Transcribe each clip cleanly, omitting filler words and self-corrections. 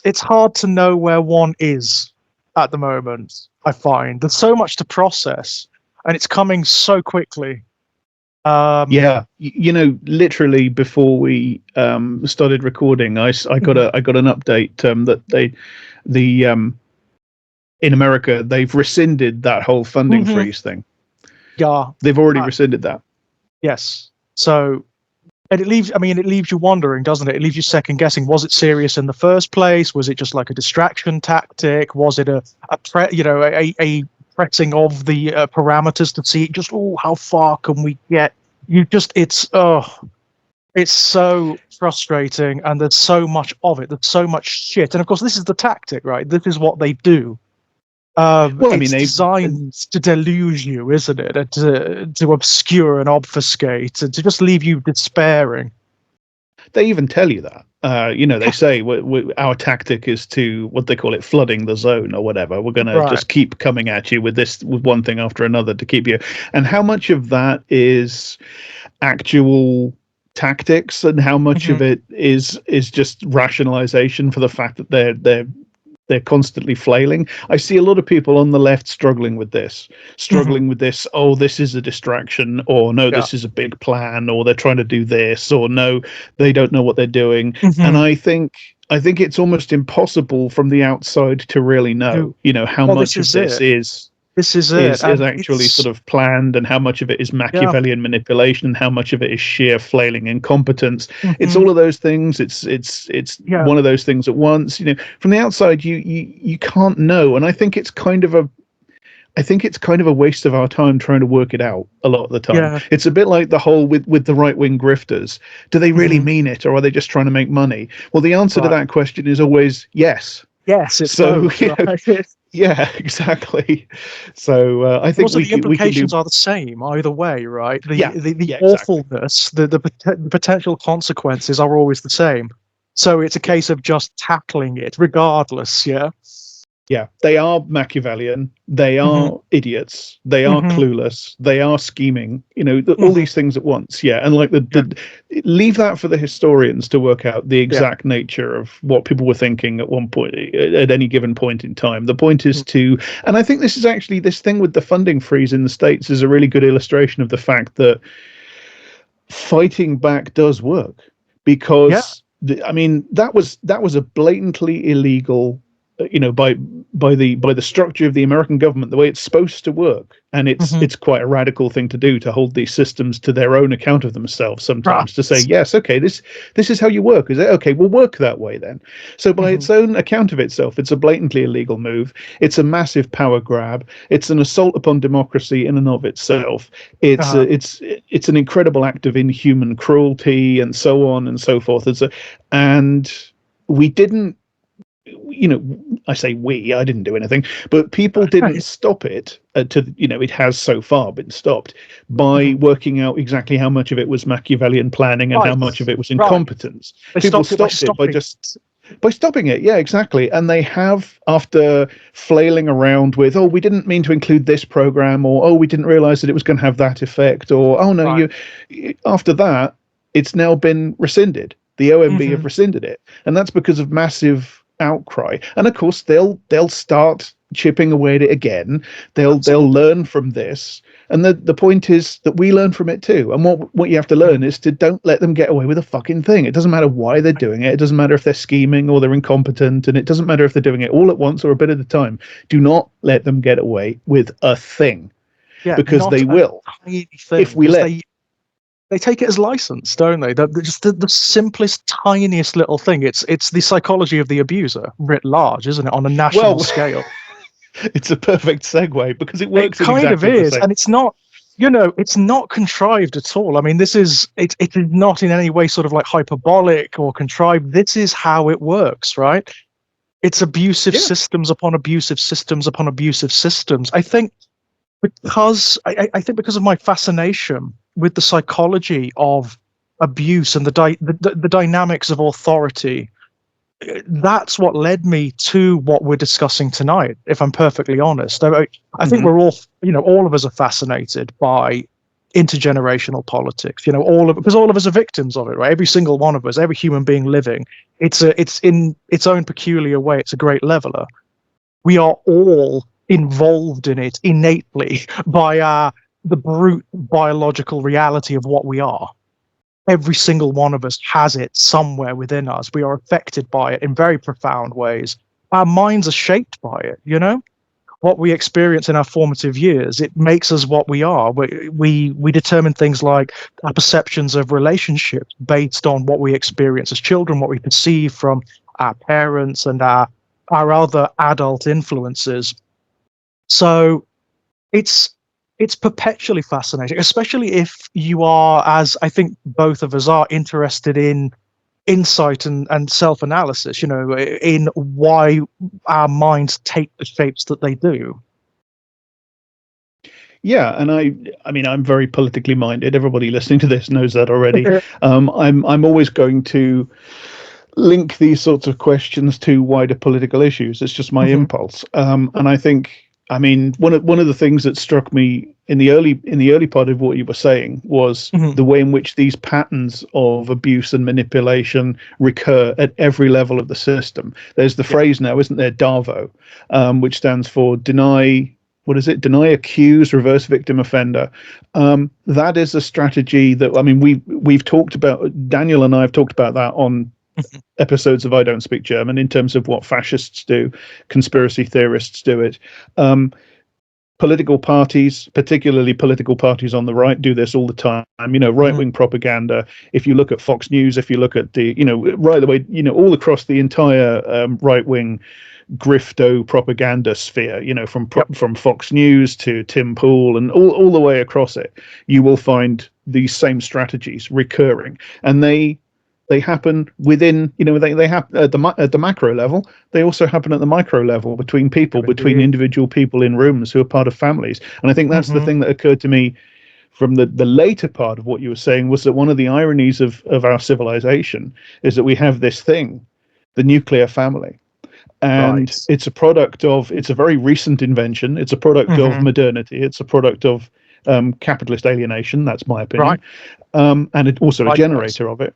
It's hard to know where one is at the moment. I find there's so much to process, and it's coming so quickly. Yeah, literally before we started recording, I got an update that in America they've rescinded that whole funding freeze thing. Yeah, they've already rescinded that. Yes. So, and it leaves you wondering, doesn't it? It leaves you second guessing. Was it serious in the first place? Was it just like a distraction tactic? Was it a pressing of the parameters to see just, how far can we get? It's so frustrating, and there's so much of it. There's so much shit, and of course, this is the tactic, right? This is what they do. It's designed to deluge you, isn't it? And to obscure and obfuscate, and to just leave you despairing. They even tell you that. They say our tactic is to, what they call it, flooding the zone or whatever. We're going to just keep coming at you with one thing after another to keep you. And how much of that is actual tactics, and how much of it is just rationalization for the fact that they're constantly flailing. I see a lot of people on the left struggling with this. Oh, this is a distraction, or no, this is a big plan, or they're trying to do this, or no, they don't know what they're doing. And I think it's almost impossible from the outside to really know, how much of this is actually sort of planned, and how much of it is Machiavellian manipulation, and how much of it is sheer flailing incompetence. It's all of those things. It's one of those things at once. From the outside, you can't know, and I think it's kind of a waste of our time trying to work it out a lot of the time. Yeah. It's a bit like the whole with the right-wing grifters. Do they really mean it, or are they just trying to make money? Well, the answer to that question is always yes. Yes, it's so. Yeah, exactly. So I think also the implications are the same either way, right? The awfulness, exactly. the potential consequences are always the same. So it's a case of just tackling it, regardless. Yeah. Yeah, they are Machiavellian. They are idiots. They are clueless. They are scheming. All these things at once. Yeah, and like leave that for the historians to work out the exact nature of what people were thinking at one point, at any given point in time. The point is and I think this is actually, this thing with the funding freeze in the States is a really good illustration of the fact that fighting back does work, because that was a blatantly illegal. By the structure of the American government, the way it's supposed to work, and it's quite a radical thing to do, to hold these systems to their own account of themselves sometimes, to say, yes, okay, this is how you work, is it? Okay, we'll work that way then. So by its own account of itself, it's a blatantly illegal move. It's a massive power grab. It's an assault upon democracy in and of itself. It's an incredible act of inhuman cruelty, and so on and so forth. And we didn't. I say I didn't do anything, but people didn't stop it it has so far been stopped by working out exactly how much of it was Machiavellian planning and how much of it was incompetence. People stopped it by stopping it. Yeah, exactly. And they have, after flailing around with, we didn't mean to include this program, or, we didn't realize that it was going to have that effect, or, after that, it's now been rescinded. The OMB have rescinded it. And that's because of massive outcry, and of course they'll start chipping away at it again. They'll learn from this, and the point is that we learn from it too. And what you have to learn is to don't let them get away with a fucking thing. It doesn't matter why they're doing it. It doesn't matter if they're scheming or they're incompetent, and it doesn't matter if they're doing it all at once or a bit at a time. Do not let them get away with a thing, because they will if we let. They take it as license, don't they? Just the simplest, tiniest little thing. It's the psychology of the abuser writ large, isn't it? On a national scale. It's a perfect segue, because it works. It kind of is, and it's not. It's not contrived at all. I mean, it is not in any way sort of like hyperbolic or contrived. This is how it works, right? It's abusive systems upon abusive systems upon abusive systems. I think because of my fascination with the psychology of abuse and the dynamics of authority that's what led me to what we're discussing tonight, if I'm perfectly honest. I think Mhm. we're all, all of us are fascinated by intergenerational politics, because all of us are victims of it, right? Every single one of us, every human being living, it's in its own peculiar way, it's a great leveler. We are all involved in it innately by the brute biological reality of what we are. Every single one of us has it somewhere within us. We are affected by it in very profound ways. Our minds are shaped by it, what we experience in our formative years. It makes us what we are. We determine things like our perceptions of relationships based on what we experience as children, what we perceive from our parents and our other adult influences. So it's perpetually fascinating, especially if you are, as I think both of us are, interested in insight and self-analysis, in why our minds take the shapes that they do. Yeah, and I mean, I'm very politically minded. Everybody listening to this knows that already. I'm always going to link these sorts of questions to wider political issues. It's just my impulse. And I think, I mean, one of the things that struck me in the early part of what you were saying was the way in which these patterns of abuse and manipulation recur at every level of the system. There's the phrase now, isn't there, DAVO, which stands for deny. What is it? Deny, accuse, reverse victim offender. That is a strategy that, I mean, we've talked about. Daniel and I have talked about that on episodes of I Don't Speak German, in terms of what fascists do, conspiracy theorists do it. Political parties, particularly political parties on the right, do this all the time. Right-wing propaganda. If you look at Fox News, if you look at the, right away, all across the entire right-wing grifto propaganda sphere, from Fox News to Tim Pool and all the way across it, you will find these same strategies recurring, and they happen within, they happen at the macro level. They also happen at the micro level, between people, between individual people in rooms who are part of families. And I think that's the thing that occurred to me from the later part of what you were saying, was that one of the ironies of our civilization is that we have this thing, the nuclear family. And it's a very recent invention. It's a product of modernity. It's a product of capitalist alienation. That's my opinion. And it's also a generator of it.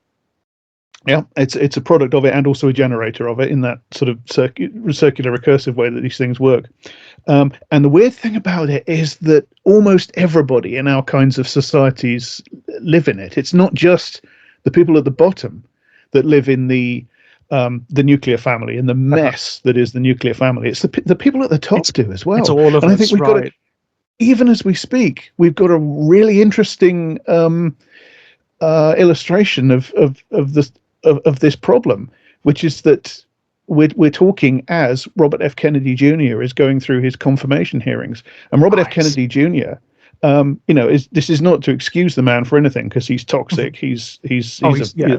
Yeah, it's a product of it, and also a generator of it, in that sort of circular recursive way that these things work. And the weird thing about it is that almost everybody in our kinds of societies live in it. It's not just the people at the bottom that live in the nuclear family and the mess that is the nuclear family. It's the people at the top do as well. It's all of and us, I think we've got even as we speak, we've got a really interesting illustration of this problem, which is that we're talking as Robert F. Kennedy Jr. is going through his confirmation hearings, and Robert F. Kennedy Jr. This is not to excuse the man for anything, because he's toxic. He's a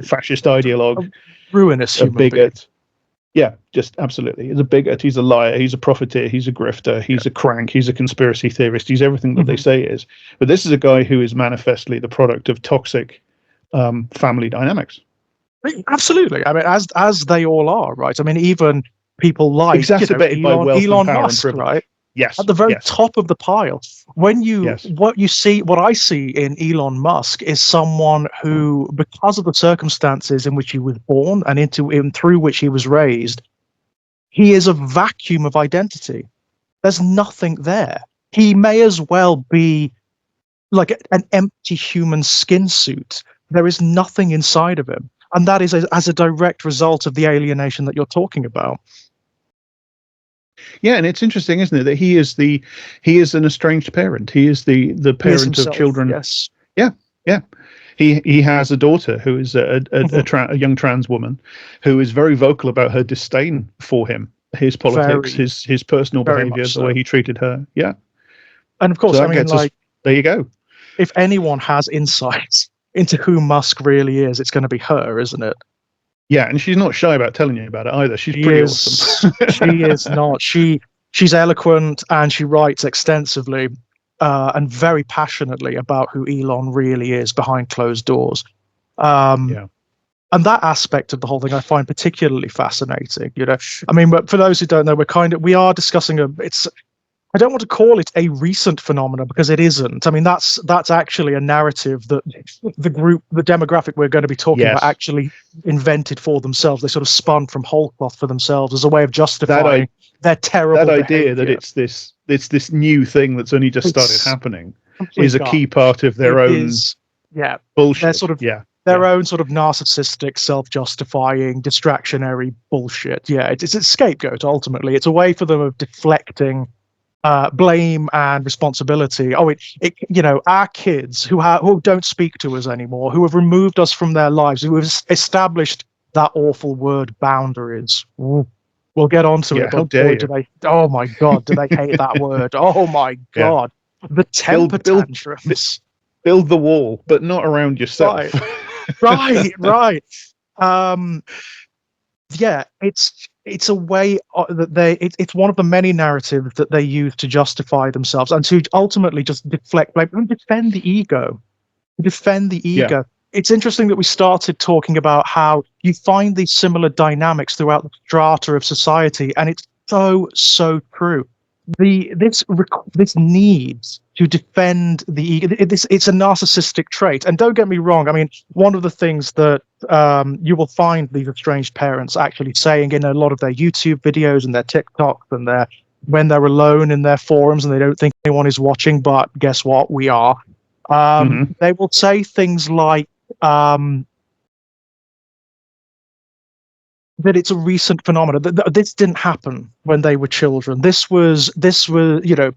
fascist ideologue, ruinous human bigot. being. Yeah, just absolutely. He's a bigot. He's a liar. He's a profiteer. He's a grifter. He's a crank. He's a conspiracy theorist. He's everything that they say he is. But this is a guy who is manifestly the product of toxic family dynamics. Absolutely. I mean, as they all are, right? I mean, even people like exacerbated by wealth, Elon and power, Musk, and privilege. right? Yes, At the very top of the pile. What I see in Elon Musk is someone who, because of the circumstances in which he was born and through which he was raised, he is a vacuum of identity. There's nothing there. He may as well be like an empty human skin suit. There is nothing inside of him. And that is as a direct result of the alienation that you're talking about. Yeah, and it's interesting, isn't it, that he is an estranged parent. He is the parent himself, of children. Yes. Yeah. He has a daughter who is a young trans woman, who is very vocal about her disdain for him, his politics, his personal behavior, the way he treated her. Yeah. And of course, so I mean, there you go. If anyone has insights into who Musk really is, it's going to be her, isn't it? Yeah, and she's not shy about telling you about it either. She's pretty awesome. She is not. She's eloquent, and she writes extensively and very passionately about who Elon really is behind closed doors. And And that aspect of the whole thing I find particularly fascinating. I mean, but for those who don't know, we are discussing I don't want to call it a recent phenomenon because it isn't. I mean, that's actually a narrative that the demographic we're going to be talking about actually invented for themselves. They sort of spun from whole cloth for themselves as a way of justifying their terrible idea behavior. that it's this new thing that's only just started happening is a key garbage. part of their own bullshit. Their sort of their own sort of narcissistic, self-justifying, distractionary bullshit. Yeah, it's a scapegoat. Ultimately, it's a way for them of deflecting blame and responsibility. Our kids who don't speak to us anymore, who have removed us from their lives, who have established that awful word boundaries. Ooh, we'll get onto it. How But dare boy, you. do they! Oh my God, do they hate that word? Oh my God, the temper tantrums. Build the wall, but not around yourself. Right. Yeah, it's a way that it's one of the many narratives that they use to justify themselves and to ultimately just deflect blame and defend the ego. It's interesting that we started talking about how you find these similar dynamics throughout the strata of society, and it's so true. This need to defend the ego, it's a narcissistic trait. And don't get me wrong, I mean, one of the things that you will find these estranged parents actually saying in a lot of their YouTube videos and their TikToks and when they're alone in their forums and they don't think anyone is watching, but guess what, we are. They will say things like that it's a recent phenomenon. This didn't happen when they were children. This was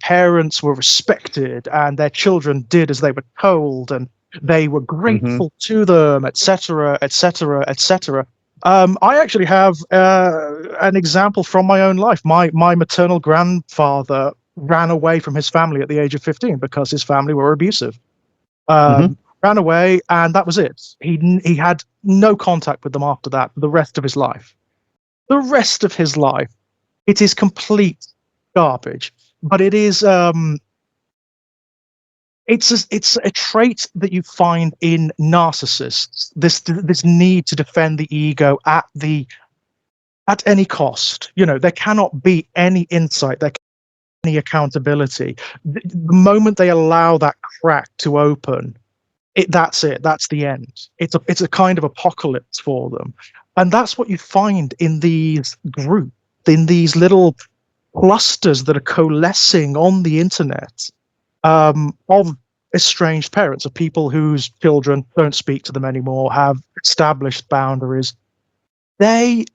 parents were respected and their children did as they were told and they were grateful to them, etc., etc., etc. I actually have an example from my own life. My maternal grandfather ran away from his family at the age of 15 because his family were abusive. Ran away, and that was it. He had no contact with them after that for the rest of his life. The rest of his life, it is complete garbage. But it is it's a trait that you find in narcissists. This need to defend the ego at any cost. There cannot be any insight. There cannot be any accountability. The moment they allow that crack to open, that's it. That's the end. It's a kind of apocalypse for them, and that's what you find in these groups, in these little clusters that are coalescing on the internet of estranged parents, of people whose children don't speak to them anymore, have established boundaries. They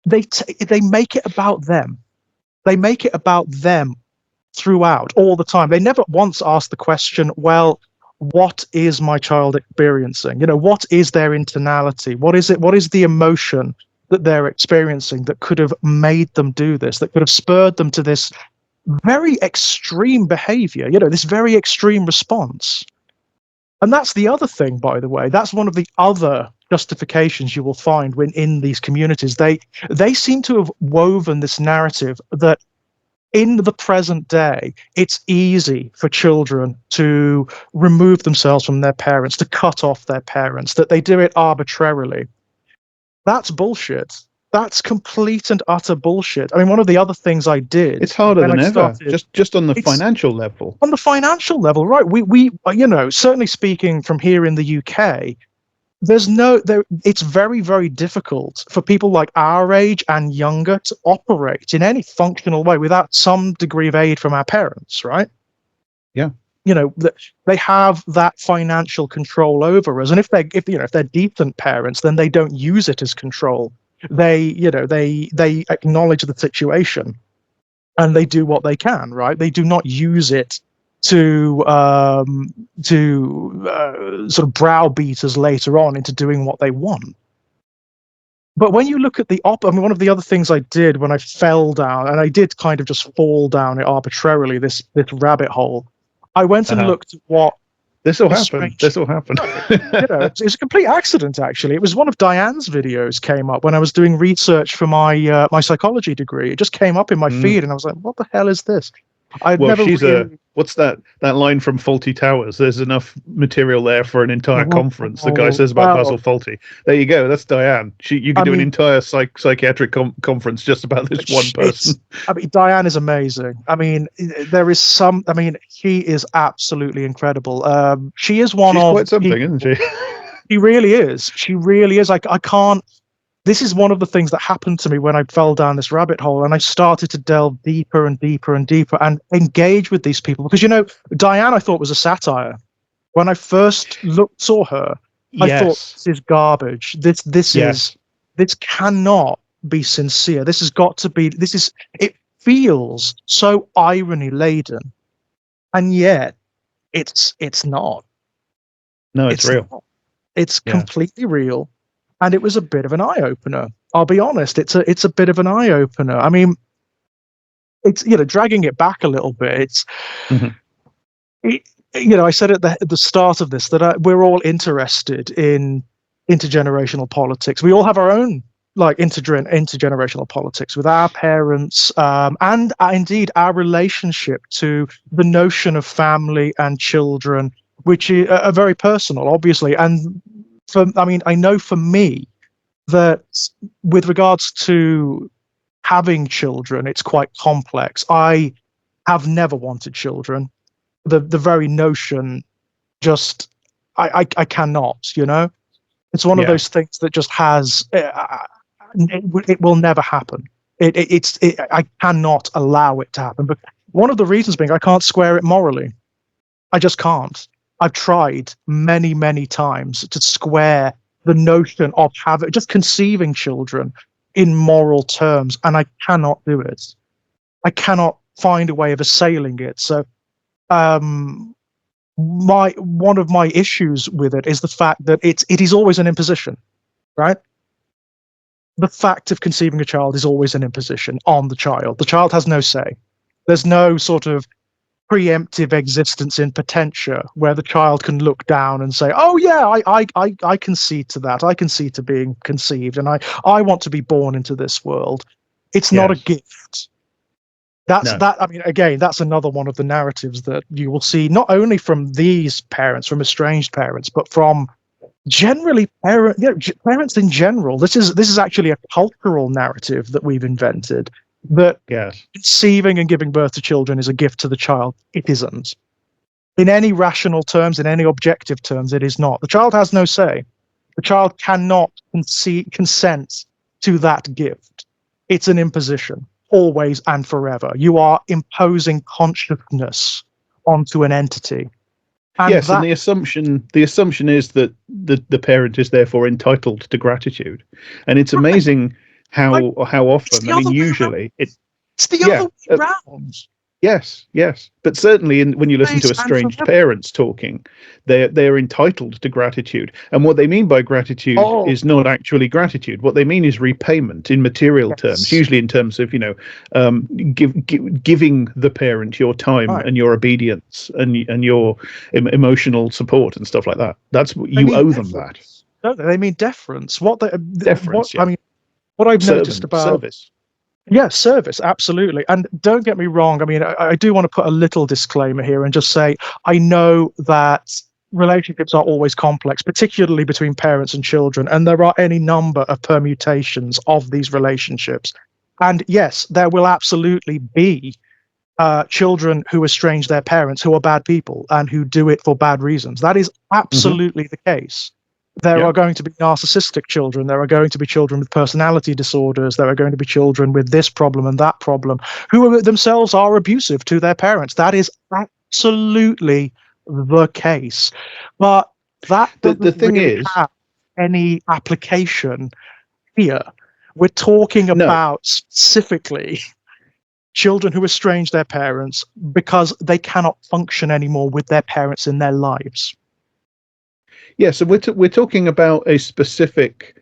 make it about them. They make it about them throughout, all the time. They never once ask the question, well, what is my child experiencing? What is their internality? What is it? What is the emotion that they're experiencing that could have made them do this, that could have spurred them to this very extreme behavior, this very extreme response? And that's the other thing, by the way. That's one of the other justifications you will find when in these communities. They seem to have woven this narrative that in the present day, it's easy for children to remove themselves from their parents, to cut off their parents, that they do it arbitrarily. That's bullshit. That's complete and utter bullshit. I mean, one of the other things I did... It's harder than ever, just on the financial level. On the financial level, right. We certainly speaking from here in the UK, it's very, very difficult for people like our age and younger to operate in any functional way without some degree of aid from our parents, right? Yeah. They have that financial control over us, and if they're decent parents, then they don't use it as control. They acknowledge the situation, and they do what they can, right? They do not use it to sort of browbeat us later on into doing what they want. But when you look at one of the other things I did when I fell down, and I did kind of just fall down it arbitrarily, this rabbit hole, I went and looked at what this will happen. It's a complete accident, actually. It was one of Diane's videos came up when I was doing research for my psychology degree. It just came up in my feed, and I was like, what the hell is this? I'd Well, never she's really. what's that line from Faulty Towers? There's enough material there for an entire conference. The guy Oh, says about well, Basil Fawlty. There you go. That's Diane. You I could do an mean, entire psychiatric conference just about this one it's. person. I mean, Diane is amazing. I mean, there is some. I mean, she is absolutely incredible. She is one She's of quite something, isn't people. she? She really is. She really is. I can't. This is one of the things that happened to me when I fell down this rabbit hole and I started to delve deeper and deeper and deeper and engage with these people. Because, Diane, I thought was a satire. When I first saw her, I thought Yes. this is garbage. Yes. This cannot be sincere. This has got to be. It feels so irony laden, and yet it's not. No, it's It's real. not. It's Yeah. completely real, and it was a bit of an eye opener. I'll be honest. It's a bit of an eye opener. I mean, it's dragging it back a little bit. Mhm. It, I said at the start of this that we're all interested in intergenerational politics. We all have our own like intergenerational politics with our parents, and indeed our relationship to the notion of family and children, which are very personal, obviously. And I know for me that with regards to having children, it's quite complex. I have never wanted children. The very notion just I cannot. It's one of Yeah. those things that just has it will never happen. I cannot allow it to happen. But one of the reasons being I can't square it morally. I just can't. I've tried many times to square the notion of just conceiving children in moral terms, and I cannot do it. I cannot find a way of assailing it. So, um, one of my issues with it is the fact that it is always an imposition, right? The fact of conceiving a child is always an imposition on the child. The child has no say. There's no sort of preemptive existence in potentia where the child can look down and say, "Oh yeah, I concede to that. I concede to being conceived, and I want to be born into this world." It's not a Yes. gift. That's No. that. I mean, again, that's another one of the narratives that you will see not only from these parents, from estranged parents, but from generally parents in general. This is actually a cultural narrative that we've invented that Yes. conceiving and giving birth to children is a gift to the child. It isn't. In any rational terms, in any objective terms, it is not. The child has no say. The child cannot consent to that gift. It's an imposition, always and forever. You are imposing consciousness onto an entity. And Yes, and that the assumption is that the parent is therefore entitled to gratitude, and it's amazing like, how it's often. the I mean, other way around. usually it. It's the Yeah. other way around. Yes, but certainly when you listen to Always and estranged forever. parents talking, they're entitled to gratitude, and what they mean by gratitude Oh, is not actually gratitude. What they mean is repayment in material terms, yes. usually in terms of giving the parent your time Right. and your obedience and your emotional support and stuff like that. That's what They you mean owe them. That deference, don't they? They mean deference. What deference, I yeah, mean, what I've noticed servant about. service. Yeah, service, absolutely. And don't get me wrong. I mean, I do want to put a little disclaimer here and just say I know that relationships are always complex, particularly between parents and children, and there are any number of permutations of these relationships. And yes, there will absolutely be children who estrange their parents who are bad people and who do it for bad reasons. That is Hmm. absolutely the case. There Yeah. are going to be narcissistic children. There are going to be children with personality disorders. There are going to be children with this problem and that problem who themselves are abusive to their parents. That is absolutely the case. But that The doesn't thing really is, have any application here. We're talking no. about specifically children who estrange their parents because they cannot function anymore with their parents in their lives. Yeah, so we're talking about a specific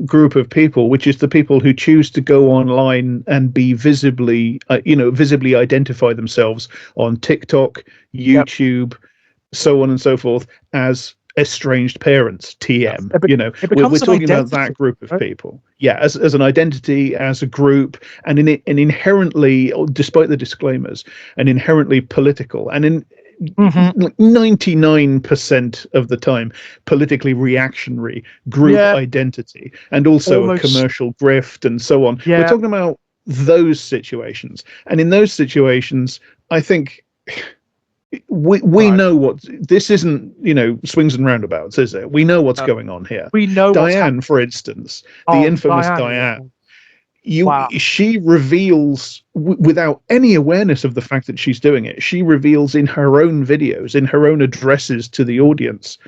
group of people, which is the people who choose to go online and be visibly identify themselves on TikTok, Yep. YouTube, so on and so forth, as estranged parents, TM. It We're becomes an talking about identity, that group of right? people. Yeah, as an identity, as a group, and inherently, despite the disclaimers, an inherently political and in Hmm. like 99% of the time politically reactionary group Yeah, identity, and also a almost. commercial grift and so on. We're Yeah, talking about those situations, and in those situations, I think we right. know what this isn't, swings and roundabouts, is it? We know what's Uh, going on here. we know what's Diane, happening. for instance, the Oh, infamous Diane. Diane, Wow. she reveals without any awareness of the fact that she's doing it, she reveals in her own videos, in her own addresses to the audience,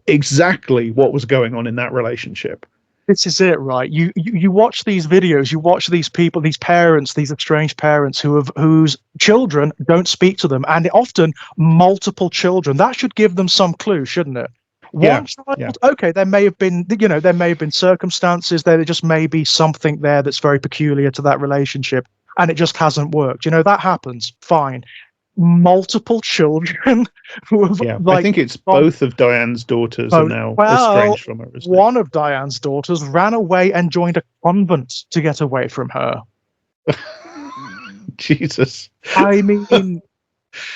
exactly what was going on in that relationship. This is it, right? You watch these videos, you watch these people, these parents, these estranged parents whose children don't speak to them, and often multiple children. That should give them some clue, shouldn't it? Yeah, One yeah, child, okay, there may have been, there may have been circumstances there. There just may be something there that's very peculiar to that relationship, and it just hasn't worked. That happens. Fine. Multiple children who have yeah. I like think it's gone. both of Diane's daughters are Oh, now well, estranged from her, isn't it? one of Diane's daughters ran away and joined a convent to get away from her. Jesus. I mean,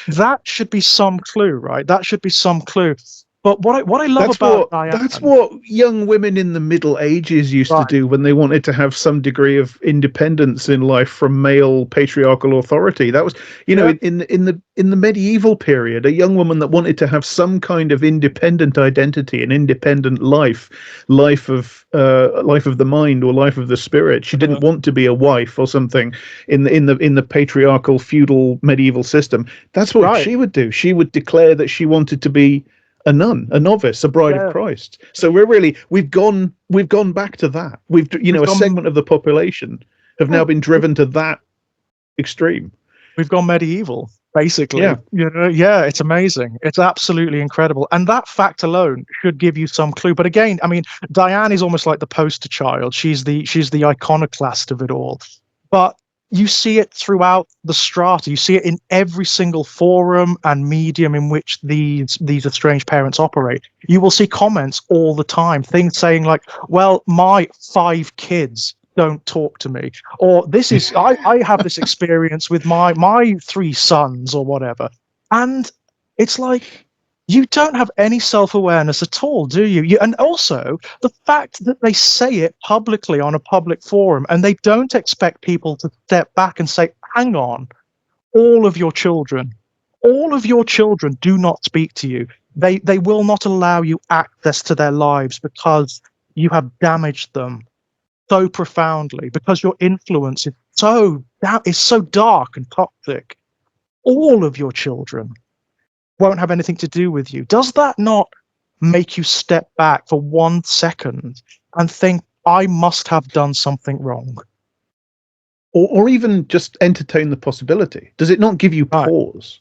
that should be some clue, right? That should be some clue. But what I love about That's Diane, what young women in the Middle Ages used to right? do when they wanted to have some degree of independence in life from male patriarchal authority. That was, Yeah, in the medieval period, a young woman that wanted to have some kind of independent identity, an independent life of the mind or life of the spirit. She didn't want to be a wife or something in the patriarchal feudal medieval system. That's what right. she would do. She would declare that she wanted to be a nun, a novice, a bride of Yeah, Christ. So we've gone back to that. we've A gone. segment of the population have now Yeah, been driven to that extreme. we've gone medieval, Yeah, basically. Yeah, it's amazing. It's absolutely incredible. And that fact alone should give you some clue. But again, I mean, Diane is almost like the poster child. She's the iconoclast of it all. But you see it throughout the strata. You see it in every single forum and medium in which these estranged parents operate. You will see comments all the time, things saying like, well, my 5 kids don't talk to me, or this is I have this experience with my 3 sons or whatever. And it's like, you don't have any self-awareness at all, do you? And also the fact that they say it publicly on a public forum, and they don't expect people to step back and say, hang on, all of your children, all of your children do not speak to you. They will not allow you access to their lives because you have damaged them so profoundly, because your influence is so dark and toxic. All of your children won't have anything to do with you. Does that not make you step back for 1 second and think, I must have done something wrong? or even just entertain the possibility. Does it not give you Right. pause?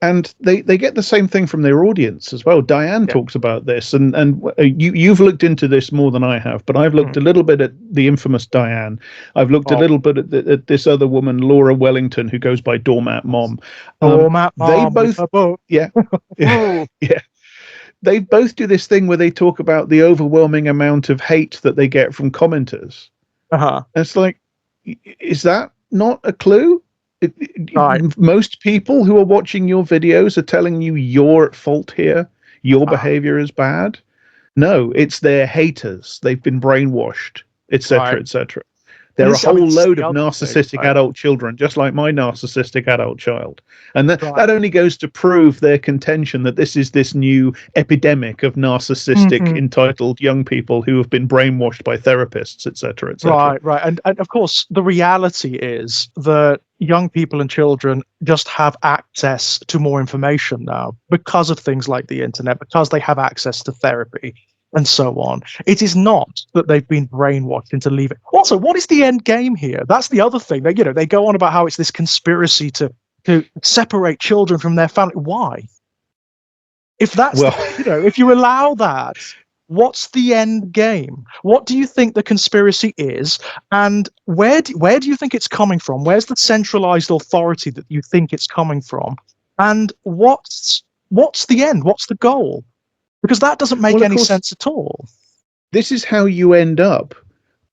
And they get the same thing from their audience as well. Diane Yeah. talks about this, and you've looked into this more than I have, but I've looked a little bit at the infamous Diane. I've looked a Oh, little bit at this other woman, Laura Wellington, who goes by Doormat Mom. Matt They Mom with both, her book. yeah, Oh, yeah, they both do this thing where they talk about the overwhelming amount of hate that they get from commenters. uh-huh. And it's like, is that not a clue? Right. Most people who are watching your videos are telling you you're at fault here, your Uh-huh. behavior is bad. No, it's their haters. They've been brainwashed, etc., Right. etc. And They're a this, I mean, whole this is load the of other thing, narcissistic right? adult children, just like my narcissistic adult child. And that Right. only goes to prove their contention that this is this new epidemic of narcissistic, Mhm. entitled young people who have been brainwashed by therapists, etc., etc. Right, right. And of course, the reality is that young people and children just have access to more information now because of things like the internet, because they have access to therapy and so on. It is not that they've been brainwashed into leaving. Also, what is the end game here? That's the other thing. They go on about how it's this conspiracy to separate children from their family. Why? If that's Well, if you allow that, what's the end game? What do you think the conspiracy is, and where do you think it's coming from? Where's the centralized authority that you think it's coming from? And what's the end? What's the goal? Because that doesn't make Well, of any course, sense at all. this is how you end up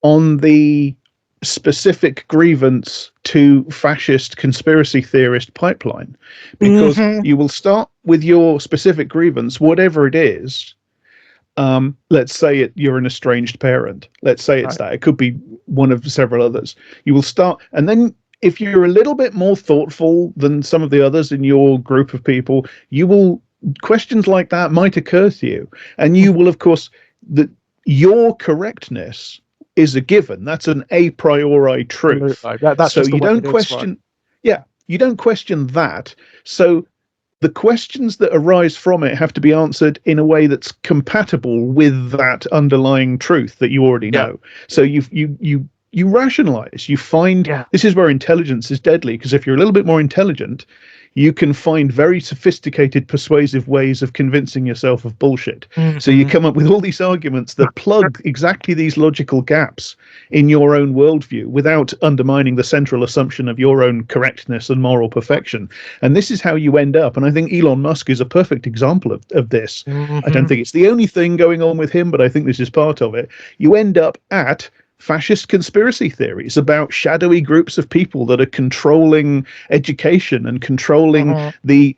on the specific grievance to fascist conspiracy theorist pipeline, because Hmm. you will start with your specific grievance, whatever it is. Let's say you're an estranged parent. Let's say it's Right. that. It could be one of several others. You will start, and then if you're a little bit more thoughtful than some of the others in your group of people, you will questions like that might occur to you, and you will, of course, that your correctness is a given. That's an a priori truth. Absolutely. That's So just the you way don't it is, right? question. Yeah, you don't question that. So the questions that arise from it have to be answered in a way that's compatible with that underlying truth that you already Yeah. know. So you rationalize. You find Yeah. this is where intelligence is deadly, because if you're a little bit more intelligent, you can find very sophisticated, persuasive ways of convincing yourself of bullshit. So you Hmm. come up with all these arguments that plug exactly these logical gaps in your own worldview without undermining the central assumption of your own correctness and moral perfection. And this is how you end up. And I think Elon Musk is a perfect example of this. I don't Hmm. think it's the only thing going on with him, but I think this is part of it. You end up at fascist conspiracy theories about shadowy groups of people that are controlling education and controlling Hmm. the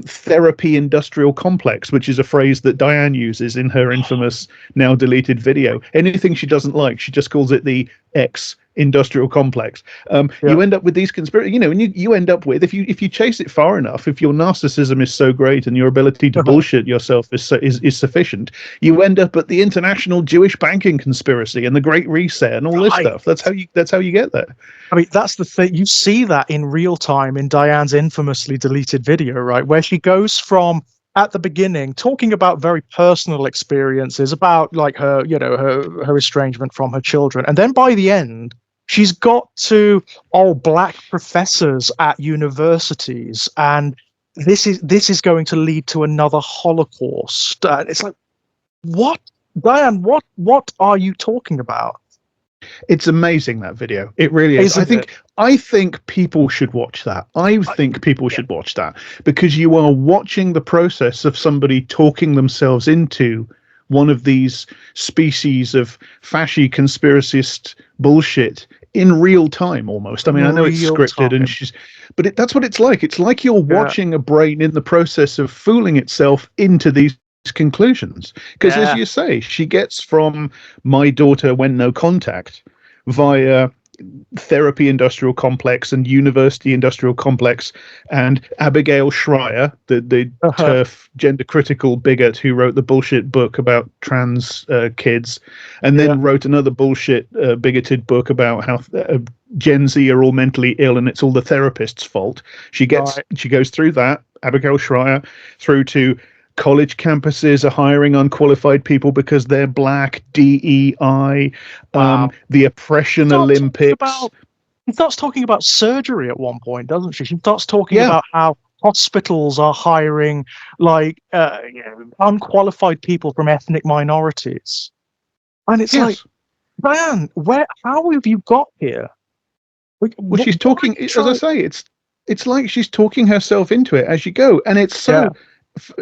therapy industrial complex, which is a phrase that Diane uses in her infamous now deleted video. Anything she doesn't like, she just calls it the X industrial complex. Yeah. You end up with these conspiracy, and you end up with, if you chase it far enough, if your narcissism is so great and your ability to bullshit yourself is sufficient, you end up at the international Jewish banking conspiracy and the Great Reset and all this Right. stuff. That's how you get there. I mean, that's the thing. You see that in real time in Diane's infamously deleted video, right? Where she goes from at the beginning talking about very personal experiences about like her, her estrangement from her children. And then by the end, she's got to black professors at universities, and this is going to lead to another Holocaust. It's like, what? Diane, what are you talking about? It's amazing, that video. It really is. I Isn't it? think I think people should watch that. I I- think people yeah. should watch that, because you are watching the process of somebody talking themselves into one of these species of fasci conspiracist bullshit in real time almost. I mean, I know it's Real scripted and time. but that's what it's like. It's like you're Yeah. watching a brain in the process of fooling itself into these conclusions. Because as Yeah. you say, she gets from my daughter went no contact via therapy industrial complex and university industrial complex and Abigail Schreier, the Uh-huh. turf gender critical bigot who wrote the bullshit book about trans kids, and Yeah. then wrote another bullshit bigoted book about how Gen Z are all mentally ill and it's all the therapist's fault. Right. She goes through that, Abigail Schreier, through to college campuses are hiring unqualified people because they're black, DEI, Wow. the oppression Start talking Olympics. about She starts talking about surgery at one point, doesn't she? She starts talking Yeah, about how hospitals are hiring like unqualified people from ethnic minorities. And it's like, yes. Diane, how have you got here? Like, Well, she's what are talking, you as I trying? say, it's like she's talking herself into it as you go, and Yeah.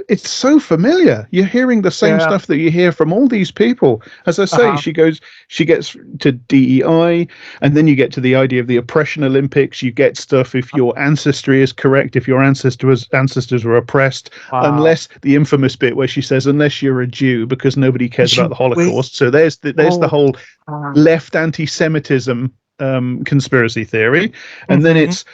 it's so familiar. You're hearing the same Yeah. stuff that you hear from all these people. As I say, Uh-huh. she gets to DEI, and then you get to the idea of the oppression Olympics. You get stuff if your ancestry is correct, if your ancestors were oppressed, Wow. unless the infamous bit where she says, unless you're a Jew, because nobody cares She about the wait. Holocaust. So there's the Oh. whole left anti-Semitism conspiracy theory, and then Mm-hmm. it's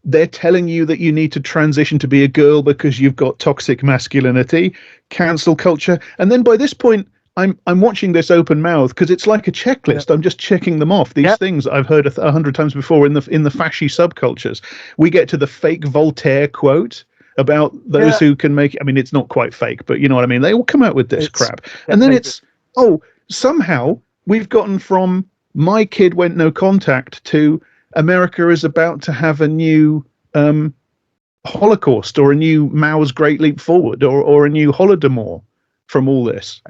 they're telling you that you need to transition to be a girl because you've got toxic masculinity, cancel culture, and then by this point. I'm watching this open mouth because it's like a Yeah. checklist. I'm just checking them off. These Yeah. things I've heard 100 times before in the fasci subcultures. We get to the fake Voltaire quote about those Yeah. who can make. I mean, it's not quite fake, but you know what I mean. They all come out with this It's crap, yeah, and then they do. it's somehow we've gotten from my kid went no contact to America is about to have a new Holocaust or a new Mao's Great Leap Forward or a new Holodomor from all this.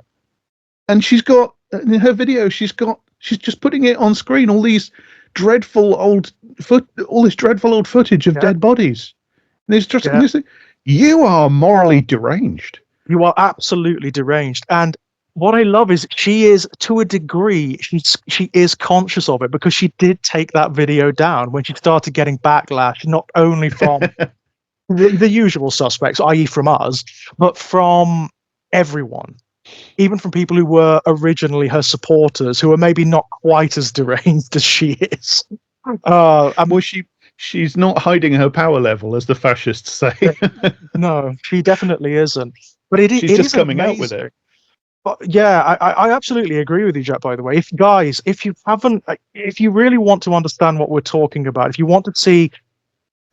And she's got in her video, she's just putting it on screen all these dreadful old all this dreadful old footage of Yeah. dead bodies. And it's just Yeah. you are morally deranged. You are absolutely deranged. And what I love is she is, to a degree, she is conscious of it, because she did take that video down when she started getting backlash, not only from the usual suspects, i.e., from us, but from everyone, even from people who were originally her supporters, who are maybe not quite as deranged as she is. Well, she's not hiding her power level, as the fascists say. No, she definitely isn't. But She's it just is coming out with amazing. it. But yeah, I absolutely agree with you, Jack. By the way, if you haven't, if you really want to understand what we're talking about, if you want to see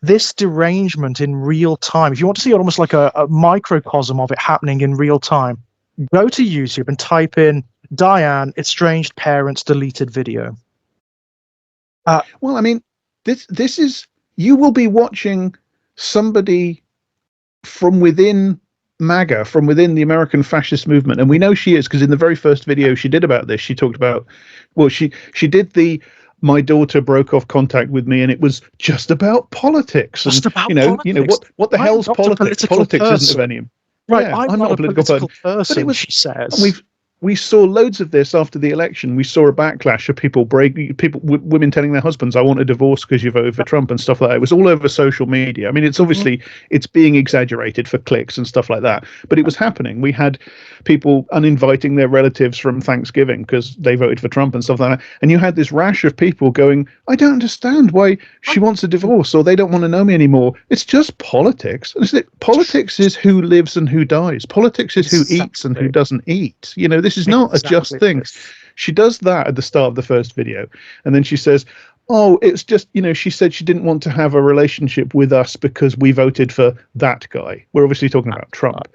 this derangement in real time, if you want to see almost like a microcosm of it happening in real time, go to YouTube and type in Diane estranged parents deleted video. Well, I mean, this is, you will be watching somebody from within MAGA, from within the American fascist movement, and we know she is, because in the very first video she did about this, she talked about, well, she did the "my daughter broke off contact with me, and it was just about politics," Just and about politics. what the I'm hell's not a politics? political Politics isn't of person. any. Right, Yeah, I'm I'm not not a a political political person, but it person, was. she says. We saw loads of this after the election. We saw a backlash of women telling their husbands, "I want a divorce because you voted for Trump," and stuff like that. It was all over social media. I mean, it's obviously it's being exaggerated for clicks and stuff like that, but it was happening. We had people uninviting their relatives from Thanksgiving because they voted for Trump and stuff like that. And you had this rash of people going, "I don't understand why she wants a divorce, or they don't want to know me anymore. It's just politics." Politics is who lives and who dies. Politics is who eats and who doesn't eat. This is not a just thing. She does that at the start of the first video, and then she says, "Oh, it's just, she said she didn't want to have a relationship with us because we voted for that guy." We're obviously talking about Trump.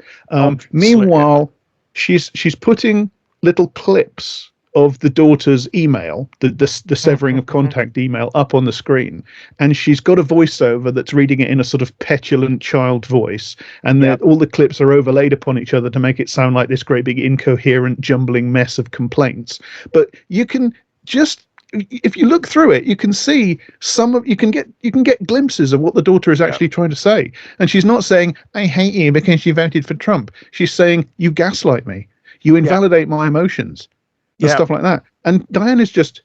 Meanwhile, she's putting little clips of the daughter's email, the severing of contact email, up on the screen, and she's got a voiceover that's reading it in a sort of petulant child voice, and all the clips are overlaid upon each other to make it sound like this great big incoherent jumbling mess of complaints. But you can just, if you look through it, you can see you can get glimpses of what the daughter is actually trying to say. And she's not saying, "I hate you because you voted for Trump." She's saying, "You gaslight me, you invalidate my emotions," and stuff like that. And Diane is just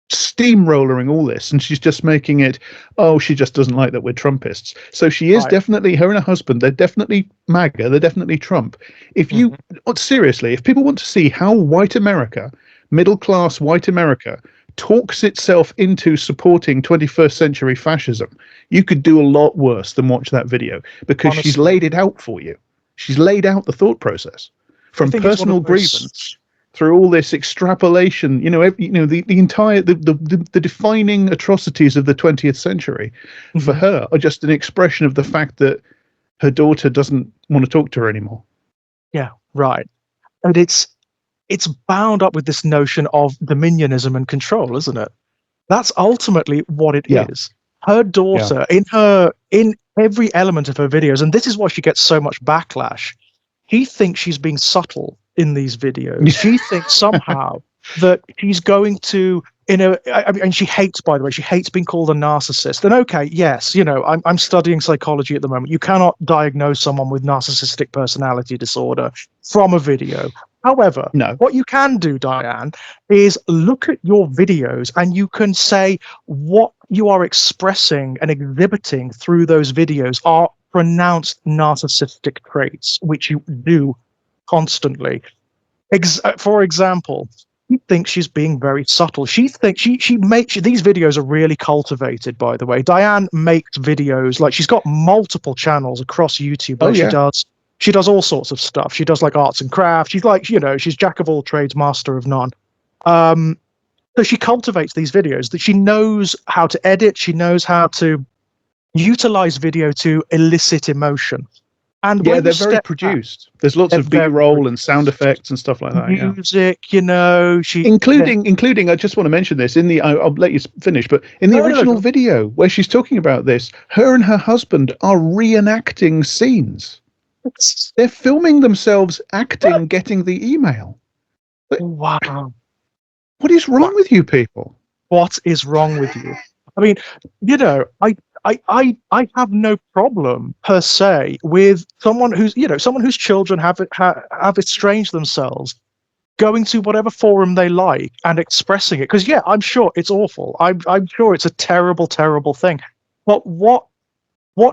steamrollering all this, and she's just making it, oh, she just doesn't like that we're Trumpists. So she is definitely, her and her husband, they're definitely MAGA, they're definitely Trump. If you, seriously, if people want to see how white America, middle class white America, talks itself into supporting 21st century fascism, you could do a lot worse than watch that video, because she's laid it out for you. She's laid out the thought process from personal grievance through all this extrapolation, the entire, the defining atrocities of the 20th century for her are just an expression of the fact that her daughter doesn't want to talk to her anymore. Yeah, right. And it's bound up with this notion of dominionism and control, isn't it? That's ultimately what it is. Her daughter, in every element of her videos, and this is why she gets so much backlash, she thinks she's being subtle in these videos. She thinks somehow that she's going to, and she hates, by the way, she hates being called a narcissist. And okay, yes, I'm studying psychology at the moment. You cannot diagnose someone with narcissistic personality disorder from a video. However, what you can do, Diane, is look at your videos, and you can say what you are expressing and exhibiting through those videos are pronounced narcissistic traits, which you do constantly. For example, she thinks she's being very subtle. She thinks she makes these videos are really cultivated, by the way. Diane makes videos, like she's got multiple channels across YouTube where she does all sorts of stuff. She does like arts and crafts. She's like, she's jack of all trades, master of none. So she cultivates these videos, that she knows how to edit, she knows how to utilize video to elicit emotion. And they're very produced. There's lots of B-roll and sound effects and stuff like that. Music, including. I just want to mention this in the. I'll let you finish, but in the original video where she's talking about this, her and her husband are reenacting scenes. They're filming themselves acting, getting the email. Wow! What is wrong with you people? What is wrong with you? I mean, I have no problem per se with someone who's someone whose children have estranged themselves going to whatever forum they like and expressing it, because yeah, I'm sure it's awful. I'm sure it's a terrible, terrible thing. But what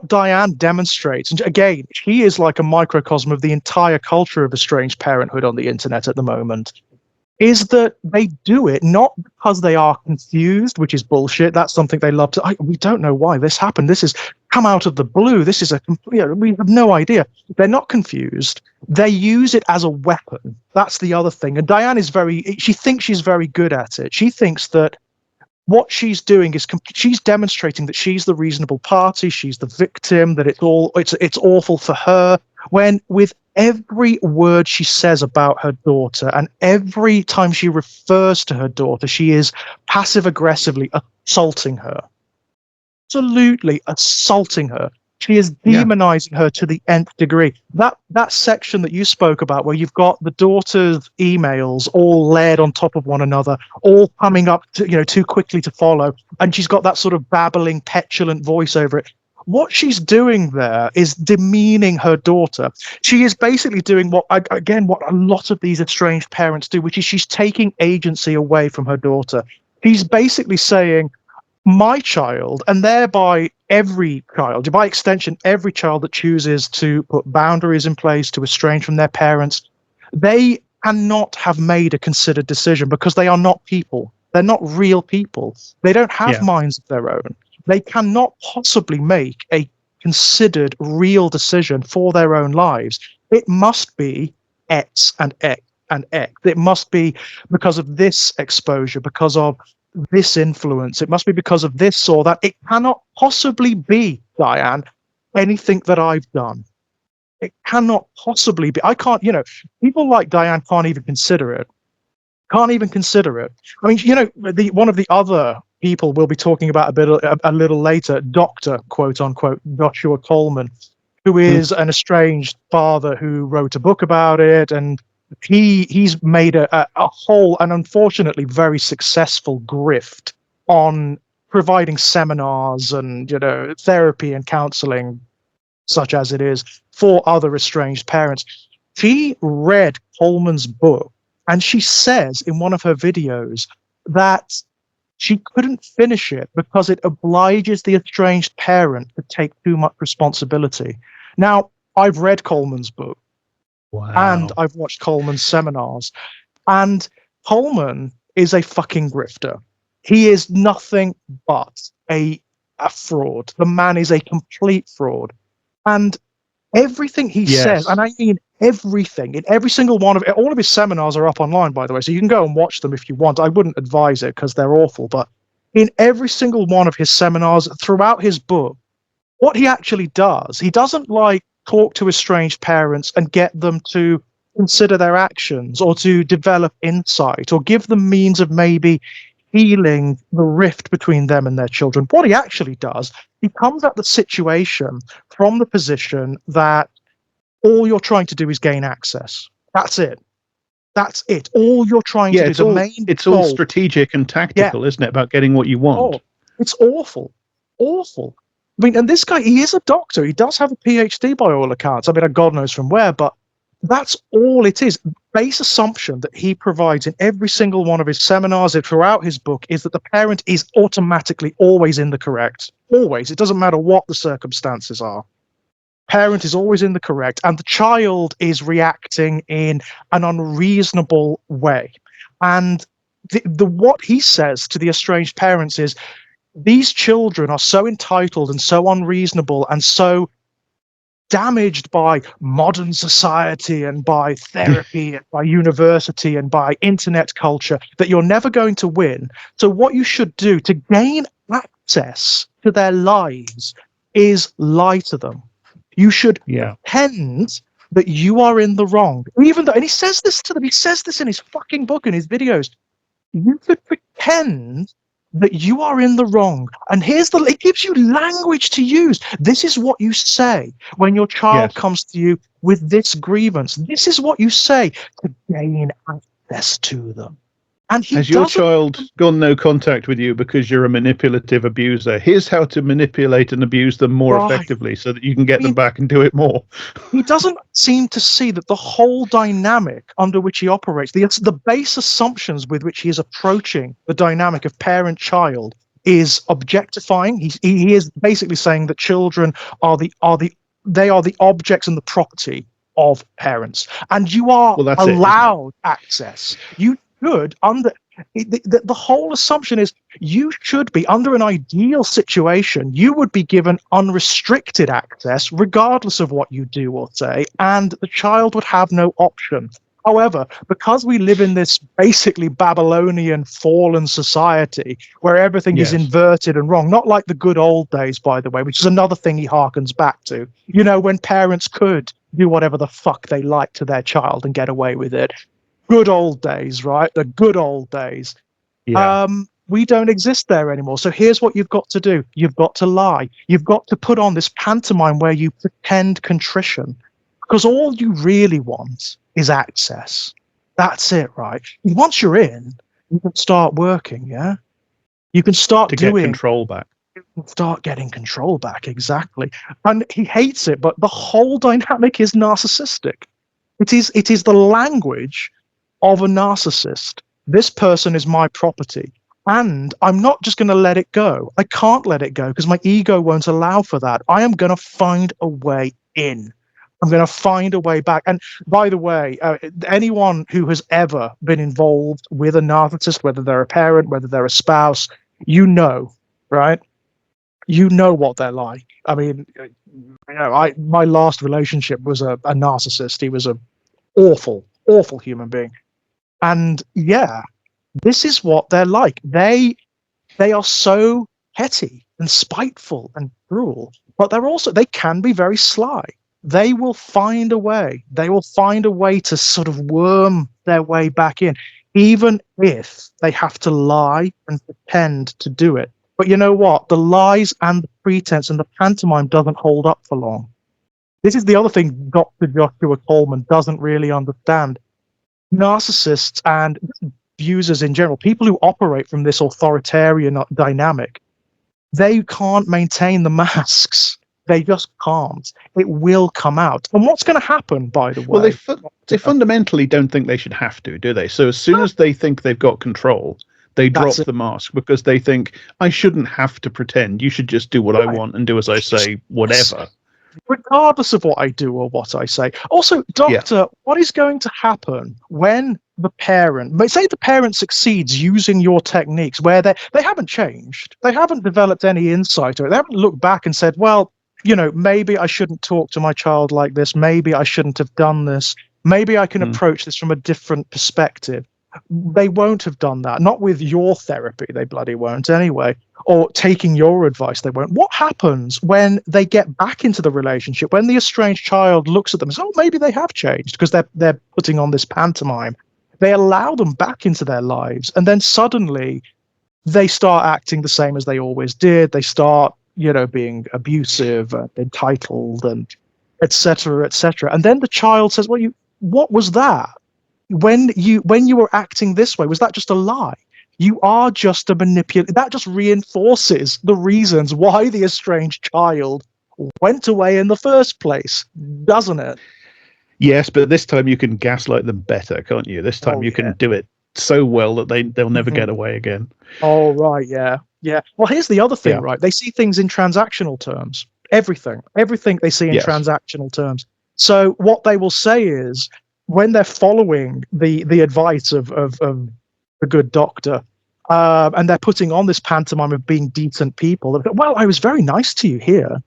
Diane demonstrates, and again, she is like a microcosm of the entire culture of estranged parenthood on the internet at the moment, is that they do it not because they are confused, which is bullshit. That's something they love to. We don't know why this happened. This has come out of the blue. This is we have no idea. They're not confused. They use it as a weapon. That's the other thing. And Diane is she thinks she's very good at it. She thinks that what she's doing is she's demonstrating that she's the reasonable party, she's the victim, that it's awful for her, when with every word she says about her daughter and every time she refers to her daughter, she is passive aggressively assaulting her, absolutely assaulting her. She is demonizing her to the nth degree. That section that you spoke about, where you've got the daughter's emails all layered on top of one another, all coming up too quickly to follow, and she's got that sort of babbling, petulant voice over it. What she's doing there is demeaning her daughter. She is basically doing what a lot of these estranged parents do, which is she's taking agency away from her daughter. She's basically saying, my child, and thereby every child, by extension, every child that chooses to put boundaries in place, to estrange from their parents, they cannot have made a considered decision because they are not people. They're not real people. They don't have minds of their own. They cannot possibly make a considered real decision for their own lives. It must be X and X and X. It must be because of this exposure, because of this influence. It must be because of this or that. It cannot possibly be, Diane, anything that I've done. It cannot possibly be. I can't, people like Diane can't even consider it. Can't even consider it. I mean, one of the other people we'll be talking about a little later, Dr. quote unquote Joshua Coleman, who is an estranged father who wrote a book about it, and he's made a whole and unfortunately very successful grift on providing seminars and therapy and counseling, such as it is, for other estranged parents. She read Coleman's book, and she says in one of her videos that she couldn't finish it because it obliges the estranged parent to take too much responsibility. Now, I've read Coleman's book. Wow. And I've watched Coleman's seminars. And Coleman is a fucking grifter. He is nothing but a fraud. The man is a complete fraud. And everything he says, and I mean everything, in every single one of it, all of his seminars are up online, by the way, so you can go and watch them if you want. I wouldn't advise it because they're awful. But in every single one of his seminars, throughout his book, what he actually does, he doesn't talk to estranged parents and get them to consider their actions or to develop insight or give them means of maybe healing the rift between them and their children. What he actually does, he comes at the situation from the position that all you're trying to do is gain access. That's it. That's it. All you're trying to do. It's all strategic and tactical, isn't it? About getting what you want. Oh, it's awful. Awful. I mean, and this guy, he is a doctor. He does have a PhD by all accounts. I mean, God knows from where, but that's all it is. Base assumption that he provides in every single one of his seminars and throughout his book is that the parent is automatically always in the correct. Always. It doesn't matter what the circumstances are. Parent is always in the correct, and the child is reacting in an unreasonable way. And what he says to the estranged parents is, these children are so entitled and so unreasonable and so damaged by modern society and by therapy and by university and by internet culture that you're never going to win. So what you should do to gain access to their lives is lie to them. You should pretend that you are in the wrong. Even though, and he says this to them, he says this in his fucking book, in his videos. You could pretend that you are in the wrong. And it gives you language to use. This is what you say when your child comes to you with this grievance. This is what you say to gain access to them. And he Has your doesn't. child gone no contact with you because you're a manipulative abuser? Here's how to manipulate and abuse them more Right. effectively so that you can get I them mean, back and do it more. he doesn't seem to see that the whole dynamic under which he operates, the base assumptions with which he is approaching the dynamic of parent-child, is objectifying. He is basically saying that children are the objects and the property of parents, and you are Well, that's it, isn't it? allowed access. You should the whole assumption is you should be, under an ideal situation, you would be given unrestricted access regardless of what you do or say, and the child would have no option. However, because we live in this basically Babylonian fallen society where everything is Yes. inverted and wrong, not like the good old days, by the way, which is another thing he harkens back to, when parents could do whatever the fuck they like to their child and get away with it. Good old days, right? The good old days. Yeah. We don't exist there anymore. So here's what you've got to do. You've got to lie. You've got to put on this pantomime where you pretend contrition, because all you really want is access. That's it, right? Once you're in, you can start working, yeah? You can start To get doing, control back. start getting control back, exactly. And he hates it, but the whole dynamic is narcissistic. It is the language of a narcissist. This person is my property, and I'm not just going to let it go. I can't let it go because my ego won't allow for that. I am going to find a way in. I'm going to find a way back. And by the way, anyone who has ever been involved with a narcissist, whether they're a parent, whether they're a spouse, right? You know what they're like. I mean, my last relationship was a narcissist. He was a awful human being. And yeah, this is what they're like. They are so petty and spiteful and cruel, but they can be very sly. They will find a way. They will find a way to sort of worm their way back in, even if they have to lie and pretend to do it. But you know what? The lies and the pretense and the pantomime doesn't hold up for long. This is the other thing Dr. Joshua Coleman doesn't really understand. Narcissists and abusers in general, people who operate from this authoritarian dynamic, they can't maintain the masks. They just can't. It will come out. And what's going to happen, by the Well, way? they fundamentally don't think they should have to, do they? So as soon as they think they've got control, they drop That's it. the mask because they think, I shouldn't have to pretend. You should just do what I Right. want and do as I say, whatever. Regardless of what I do or what I say. Also, Doctor, what is going to happen when the parent, say the parent succeeds using your techniques where they haven't changed, they haven't developed any insight, or they haven't looked back and said, well, maybe I shouldn't talk to my child like this, maybe I shouldn't have done this, maybe I can approach this from a different perspective. They won't have done that. Not with your therapy, they bloody won't anyway. Or taking your advice, they won't. What happens when they get back into the relationship, when the estranged child looks at them and says, oh, maybe they have changed because they're putting on this pantomime. They allow them back into their lives, and then suddenly they start acting the same as they always did. They start, being abusive and entitled and et cetera, et cetera. And then the child says, well, what was that? When you were acting this way, was that just a lie? You are just a manipulator. That just reinforces the reasons why the estranged child went away in the first place, doesn't it? Yes, but this time you can gaslight them better, can't you? This time you can do it so well that they'll never get away again. Oh, right, yeah. Well, here's the other thing, Yeah. right? They see things in transactional terms. Everything they see in Yes. transactional terms. So what they will say is, when they're following the advice of the good doctor, and they're putting on this pantomime of being decent people, they'll go, well, I was very nice to you here.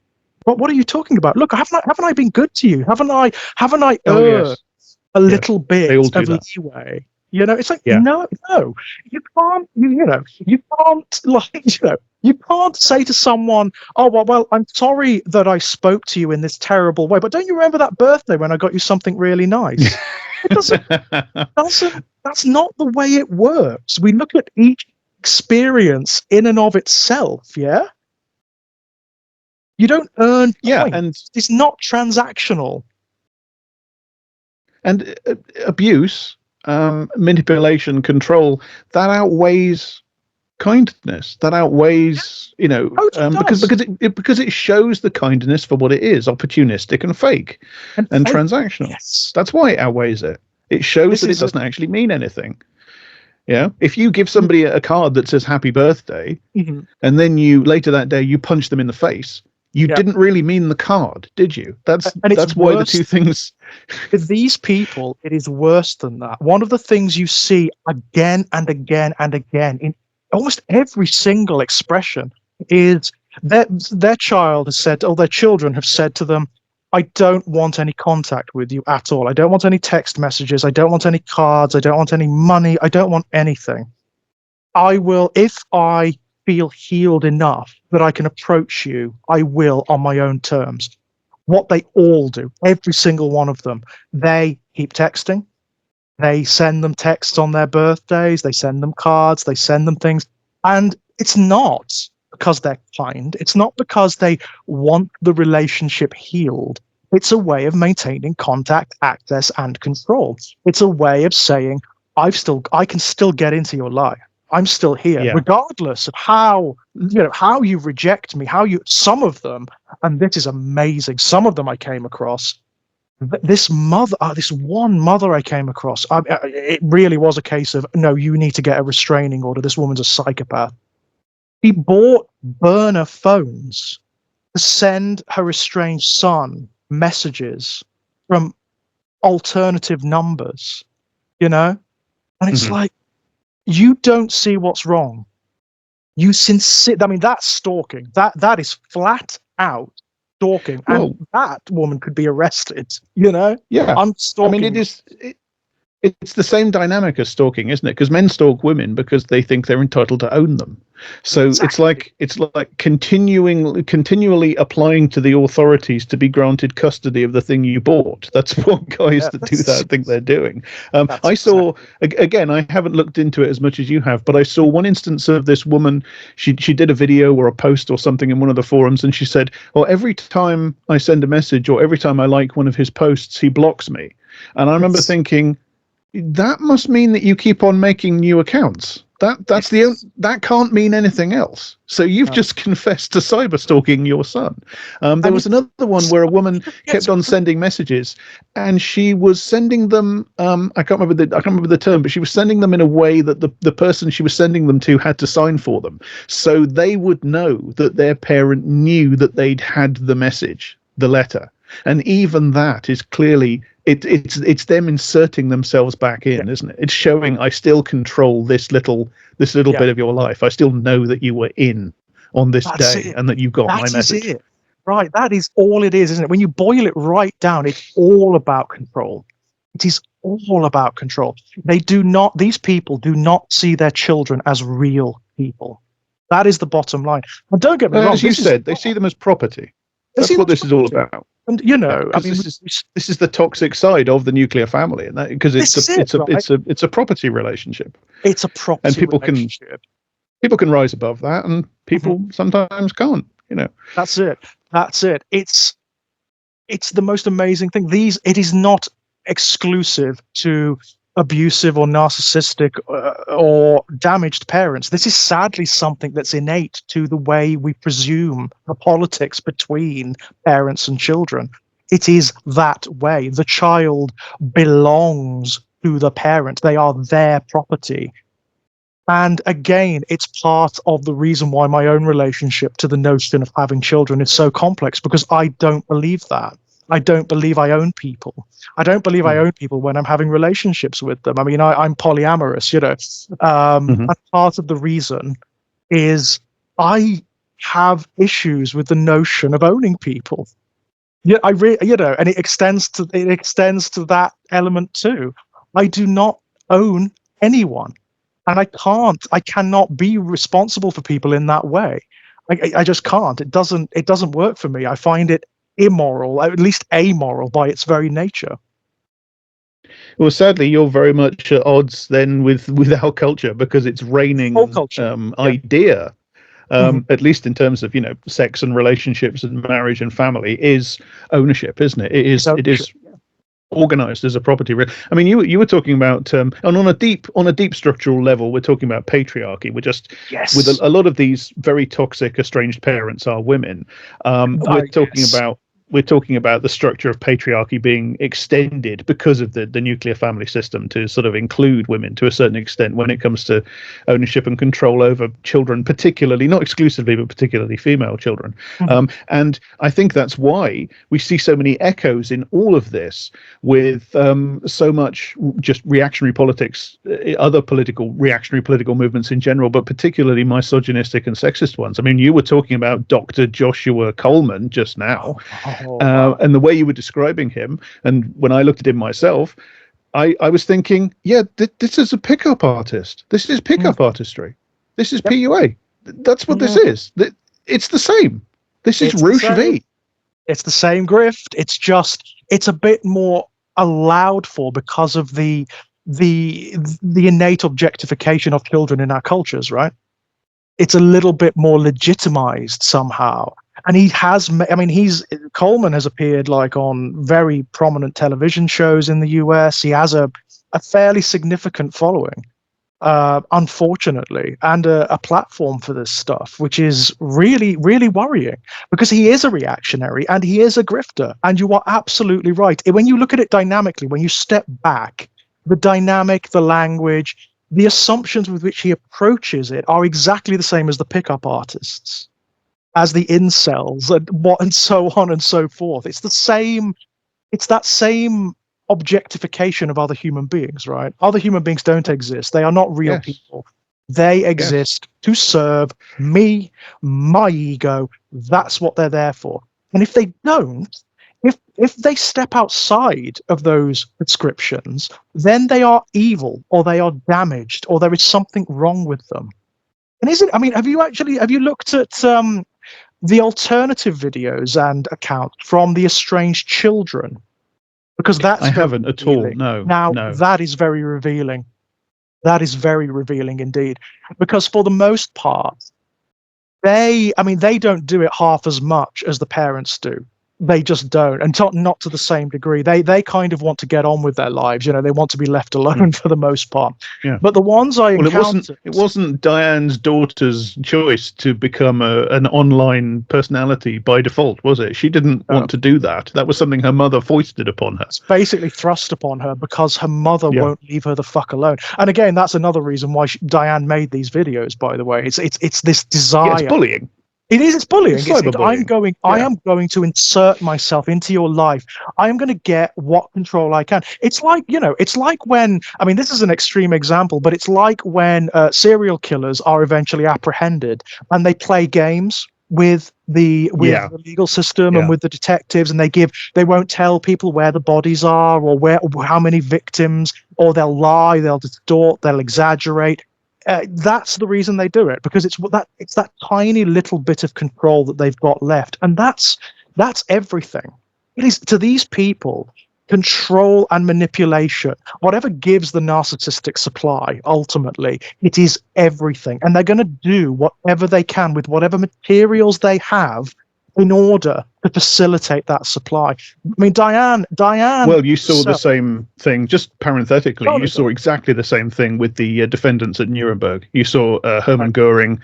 But what are you talking about? Look, haven't I been good to you? Haven't I Oh, earned yes. a little bit They all do of that. leeway? It's like, Yeah. no, you can't, you can't, like, you can't say to someone, oh, well, I'm sorry that I spoke to you in this terrible way, but don't you remember that birthday when I got you something really nice? It doesn't, that's not the way it works. We look at each experience in and of itself, yeah? You don't earn Yeah, points. and It's not transactional. abuse manipulation, control, that outweighs kindness. That outweighs, Oh, it because does. it shows the kindness for what it is, opportunistic and fake and And transactional. yes, That's why it outweighs it. It shows this that it is doesn't actually mean anything. Yeah. If you give somebody a card that says happy birthday, Mhm. and then you later that day you punch them in the face, you Yeah, didn't really mean the card, did you? and it's That's why the two worse. things. With these people, it is worse than that. One of the things you see again and again and again in almost every single expression is that their child has said, or their children have said to them, I don't want any contact with you at all. I don't want any text messages. I don't want any cards. I don't want any money. I don't want anything. I will, if I feel healed enough that I can approach you, I will on my own terms. What they all do, every single one of them, they keep texting. They send them texts on their birthdays. They send them cards. They send them things. And it's not because they're kind. It's not because they want the relationship healed. It's a way of maintaining contact, access, and control. It's a way of saying, I can still get into your life. I'm still here, Yeah. regardless of how you reject me, some of them, and this is amazing. Some of them I came across. This mother, this one mother I came across, it really was a case of, no, you need to get a restraining order. This woman's a psychopath. He bought burner phones to send her estranged son messages from alternative numbers, And it's Mhm. like, you don't see what's wrong. I mean, that's stalking. That is flat out stalking. And Well, that woman could be arrested. yeah. I'm I mean, stalking. it's the same dynamic as stalking, isn't it? Because men stalk women because they think they're entitled to own them. So Exactly. it's like continually applying to the authorities to be granted custody of the thing you bought. That's what guys Yeah, that do that think they're doing. that's I saw exactly. again. I haven't looked into it as much as you have, but I saw one instance of this woman. She did a video or a post or something in one of the forums, and she said, "Well, every time I send a message or every time I like one of his posts, he blocks me." And I remember Yes. thinking, that must mean that you keep on making new accounts. Yes. That can't mean anything else. So you've No. just confessed to cyber stalking your son. There And was another one where a woman kept on sending messages, and she was sending them. I can't remember the term, but she was sending them in a way that the person she was sending them to had to sign for them, so they would know that their parent knew that they'd had the message, the letter. And even that is clearly it's them inserting themselves back yeah, in, isn't it? It's showing I still control this little yeah, bit of your life. I still know that you were in on this that's day it. and that you got my That is message. it. Right. That is all it is, isn't it? When you boil it right down, it's all about control. It is all about control. These people do not see their children as real people. That is the bottom line. And don't get me wrong, As you this is said, they see them as property. they see That's them what as this is all property. about. And Yeah, I because mean, this is the toxic side of the nuclear family, and that because this is it, right? it's a property relationship, It's a and property relationship. people can rise above that, and Mhm. people sometimes can't. That's it. That's it. It's the most amazing thing. It is not exclusive to abusive or narcissistic or damaged parents. This is sadly something that's innate to the way we presume the politics between parents and children. It is that way. The child belongs to the parent. They are their property. And again, it's part of the reason why my own relationship to the notion of having children is so complex, because I don't believe that. I don't believe I own people. I don't believe I Mm. own people when I'm having relationships with them. I mean, I'm polyamorous. Mhm. And part of the reason is I have issues with the notion of owning people. Yeah, and it extends to that element too. I do not own anyone, and I cannot be responsible for people in that way. I just can't. It doesn't work for me. I find it immoral, at least amoral by its very nature. Well, sadly, you're very much at odds then with our culture because it's Whole reigning culture. Yeah. idea, Mhm. at least in terms of sex and relationships and marriage and family, is ownership, isn't it? It It's is it ownership. is Yeah. organized as a property. I mean, you were talking about, and on a deep structural level, we're talking about patriarchy. We're just with Yes. a lot of these very toxic estranged parents are women. Yes. We're talking about the structure of patriarchy being extended because of the nuclear family system to sort of include women to a certain extent when it comes to ownership and control over children, particularly, not exclusively, but particularly female children. Mhm. And I think that's why we see so many echoes in all of this with so much just reactionary politics, other reactionary political movements in general, but particularly misogynistic and sexist ones. I mean, you were talking about Dr. Joshua Coleman just now. Oh, wow. And the way you were describing him, and when I looked at him myself, I was thinking, yeah, this is a pickup artist. This is Mm. pickup artistry. This is Yep. PUA. That's what this Mhm. is. It's the same. This is It's the Roosh same. V. It's the same grift. It's just it's a bit more allowed for because of the innate objectification of children in our cultures, right? It's a little bit more legitimized somehow. And he has, I mean, Coleman has appeared like on very prominent television shows in the US. He has a fairly significant following, unfortunately, and a platform for this stuff, which is really, really worrying because he is a reactionary and he is a grifter. And you are absolutely right. When you look at it dynamically, when you step back, the dynamic, the language, the assumptions with which he approaches it are exactly the same as the pickup artists, as the incels, and so on and so forth. It's the same. It's that same objectification of other human beings, right? Other human beings don't exist. They are not real Yes. people. They Yes. exist to serve me, my ego. That's what they're there for. And if they don't, if they step outside of those prescriptions, then they are evil or they are damaged or there is something wrong with them. And is it? I mean, have you looked at the alternative videos and accounts from the estranged children? Because that's I very haven't at all. revealing. No, Now, no. that is very revealing. That is very revealing indeed. Because for the most part, they don't do it half as much as the parents do. They just don't, and not to the same degree. They kind of want to get on with their lives. You know, they want to be left alone Mm, for the most part. yeah. But the ones I Well, encountered, it wasn't Diane's daughter's choice to become an online personality by default, was it? She didn't want to do that. That was something her mother foisted upon her. it's basically thrust upon her because her mother Yeah. won't leave her the fuck alone. And again, that's another reason why Diane made these videos. By the way, it's this Yeah, it's desire. bullying. It is. It's bullying. It's cyberbullying. I Yeah. am going to insert myself into your life. I am going to get what control I can. It's like, it's like when, I mean, this is an extreme example, but it's like when serial killers are eventually apprehended and they play games with Yeah. the legal system and Yeah. with the detectives, and they won't tell people where the bodies are or how many victims, or they'll lie, they'll distort, they'll exaggerate. That's the reason they do it, because it's that tiny little bit of control that they've got left, and that's everything. It is to these people, control and manipulation, whatever gives the narcissistic supply. Ultimately, it is everything, and they're going to do whatever they can with whatever materials they have in order to facilitate that supply. I mean, Diane. Well, you saw the So, same thing, just parenthetically, you saw exactly the same thing with the defendants at Nuremberg. You saw Hermann Goering,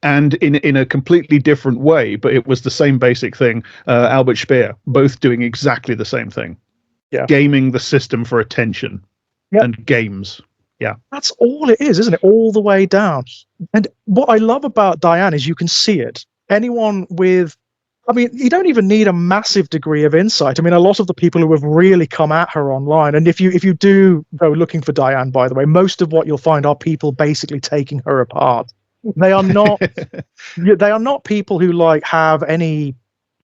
and in a completely different way, but it was the same basic thing, Albert Speer, both doing exactly the same thing. yeah. Gaming the system for attention Yep. and games. Yeah. That's all it is, isn't it? All the way down. And what I love about Diane is you can see it. Anyone with, I mean, you don't even need a massive degree of insight. I mean, a lot of the people who have really come at her online, and if you do go looking for Diane, by the way, most of what you'll find are people basically taking her apart. They are not people who like have any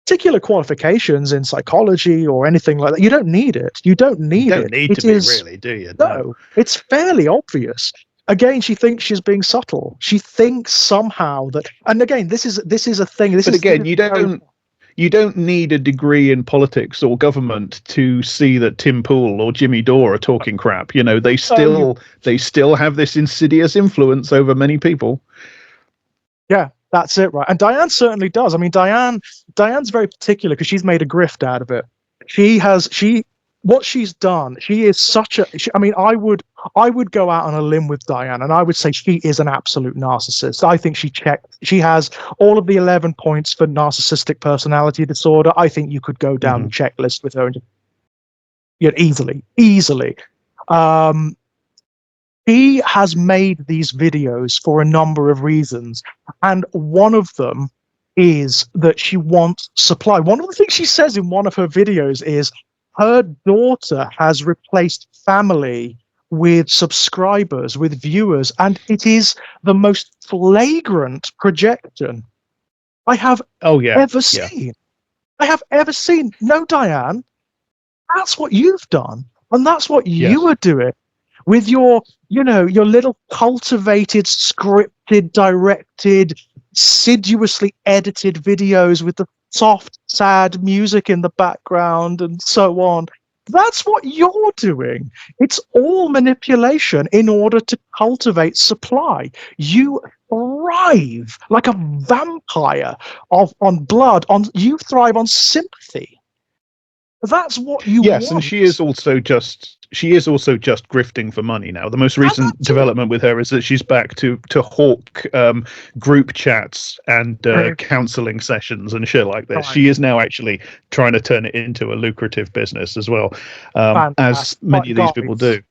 particular qualifications in psychology or anything like that. You don't need it. You don't You need don't it. need It to be, is really, do you? no, it's fairly obvious. Again, she thinks she's being subtle. She thinks somehow that, and again, this is a thing. But again, you don't need a degree in politics or government to see that Tim Pool or Jimmy Dore are talking crap. You know, they still have this insidious influence over many people. Yeah, that's it, right? And Diane certainly does. I mean, Diane's very particular because she's made a grift out of it. She what she's done, she is such a. I mean, I would go out on a limb with Diane, and I would say she is an absolute narcissist. I think she has all of the 11 points for narcissistic personality disorder. I think you could go down the checklist with her, and easily. She has made these videos for a number of reasons, and one of them is that she wants supply. One of the things she says in one of her videos is her daughter has replaced family with subscribers, with viewers, and it is the most flagrant projection I have ever seen. I have ever seen. No, Diane, that's what you've done, and that's what you are doing with your little cultivated, scripted, directed, assiduously edited videos with the soft, sad music in the background and so on. That's what you're doing. It's all manipulation in order to cultivate supply. You thrive like a vampire on blood. You thrive on sympathy. That's what you want. Yes, and she is also just grifting for money now. The most recent development with her is that she's back to hawk group chats and counselling sessions and shit like this. She is now actually trying to turn it into a lucrative business as well, as many of these people do.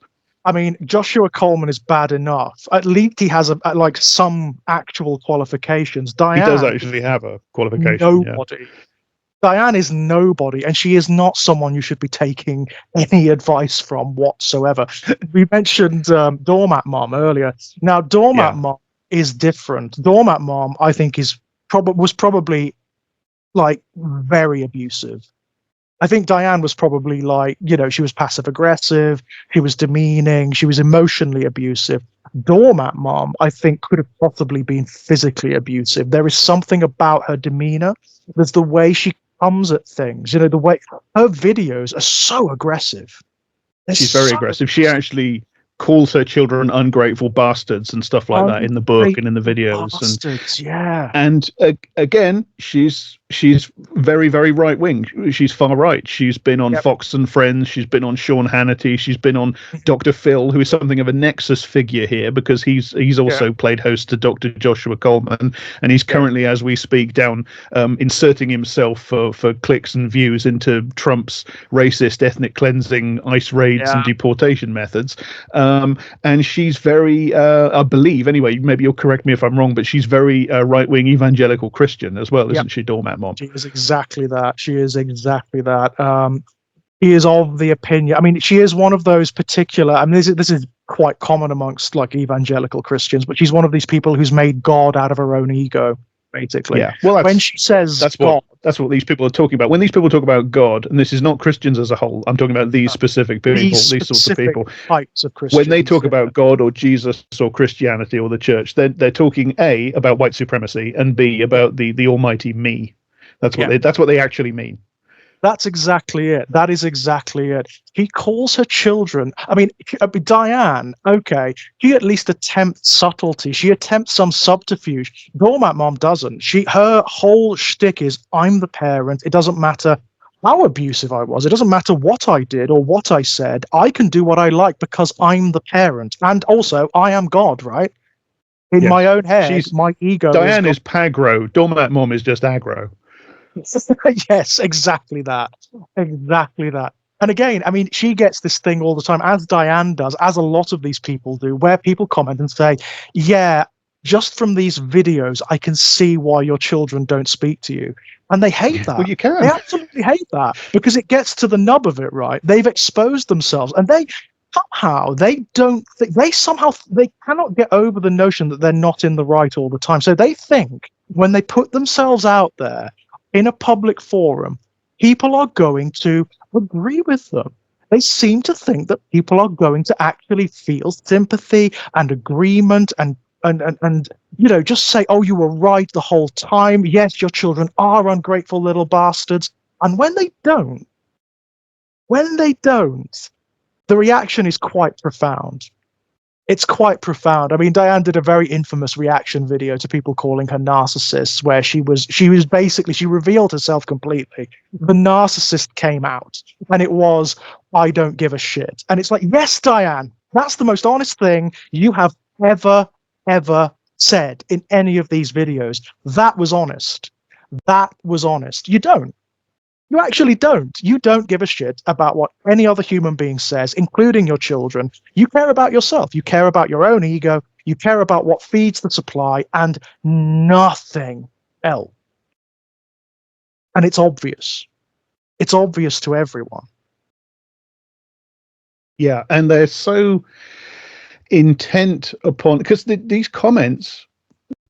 I mean, Joshua Coleman is bad enough. At least he has like some actual qualifications. Diane, he does actually have a qualification. Nobody. Yeah. Diane is nobody, and she is not someone you should be taking any advice from whatsoever. We mentioned Doormat Mom earlier. Now, Doormat Mom is different. Doormat Mom, I think, was probably like very abusive. I think Diane was probably like, she was passive aggressive, she was demeaning, she was emotionally abusive. Doormat Mom, I think, could have possibly been physically abusive. There is something about her demeanor. There's the way she comes at things, the way her videos are so aggressive. She's very aggressive. She actually calls her children ungrateful bastards and stuff like that in the book and in the videos. Bastards, and again, she's very, very right wing. She's far right. She's been on Fox and Friends. She's been on Sean Hannity. She's been on Dr. Phil, who is something of a nexus figure here because he's also played host to Dr. Joshua Coleman, and he's currently, as we speak, down inserting himself for clicks and views into Trump's racist ethnic cleansing, ICE raids and deportation methods. And she's very, I believe, anyway, maybe you'll correct me if I'm wrong, but she's very right-wing evangelical Christian as well, isn't she, Doormat Mom? She is exactly that. She is of the opinion. I mean, she is one of those particular. I mean, this is quite common amongst like evangelical Christians, but she's one of these people who's made God out of her own ego, basically. Yeah. Well, when she says that's God, that's what these people are talking about. When these people talk about God, and this is not Christians as a whole, I'm talking about these specific people, these sorts of people. Types of Christians. When they talk about God or Jesus or Christianity or the church, they're talking A, about white supremacy, and B, about the almighty me. That's what they actually mean. That's exactly it. That is exactly it. He calls her children. I mean, Diane, okay, she at least attempts subtlety. She attempts some subterfuge. Doormat Mom doesn't. Her whole shtick is, I'm the parent. It doesn't matter how abusive I was. It doesn't matter what I did or what I said. I can do what I like because I'm the parent. And also, I am God, right? In my own head, my ego Diane is pagro. Doormat Mom is just aggro. Yes, exactly that. Exactly that. And again, I mean, she gets this thing all the time, as Diane does, as a lot of these people do, where people comment and say, yeah, just from these videos, I can see why your children don't speak to you. And they hate that. Well, you can. They absolutely hate that because it gets to the nub of it, right? They've exposed themselves and they cannot get over the notion that they're not in the right all the time. So they think when they put themselves out there, in a public forum, people are going to agree with them. They seem to think that people are going to actually feel sympathy and agreement and just say, oh, you were right the whole time. Yes, your children are ungrateful little bastards. And when they don't, the reaction is quite profound. It's quite profound. I mean, Diane did a very infamous reaction video to people calling her narcissists, where she was basically, she revealed herself completely. The narcissist came out, and it was, I don't give a shit. And it's like, yes, Diane, that's the most honest thing you have ever said in any of these videos. That was honest. That was honest. You don't. You actually don't. You don't give a shit about what any other human being says, including your children. You care about yourself. You care about your own ego. You care about what feeds the supply and nothing else. And it's obvious. It's obvious to everyone. Yeah, and they're so intent upon, because these comments,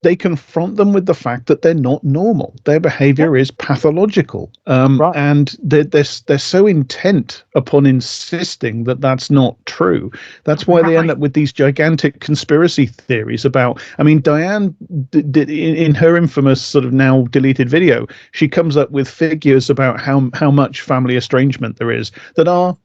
they confront them with the fact that they're not normal. Their behavior is pathological, Right. and they're so intent upon insisting that that's not true. That's why they end up with these gigantic conspiracy theories about. I mean, Diane did in her infamous sort of now deleted video, she comes up with figures about how much family estrangement there is that are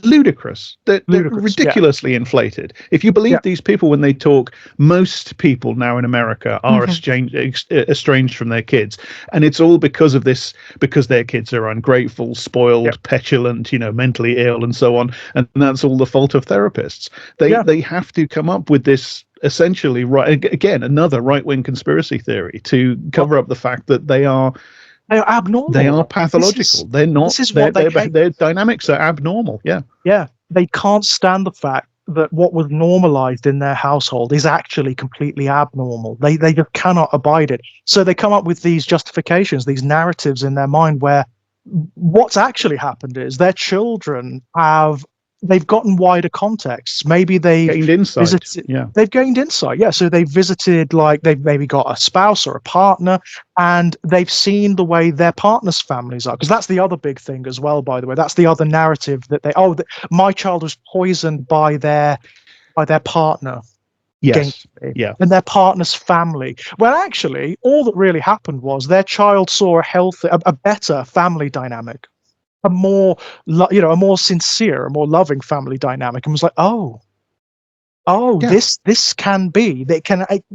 ludicrous. They're ridiculously inflated. If you believe these people when they talk, most people now in America are estranged from their kids, and it's all because of this, because their kids are ungrateful, spoiled, petulant, mentally ill, and so on, and that's all the fault of therapists. They have to come up with this, essentially, right, again, another right-wing conspiracy theory to cover up the fact that they are abnormal. They are pathological. They're not. This is what their dynamics are abnormal. Yeah. Yeah. They can't stand the fact that what was normalized in their household is actually completely abnormal. They just cannot abide it. So they come up with these justifications, these narratives in their mind where what's actually happened is their children they've gotten wider contexts. Maybe they've gained insight. They've gained insight. Yeah. So they've visited, like, they've maybe got a spouse or a partner, and they've seen the way their partner's families are. Because that's the other big thing as well, by the way. That's the other narrative that my child was poisoned by their partner. Yes. Yeah. And their partner's family. Well, actually, all that really happened was their child saw a better family dynamic, a more sincere, a more loving family dynamic, and was like, this can be,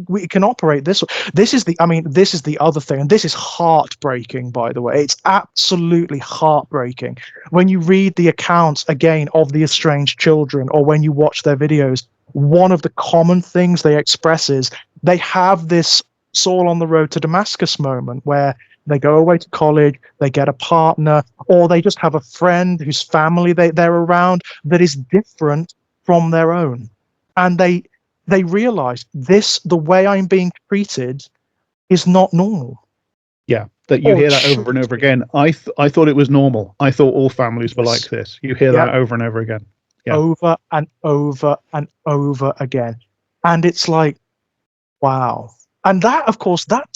we can operate this. This is the other thing, and this is heartbreaking, by the way. It's absolutely heartbreaking when you read the accounts again of the estranged children, or when you watch their videos. One of the common things they express is they have this Saul on the road to Damascus moment where they go away to college, they get a partner, or they just have a friend whose family they're around that is different from their own. And they realize the way I'm being treated is not normal. Yeah, that you hear that over and over again. I thought it was normal. I thought all families were like this. You hear that over and over again. Yeah. Over and over and over again. And it's like, wow. And that, of course, that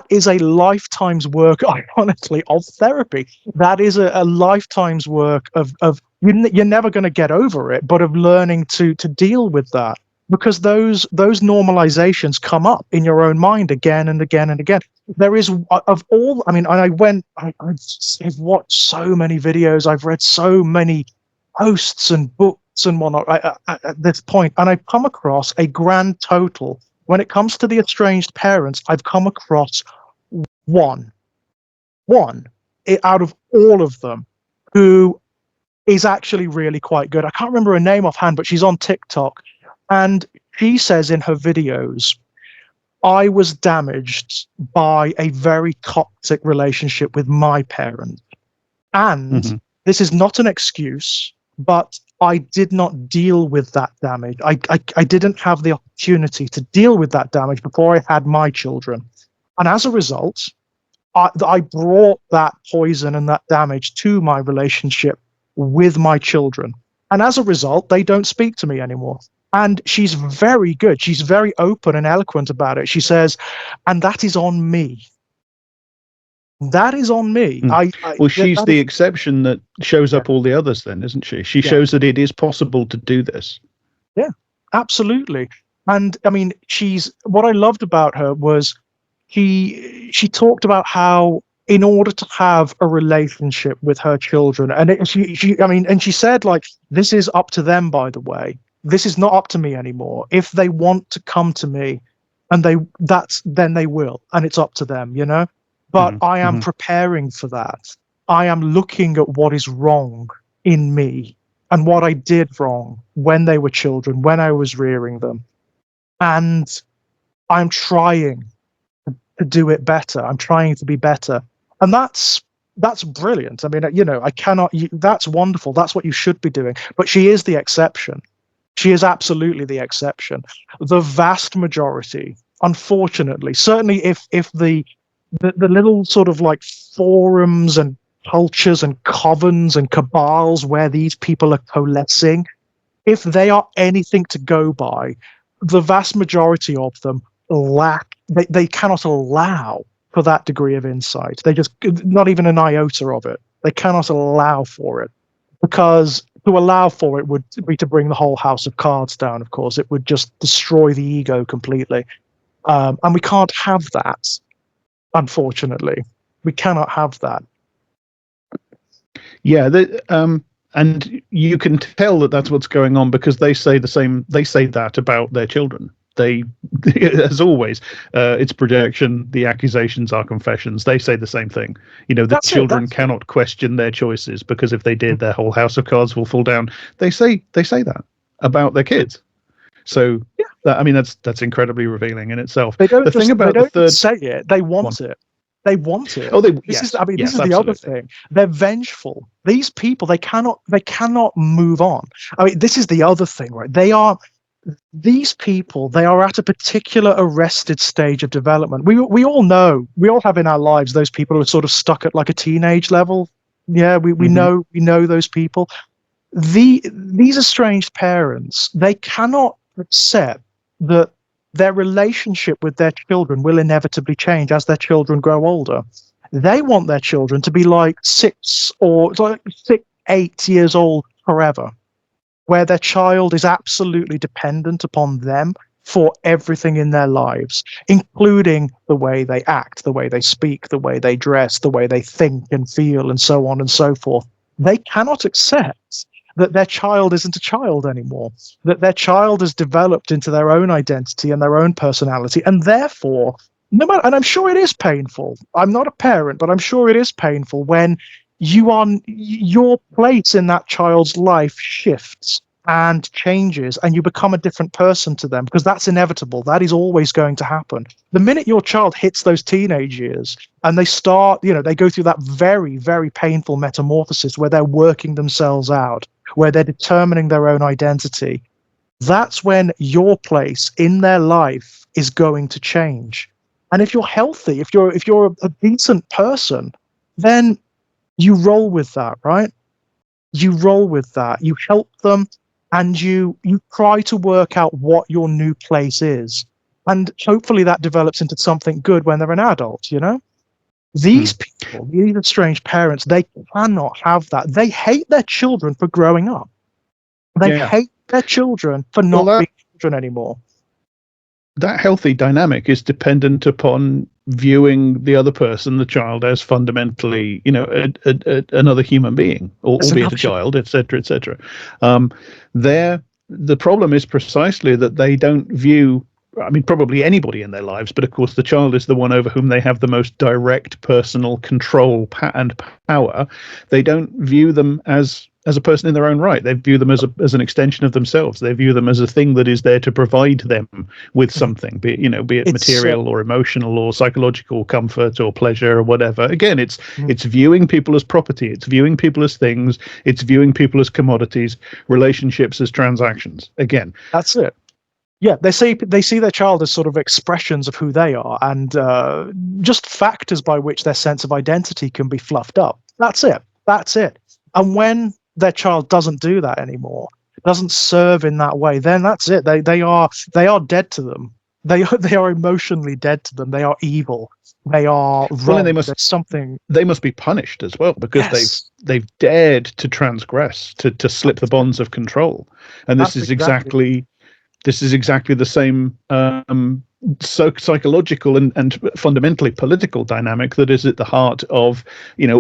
is a lifetime's work, ironically, of therapy. That is a lifetime's work of you're never going to get over it, but of learning to deal with that, because those normalizations come up in your own mind again and again and again. There is, of all, I mean, I've watched so many videos, I've read so many posts and books and whatnot at this point, and I've come across a grand total. When it comes to the estranged parents, I've come across one out of all of them who is actually really quite good. I can't remember her name offhand, but she's on TikTok, and she says in her videos, I was damaged by a very toxic relationship with my parents. And this is not an excuse, but I did not deal with that damage. I didn't have the opportunity to deal with that damage before I had my children. And as a result, I brought that poison and that damage to my relationship with my children. And as a result, they don't speak to me anymore. And she's very good. She's very open and eloquent about it. She says, and that is on me. That is on me. Well, she's the exception that shows up all the others then, isn't she? She shows that it is possible to do this. Yeah, absolutely. And I mean, what I loved about her was she talked about how, in order to have a relationship with her children, and she said, like, this is up to them, by the way, this is not up to me anymore. If they want to come to me, and then they will, and it's up to them, you know. But I am preparing for that. I am looking at what is wrong in me and what I did wrong when they were children, when I was rearing them, and I'm trying to do it better. I'm trying to be better, and that's brilliant. I mean, you know, that's wonderful. That's what you should be doing. But she is the exception. She is absolutely the exception. The vast majority, unfortunately, certainly if the little sort of like forums and cultures and covens and cabals where these people are coalescing, if they are anything to go by, the vast majority of them they cannot allow for that degree of insight. They just, not even an iota of it. They cannot allow for it, because to allow for it would be to bring the whole house of cards down, of course. It would just destroy the ego completely. And we can't have that, unfortunately. We cannot have that. Yeah, and you can tell that that's what's going on, because they say the same. They say that about their children. They, as always, it's projection. The accusations are confessions. They say the same thing. You know, the children cannot question their choices, because if they did, their whole house of cards will fall down. They say that about their kids. So, I mean, that's incredibly revealing in itself. They don't the thing about they the third say it. They want it. They want it. Oh, this is the other thing. They're vengeful. These people, they cannot move on. I mean, this is the other thing, right? These people, they are at a particular arrested stage of development. We all know, we all have in our lives those people who are sort of stuck at like a teenage level. Yeah, we know those people. These estranged parents, they cannot accept that their relationship with their children will inevitably change as their children grow older. They want their children to be like 8 years old forever, where their child is absolutely dependent upon them for everything in their lives, including the way they act, the way they speak, the way they dress, the way they think and feel, and so on and so forth. They cannot accept that their child isn't a child anymore, that their child has developed into their own identity and their own personality, and therefore, and I'm sure it is painful. I'm not a parent, but I'm sure it is painful when your place in that child's life shifts and changes, and you become a different person to them, because that's inevitable. That is always going to happen. The minute your child hits those teenage years and they start, they go through that very, very painful metamorphosis where they're working themselves out, where they're determining their own identity, that's when your place in their life is going to change. And if you're healthy, if you're a decent person, then you roll with that, right? You roll with that. You help them, and you try to work out what your new place is. And hopefully that develops into something good when they're an adult, These people, these estranged parents, they cannot have that. They hate their children for growing up. They hate their children for not being children another. That healthy dynamic is dependent upon viewing the other person, the child, as fundamentally, another human being, albeit a child, etc., etc. The problem is precisely that they don't view, I mean, probably anybody in their lives, but of course the child is the one over whom they have the most direct personal control and power. They don't view them as a person in their own right. They view them as an extension of themselves. They view them as a thing that is there to provide them with something, be it material or emotional or psychological comfort or pleasure or whatever. Again, it's viewing people as property. It's viewing people as things. It's viewing people as commodities, relationships as transactions. Again, that's it. Yeah, they see their child as sort of expressions of who they are, and just factors by which their sense of identity can be fluffed up. That's it. And when their child doesn't do that anymore, doesn't serve in that way, then that's it. They are dead to them. They are emotionally dead to them. They are evil. They are wrong. Well, and they must be punished as well, because they've dared to transgress, to slip the bonds of control. And this is exactly the same psychological and fundamentally political dynamic that is at the heart of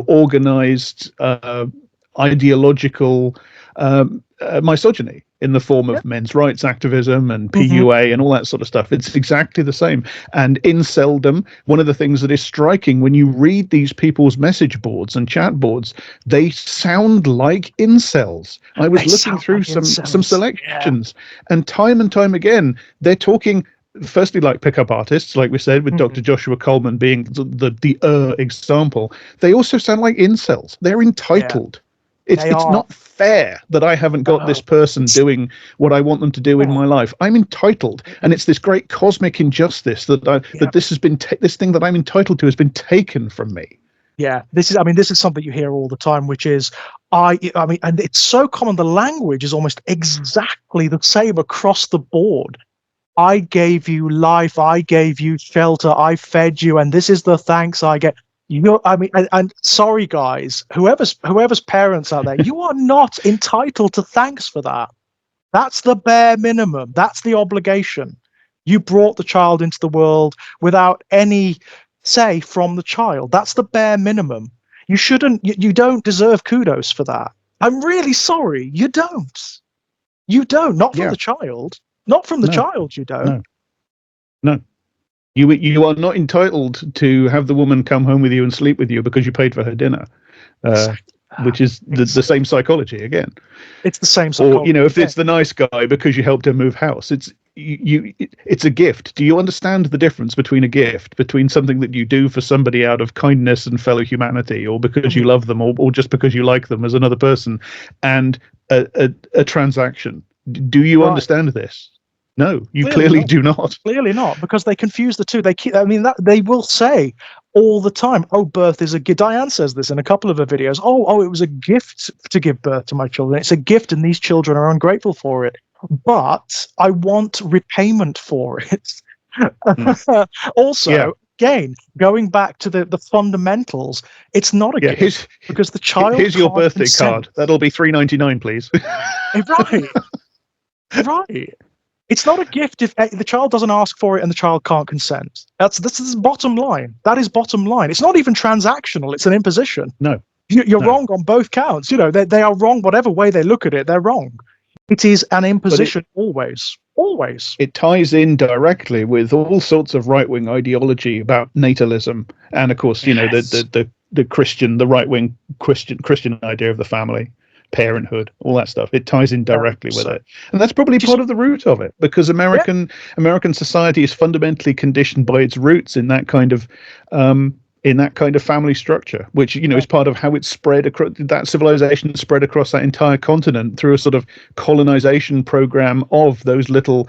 organized ideological misogyny. in the form Yeah. of men's rights activism and Mhm. PUA and all that sort of stuff. It's exactly the same. And inceldom, one of the things that is striking when you read these people's message boards and chat boards, they sound like incels. I was They looking sound through like some incels. selections, and time again, they're talking firstly like pickup artists, like we said, with Dr. Joshua Coleman being the example. They also sound like incels. They're entitled. They It's are. not fair that I haven't got this No. person doing what I want them to do in No. my life. I'm entitled, and it's this great cosmic injustice that Yeah. this has been this thing that I'm entitled to has been taken from me. Yeah, this is something you hear all the time, which is I mean, and it's so common. The language is almost exactly the same across the board. I gave you life, I gave you shelter, I fed you, and this is the thanks I get. I mean, and sorry guys, whoever's parents out there, you are not entitled to thanks for that. That's the bare minimum. That's the obligation. You brought the child into the world without any say from the child. That's the bare minimum. You shouldn't, you don't deserve kudos for that. I'm really sorry. You don't. You don't. Not from Yeah, the child. Not from the no, child, you don't. no, no. You are not entitled to have the woman come home with you and sleep with you because you paid for her dinner, Exactly that. which is the same psychology again. It's the same Or psychology. if Yeah. it's the nice guy because you helped him move house, it's a gift. Do you understand the difference between a gift, between something that you do for somebody out of kindness and fellow humanity, or because you love them, or just because you like them as another person, and a transaction? Do you Right. understand this? No, you Clearly clearly not. do not. Clearly not, because they confuse the two. They keep. I mean, that they will say all the time, "Oh, birth is a gift." Diane says this in a couple of her videos. Oh, it was a gift to give birth to my children. It's a gift, and these children are ungrateful for it. But I want repayment for it. Yeah, Also, again, going back to the fundamentals, it's not a yeah. gift because the child Here's your can't birthday consent. card. That'll be $3.99, please. Right, right. It's not a gift if the child doesn't ask for it and the child can't consent. This is bottom line. That is bottom line. It's not even transactional. It's an imposition. No, You're no. wrong on both counts. They are wrong whatever way they look at it. They're wrong. It is an But it imposition always, always. it ties in directly with all sorts of right wing ideology about natalism, and of course, Yes. the Christian, the right wing Christian idea of the family, parenthood, all that stuff. It ties in Very directly much with so. it, and that's probably Just part of the root of it, because yeah. American society is fundamentally conditioned by its roots in that kind of family structure, which is part of how it's spread across that civilization, spread across that entire continent through a sort of colonization program of those little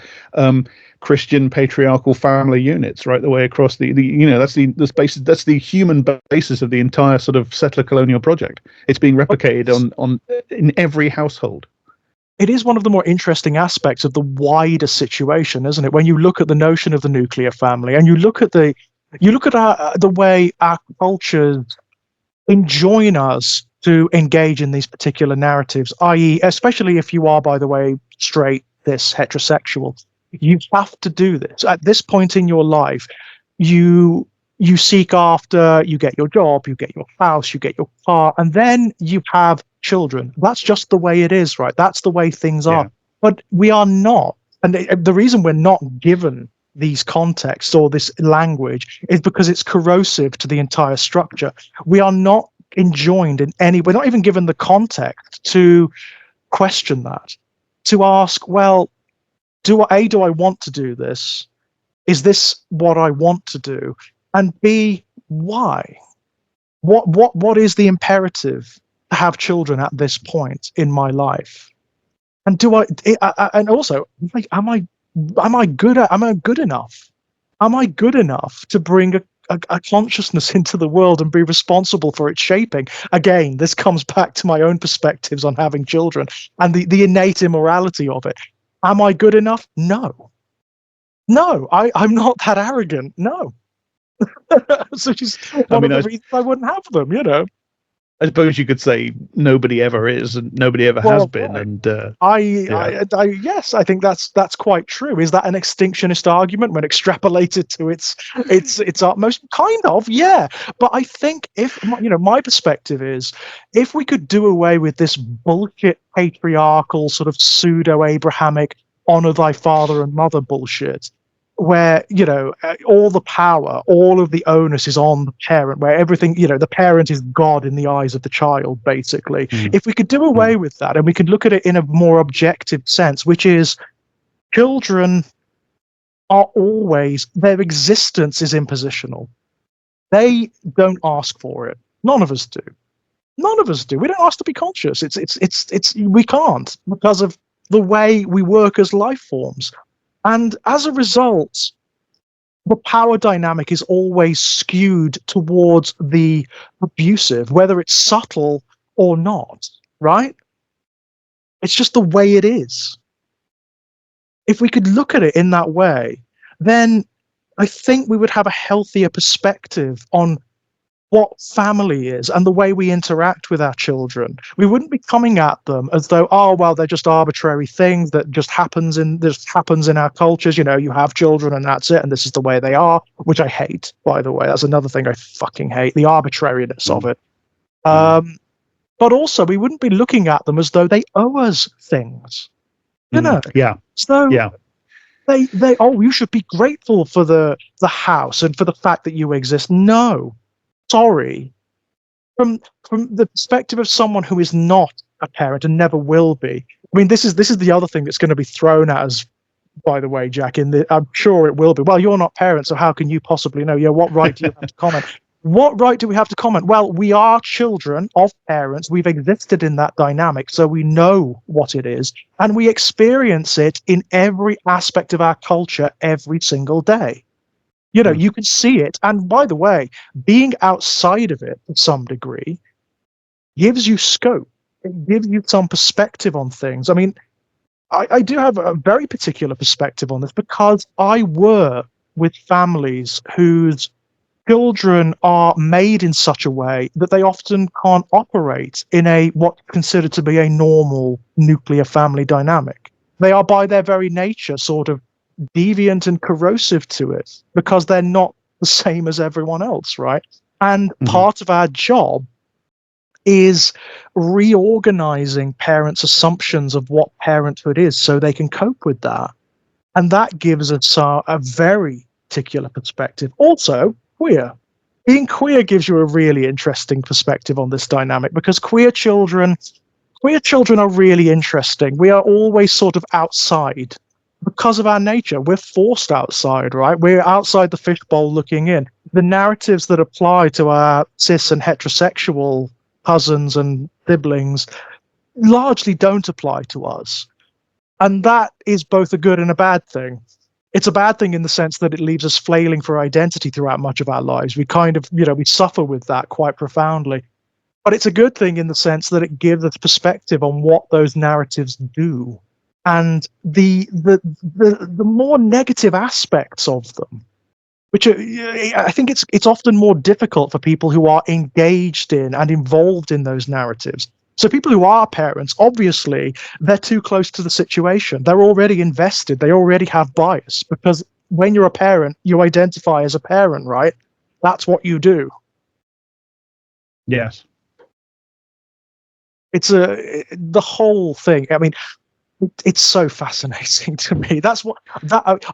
Christian patriarchal family units, right the way across the that's the human basis of the entire sort of settler colonial project. It's being replicated on in every household. It is one of the more interesting aspects of the wider situation, isn't it? When you look at the notion of the nuclear family, and you look at the way our cultures enjoin us to engage in these particular narratives, i.e., especially if you are, by the way, straight, this heterosexual, you have to do this at this point in your life. You seek after, you get your job, you get your house, you get your car, and then you have children. That's just the way it is, right? That's the way things are. Yeah. But we are not, and the reason we're not given these contexts or this language is because it's corrosive to the entire structure. We are not enjoined in any, we're not even given the context to question that, to ask, well, do I want to do this? Is this what I want to do? And B, why? What is the imperative to have children at this point in my life? And and also, like, am I good enough? Am I good enough to bring a consciousness into the world and be responsible for its shaping? Again, this comes back to my own perspectives on having children and the innate immorality of it. Am I good enough? No. No, I'm not that arrogant. No. So just I one mean, of the reasons I wouldn't have them. I suppose you could say nobody ever is and nobody ever has Well, been. right. And yeah, Yes, I think that's quite true. Is that an extinctionist argument when extrapolated to its utmost? Kind of, yeah. But I think if my perspective is, if we could do away with this bullshit patriarchal sort of pseudo Abrahamic honor thy father and mother bullshit, where all the power, all of the onus is on the parent, where everything, the parent is God in the eyes of the child, basically. mm, If we could do away with that and we could look at it in a more objective sense, which is children are always, their existence is impositional. They don't ask for it. None of us do. None of us do. We don't ask to be conscious. We can't, because of the way we work as life forms. And as a result, the power dynamic is always skewed towards the abusive, whether it's subtle or not, right? It's just the way it is. If we could look at it in that way, then I think we would have a healthier perspective on what family is and the way we interact with our children. We wouldn't be coming at them as though, oh well, they're just arbitrary things that just happens in our cultures. You have children and that's it, and this is the way they are, which I hate, by the way. That's another thing I fucking hate, the arbitrariness of it. But also we wouldn't be looking at them as though they owe us things. yeah, So yeah. they you should be grateful for the house and for the fact that you exist. No. Sorry, from the perspective of someone who is not a parent and never will be. I mean, this is the other thing that's going to be thrown at us, by the way, Jack. I'm sure it will be. Well, you're not parents, so how can you possibly know? Yeah, what right do you have to comment? What right do we have to comment? Well, we are children of parents. We've existed in that dynamic, so we know what it is, and we experience it in every aspect of our culture every single day. You can see it. And by the way, being outside of it to some degree gives you scope. It gives you some perspective on things. I mean, I do have a very particular perspective on this because I work with families whose children are made in such a way that they often can't operate in what's considered to be a normal nuclear family dynamic. They are by their very nature sort of deviant and corrosive to it because they're not the same as everyone else, right? And part of our job is reorganizing parents' assumptions of what parenthood is so they can cope with that. And that gives us a very particular perspective. Also, queer. Being queer gives you a really interesting perspective on this dynamic because queer children are really interesting. We are always sort of outside because of our nature. We're forced outside, right? We're outside the fishbowl looking in. The narratives that apply to our cis and heterosexual cousins and siblings largely don't apply to us. And that is both a good and a bad thing. It's a bad thing in the sense that it leaves us flailing for identity throughout much of our lives. We kind of, we suffer with that quite profoundly. But it's a good thing in the sense that it gives us perspective on what those narratives do and the more negative aspects of them, which I think it's often more difficult for people who are engaged in and involved in those narratives. So people who are parents, obviously, they're too close to the situation. They're already invested. They already have bias because when you're a parent, you identify as a parent, right? That's what you do. Yes. It's the whole thing. I mean, it's so fascinating to me. That's what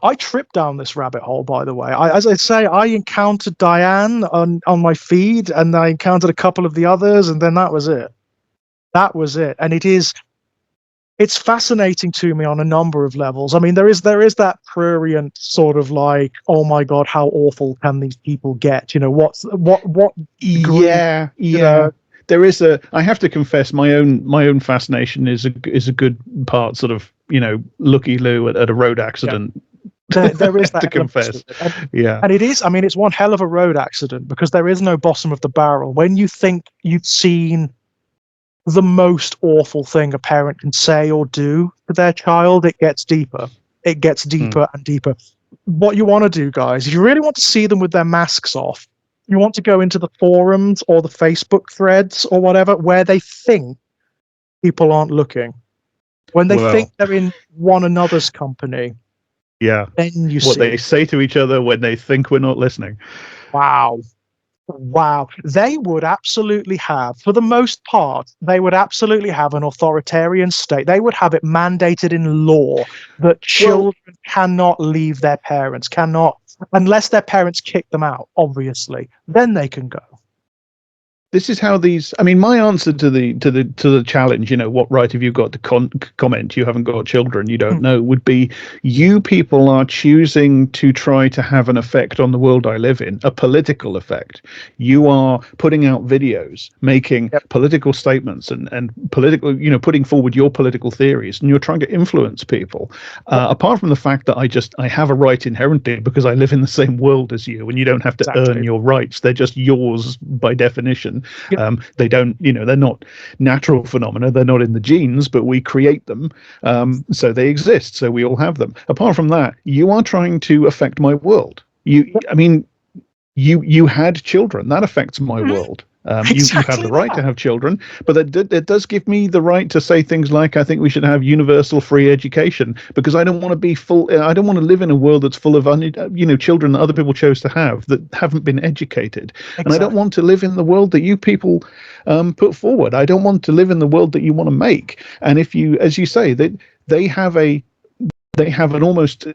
I tripped down this rabbit hole. By the way, as I say, I encountered Diane on my feed, and I encountered a couple of the others, and then that was it. That was it, and it's fascinating to me on a number of levels. I mean, there is that prurient sort of like, oh my god, how awful can these people get? What degree, yeah. There is I have to confess, my own fascination is a good part sort of, looky loo at a road accident. There is that to confess. And it is, I mean, it's one hell of a road accident because there is no bottom of the barrel. When you think you've seen the most awful thing a parent can say or do to their child, it gets deeper. It gets deeper and deeper. What you want to do, guys, if you really want to see them with their masks off, You want to go into the forums or the Facebook threads or whatever, where they think people aren't looking. When they Well, think they're in one another's company, yeah. then you What they see, say to each other when they think we're not listening. wow. Wow. They would absolutely have, for the most part, they would absolutely have an authoritarian state. They would have it mandated in law that Well, children cannot leave their parents, cannot, unless their parents kick them out, obviously. Then they can go. this is how these. I mean, my answer to the challenge, what right have you got to comment? You haven't got children, you don't know. Would be, you people are choosing to try to have an effect on the world I live in, a political effect. You are putting out videos, making Yep. political statements, and political, putting forward your political theories, and you're trying to influence people. Apart from the fact that I have a right inherently because I live in the same world as you, and you don't have to earn Exactly. your rights; they're just yours by definition. Yep. They don't, they're not natural phenomena. They're not in the genes, but we create them. So they exist. So we all have them. Apart from that, you are trying to affect my world. I mean, you had children. That affects my world. You have Exactly the right to that. have children, but it does give me the right to say things like, I think we should have universal free education, because I don't want to be I don't want to live in a world that's full of children that other people chose to have that haven't been educated. And I don't Exactly. want to live in the world that you people put forward. I don't want to live in the world that you want to make. And if you, as you say, that they have an almost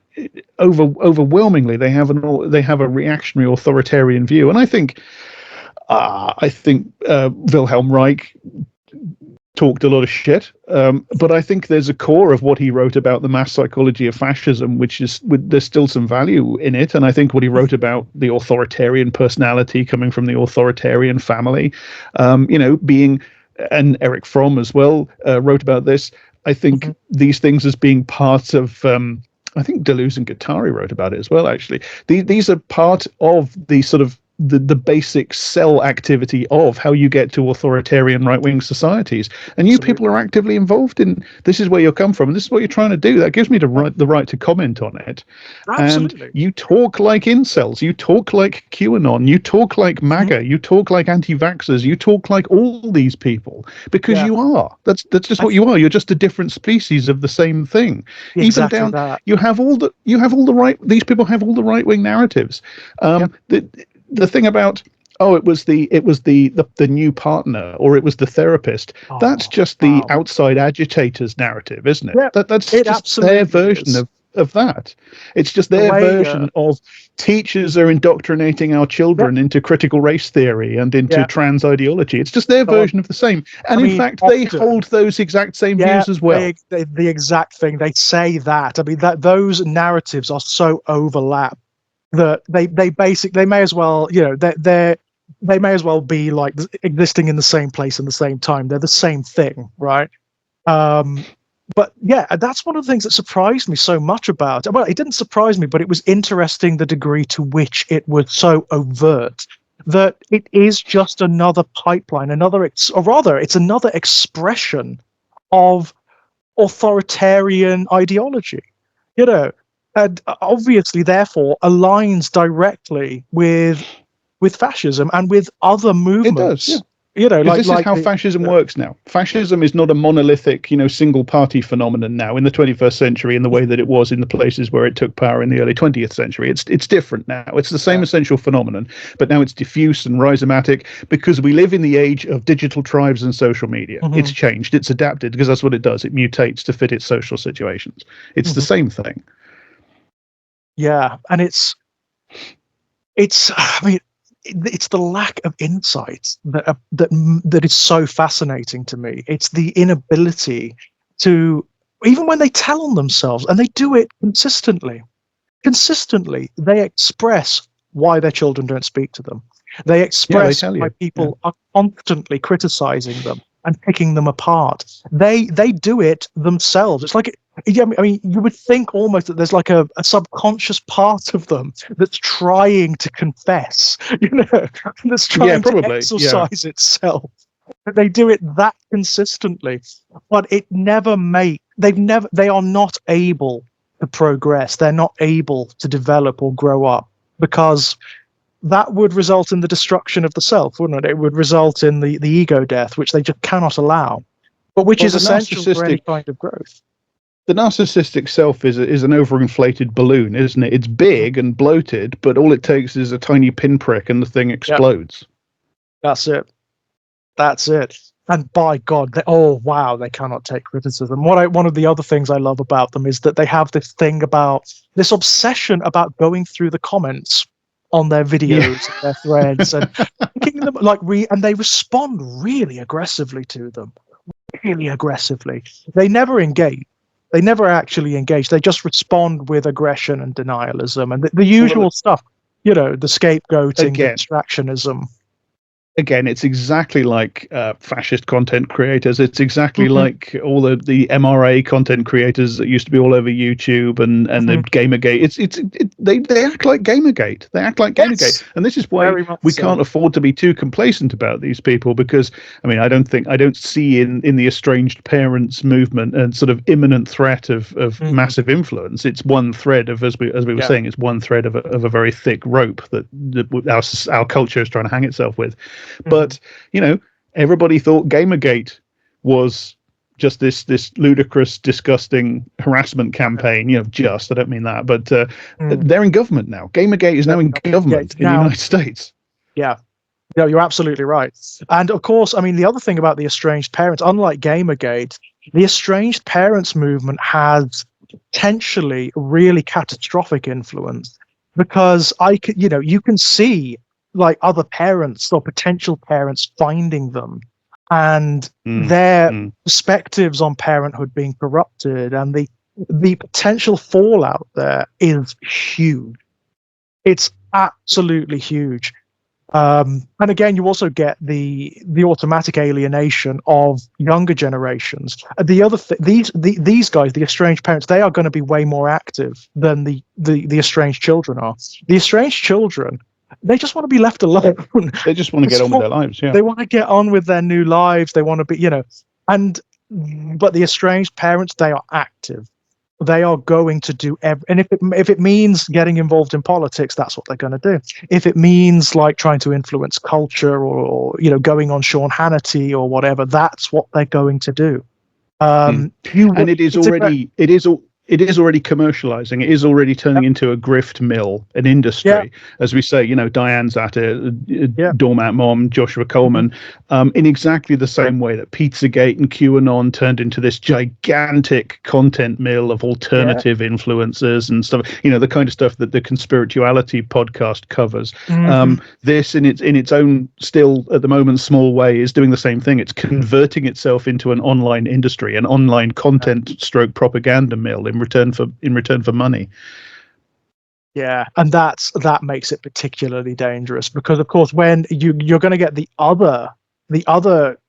overwhelmingly they have a reactionary authoritarian view. And I think Wilhelm Reich talked a lot of shit, but I think there's a core of what he wrote about the mass psychology of fascism, which is, there's still some value in it. And I think what he wrote about the authoritarian personality coming from the authoritarian family, being, and Eric Fromm as well wrote about this. I think these things as being part of. I think Deleuze and Guattari wrote about it as well. Actually, these are part of the sort of the basic cell activity of how you get to authoritarian right-wing societies. And you people are actively involved in, this is where you come from, and this is what you're trying to do. That gives me the right to comment on it. Absolutely. And you talk like incels, you talk like QAnon, you talk like MAGA, you talk like anti-vaxxers, you talk like all these people, because you are. That's just what you are. You're just a different species of the same thing. Exactly Even down, that. you have all the right, these people have all the right-wing narratives. The thing about, it was the new partner, or it was the therapist. That's just the outside agitators narrative, isn't it? Yeah, That's it just their absolutely version is. of that. It's just The their way, version of teachers are indoctrinating our children into critical race theory and into trans ideology. It's just their version of the same. And in fact, they hold those exact same views as well. They, the exact thing. They say that. I mean, that those narratives are so overlap that they basically, they may as well, they may as well be like existing in the same place in the same time. They're the same thing, right? But yeah, that's one of the things that surprised me so much about it. Well, it didn't surprise me, but it was interesting the degree to which it was so overt that it is just another pipeline, or rather, it's another expression of authoritarian ideology, and obviously, therefore, aligns directly with fascism and with other movements. It does, yeah. Because this is how the, fascism works now. Fascism is not a monolithic, single party phenomenon now in the 21st century in the way that it was in the places where it took power in the early 20th century. It's different now. It's the same essential phenomenon, but now it's diffuse and rhizomatic because we live in the age of digital tribes and social media. It's changed. It's adapted because that's what it does. It mutates to fit its social situations. It's the same thing. Yeah, and it's I mean, it's the lack of insight that is so fascinating to me. It's the inability to, even when they tell on themselves, and they do it consistently, they express why their children don't speak to them. They express why people are constantly criticizing them and picking them apart. They do it themselves. It's like, I mean, you would think almost that there's like a subconscious part of them that's trying to confess, that's trying to exercise itself. But they do it that consistently, but they are not able to progress. They're not able to develop or grow up because that would result in the destruction of the self, wouldn't it? It would result in the ego death, which they just cannot allow, but which Well, is essential for any kind of growth. the narcissistic self is an overinflated balloon, isn't it? It's big and bloated, but all it takes is a tiny pinprick and the thing explodes. Yep. That's it. That's it. And by God, oh wow, they cannot take criticism. One of the other things I love about them is that they have this thing about this obsession about going through the comments on their videos, and their threads, and making them and they respond really aggressively to them, really aggressively. They never engage. They never actually engage. They just respond with aggression and denialism and the usual stuff. The scapegoating, the distractionism. Again, it's exactly like fascist content creators. It's exactly like all the MRA content creators that used to be all over YouTube and the Gamergate. They act like Gamergate. They act like Gamergate, and this is why we can't afford to be too complacent about these people. Because I mean, I don't see in the estranged parents movement and sort of imminent threat of massive influence. It's one thread of, as we were saying, it's one thread of a very thick rope that our culture is trying to hang itself with. But everybody thought Gamergate was just this ludicrous, disgusting harassment campaign. I don't mean that, but they're in government now. Gamergate is now in government in the United States. Yeah, no, you're absolutely right. And of course, I mean, the other thing about the estranged parents, unlike Gamergate, the estranged parents movement has potentially really catastrophic influence, because you can see like other parents or potential parents finding them and their perspectives on parenthood being corrupted, and the potential fallout there is huge. It's absolutely huge. And again, you also get the automatic alienation of younger generations. The other these guys, the estranged parents, they are going to be way more active than the estranged children are. The estranged children, they just want to be left alone. They just want to get on with their lives. Yeah, they want to get on with their new lives. They want to be, but the estranged parents, they are active. They are going to do and if it means getting involved in politics, that's what they're going to do. If it means like trying to influence culture or going on Sean Hannity or whatever, that's what they're going to do. And it is already commercializing. It is already turning into a grift mill, an industry, as we say. Diane's at it, Doormat Mom, Joshua Coleman, in exactly the same way that Pizzagate and QAnon turned into this gigantic content mill of alternative influencers and stuff. The kind of stuff that the Conspirituality podcast covers. This, in its own, still at the moment, small way, is doing the same thing. It's converting itself into an online industry, an online content stroke propaganda mill in return for money. Yeah, and that makes it particularly dangerous, because of course when you're going to get the other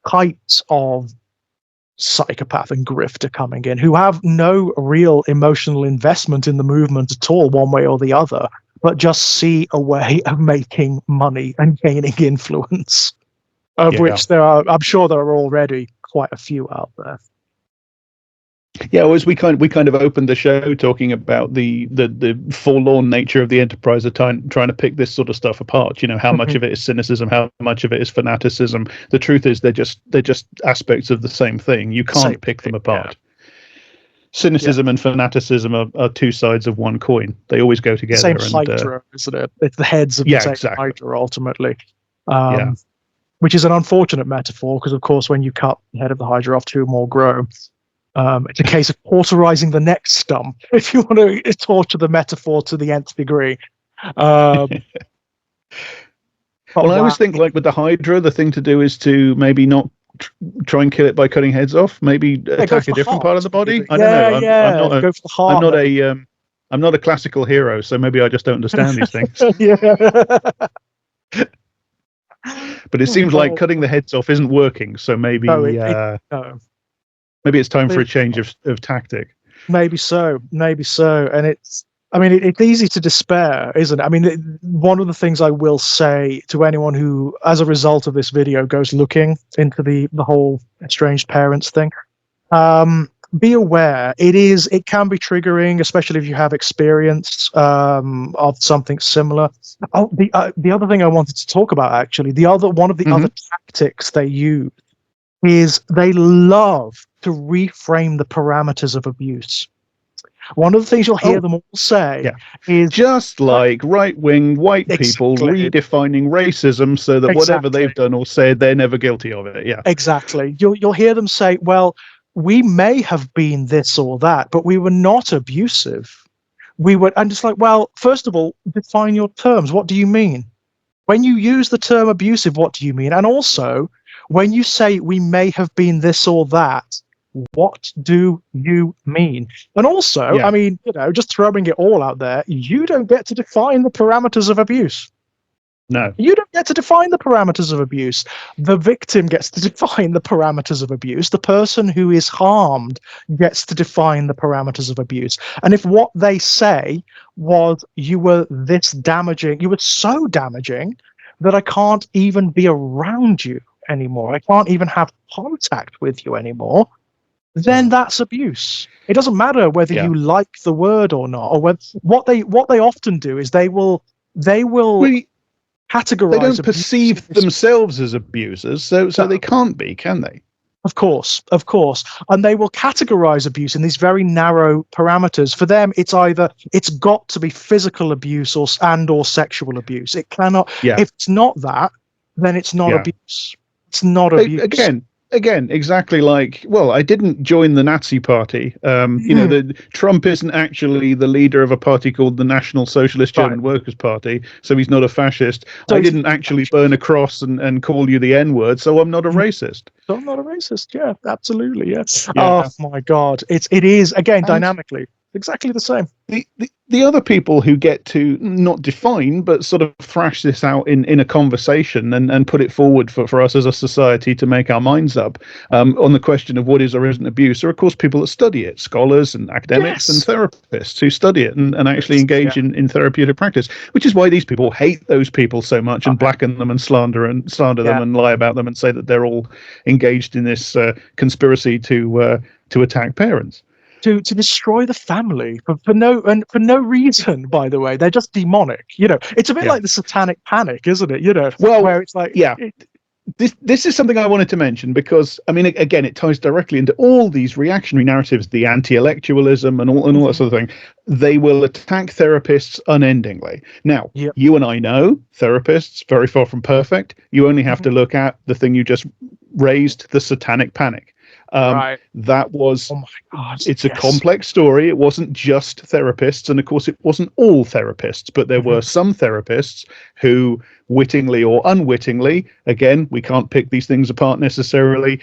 types of psychopath and grifter coming in who have no real emotional investment in the movement at all, one way or the other, but just see a way of making money and gaining influence, of which I'm sure there are already quite a few out there. Yeah, well, as we kind of opened the show talking about the forlorn nature of the enterprise of trying to pick this sort of stuff apart. How much of it is cynicism, how much of it is fanaticism. The truth is they're just aspects of the same thing. You can't pick them apart. Cynicism and fanaticism are two sides of one coin. They always go together. Same hydra, isn't it? It's the heads of the same hydra ultimately. Which is an unfortunate metaphor, because of course when you cut the head of the hydra off, two more grow. It's a case of cauterizing the next stump, if you want to torture the metaphor to the nth degree. Well, I always think, like with the Hydra, the thing to do is to maybe not try and kill it by cutting heads off. Maybe attack a different part of the body. I don't know. Go for the heart. I'm not a classical hero, so maybe I just don't understand these things. But it seems like cutting the heads off isn't working. So maybe. Maybe it's time for a change of tactic. Maybe so. And it's easy to despair, isn't it? I mean, one of the things I will say to anyone who, as a result of this video, goes looking into the whole estranged parents thing, be aware. It can be triggering, especially if you have experience of something similar. Oh, the other thing I wanted to talk about, actually, one of the other tactics they use is they love to reframe the parameters of abuse. One of the things you'll hear them all say is just like right-wing white people exactly, redefining racism so that whatever they've done or said, they're never guilty of it. Yeah, exactly. You'll hear them say, "Well, we may have been this or that, but we were not abusive. We were," and it's like, well, first of all, define your terms. What do you mean? When you use the term abusive, what do you mean? And also, when you say we may have been this or that, what do you mean? And also, I mean, just throwing it all out there, you don't get to define the parameters of abuse. No. You don't get to define the parameters of abuse. The victim gets to define the parameters of abuse. The person who is harmed gets to define the parameters of abuse. And if what they say was you were this damaging, you were so damaging that I can't even be around you anymore, I can't even have contact with you anymore, then that's abuse. It doesn't matter whether you like the word or not, or whether, what they often do is they will categorize. They don't perceive themselves as abusers, so they can't be, can they? Of course, and they will categorize abuse in these very narrow parameters. For them, it's got to be physical abuse or sexual abuse. It cannot. If it's not that, then it's not abuse. It's not abuse. Again, exactly like, well, I didn't join the Nazi Party. Trump isn't actually the leader of a party called the National Socialist German Workers' Party, so he's not a fascist. So I didn't actually burn a cross and call you the N-word, so I'm not a racist. So I'm not a racist. Yeah, absolutely. Yes. Yeah. Oh my God, it is again dynamically exactly the same. The other people who get to not define but sort of thrash this out in a conversation and put it forward for us as a society to make our minds up on the question of what is or isn't abuse are of course people that study it, scholars and academics and therapists who study it and actually engage in therapeutic practice, which is why these people hate those people so much and blacken them and slander them and lie about them and say that they're all engaged in this conspiracy to attack parents. To destroy the family for no reason. By the way, they're just demonic. It's a bit like the Satanic Panic, isn't it? Where it's like, This is something I wanted to mention because I mean, again, it ties directly into all these reactionary narratives, the anti-intellectualism and all that sort of thing. They will attack therapists unendingly. Now, you and I know therapists very far from perfect. You only have to look at the thing you just raised, the Satanic Panic. That was, oh my God, it's a complex story. It wasn't just therapists, and of course it wasn't all therapists, but there were some therapists who wittingly or unwittingly, again, we can't pick these things apart necessarily,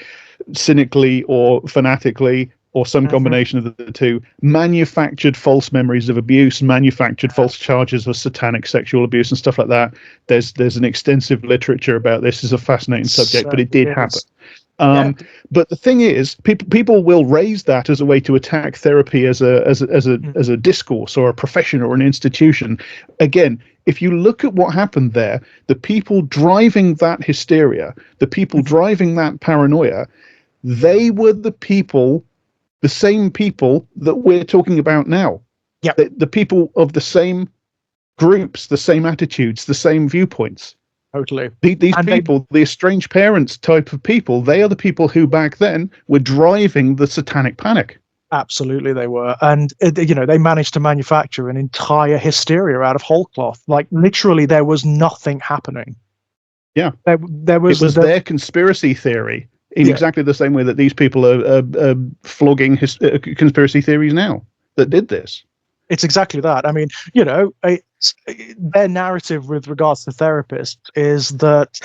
cynically or fanatically or some combination of the two, manufactured false memories of abuse, manufactured false charges of satanic sexual abuse and stuff like that. There's an extensive literature about this. It's a fascinating subject, but it did happen. But the thing is, people will raise that as a way to attack therapy as a discourse or a profession or an institution. Again, if you look at what happened there, the people driving that hysteria, the people driving that paranoia, they were the same people that we're talking about now. The people of the same groups, the same attitudes, the same viewpoints. Totally. These people, the estranged parents type of people, they are the people who back then were driving the Satanic Panic. Absolutely, they were. And, they managed to manufacture an entire hysteria out of whole cloth. Like, literally, there was nothing happening. Yeah. It was their conspiracy theory in exactly the same way that these people are flogging conspiracy theories now that did this. It's exactly that. I mean, their narrative with regards to therapists is that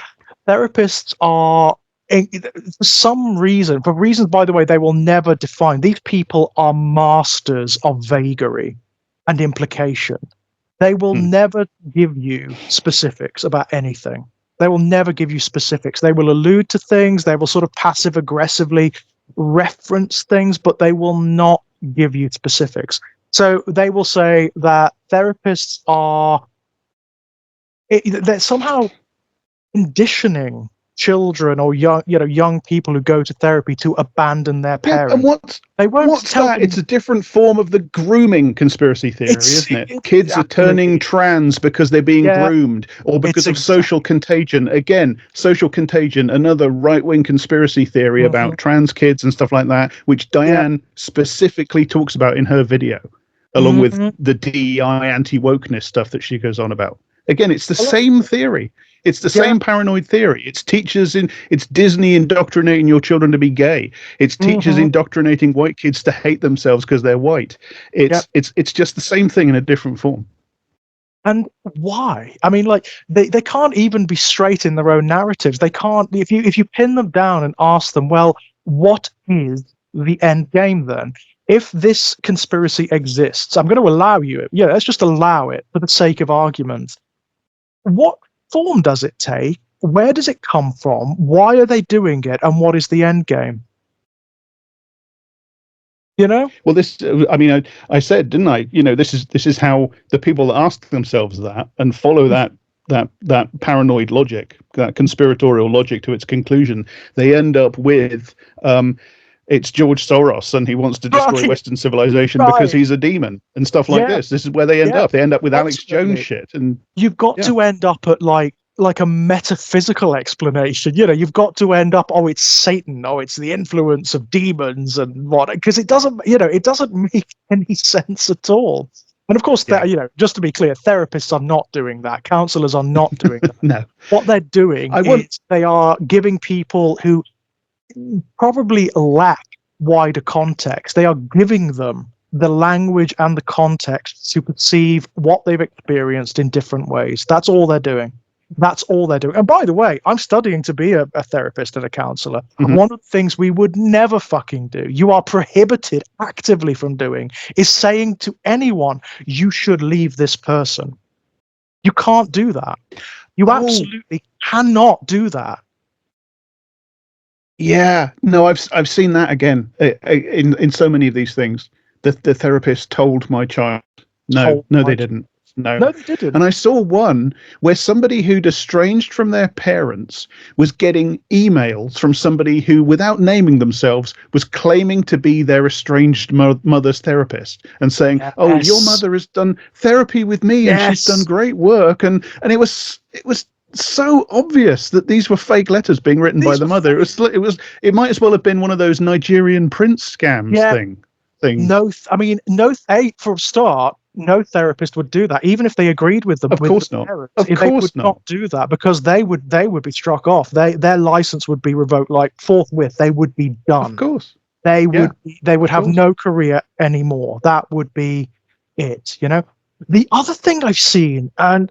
therapists are, for some reason, for reasons, by the way, they will never define. These people are masters of vagary and implication. They will never give you specifics about anything. They will never give you specifics. They will allude to things. They will sort of passive aggressively reference things, but they will not give you specifics. So they will say that therapists they're somehow conditioning children or young people who go to therapy to abandon their parents. And They won't what's tell that? them. It's a different form of the grooming conspiracy theory, isn't it? Kids are turning trans because they're being groomed, or because of social contagion. Again, social contagion, another right-wing conspiracy theory about trans kids and stuff like that, which Diane specifically talks about in her video, along with the DEI anti-wokeness stuff that she goes on about. Again, it's the same theory. It's the same paranoid theory. It's it's Disney indoctrinating your children to be gay. It's teachers indoctrinating white kids to hate themselves because they're white. It's just the same thing in a different form. And why? I mean, like they can't even be straight in their own narratives. They can't. If you pin them down and ask them, well, what is the end game then? If this conspiracy exists, I'm going to allow you. Yeah, let's just allow it for the sake of argument. What form does it take? Where does it come from? Why are they doing it? And what is the end game? Well, this. I mean, I said, didn't I? This is how the people that ask themselves that and follow that paranoid logic, that conspiratorial logic to its conclusion, they end up with it's George Soros and he wants to destroy Western civilization because he's a demon and stuff like this. This is where they end up. They end up with Alex Jones shit. And you've got to end up at like a metaphysical explanation. You've got to end up, oh, it's Satan, oh, it's the influence of demons and what, because it doesn't make any sense at all. And of course, just to be clear, therapists are not doing that. Counselors are not doing that. No. What they're doing is they are giving people who probably lack wider context. They are giving them the language and the context to perceive what they've experienced in different ways. That's all they're doing. That's all they're doing. And by the way, I'm studying to be a therapist and a counselor. One of the things we would never fucking do, you are prohibited actively from doing, is saying to anyone, you should leave this person. You can't do that. You absolutely cannot do that. Yeah, no, I've seen that again in so many of these things. The therapist told my child, no, they didn't. No, they didn't. And I saw one where somebody who'd estranged from their parents was getting emails from somebody who, without naming themselves, was claiming to be their estranged mother's therapist and saying, "Oh, your mother has done therapy with me and she's done great work." And it was so obvious that these were fake letters being written by the mother. It might as well have been one of those Nigerian prince scams things. No, for a start, no therapist would do that, even if they agreed with them. Of course not. They would not do that, because they would be struck off. Their license would be revoked, like forthwith. They would be done. Of course. They would have no career anymore. That would be it. The other thing I've seen, and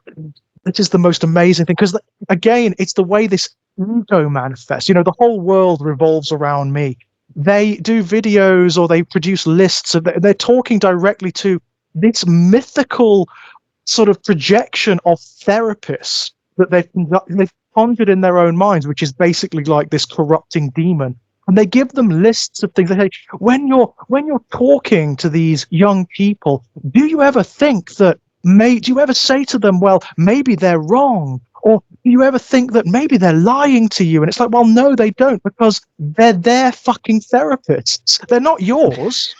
this is the most amazing thing, because again, it's the way this ego manifests. The whole world revolves around me. They do videos or they produce lists of, they're talking directly to this mythical sort of projection of therapists that they've conjured in their own minds, which is basically like this corrupting demon. And they give them lists of things. They say, when you're talking to these young people, do you ever think that, do you ever say to them, well, maybe they're wrong? Or do you ever think that maybe they're lying to you? And it's like, well, no, they don't, because they're their fucking therapists. They're not yours.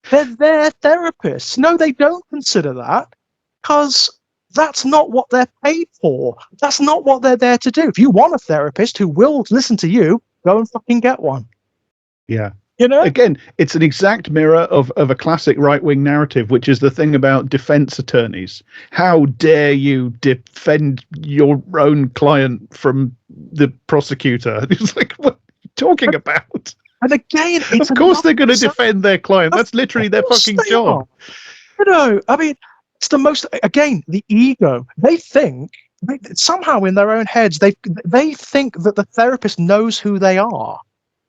They're their therapists. No, they don't consider that, because that's not what they're paid for. That's not what they're there to do. If you want a therapist who will listen to you, go and fucking get one. Yeah. Again, it's an exact mirror of a classic right-wing narrative, which is the thing about defense attorneys. How dare you defend your own client from the prosecutor? It's like, what are you talking about? And again, of course they're going to defend their client. That's literally their fucking job. I mean, it's the most, again, the ego. They think, somehow in their own heads, they think that the therapist knows who they are.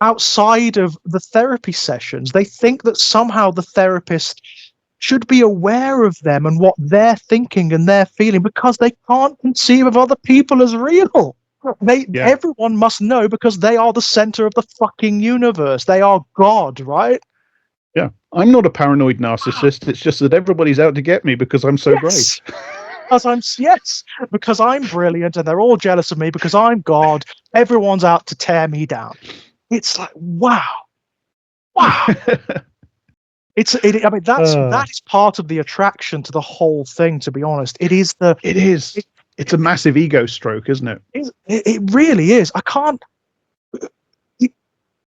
Outside of the therapy sessions, they think that somehow the therapist should be aware of them and what they're thinking and they're feeling, because they can't conceive of other people as real. Everyone must know, because they are the center of the fucking universe. They are God, right? Yeah. I'm not a paranoid narcissist. It's just that everybody's out to get me because I'm so great. because I'm brilliant and they're all jealous of me because I'm God. Everyone's out to tear me down. It's like, wow. I mean, that is part of the attraction to the whole thing. To be honest, it is. It's a massive ego stroke, isn't it? It really is. I can't.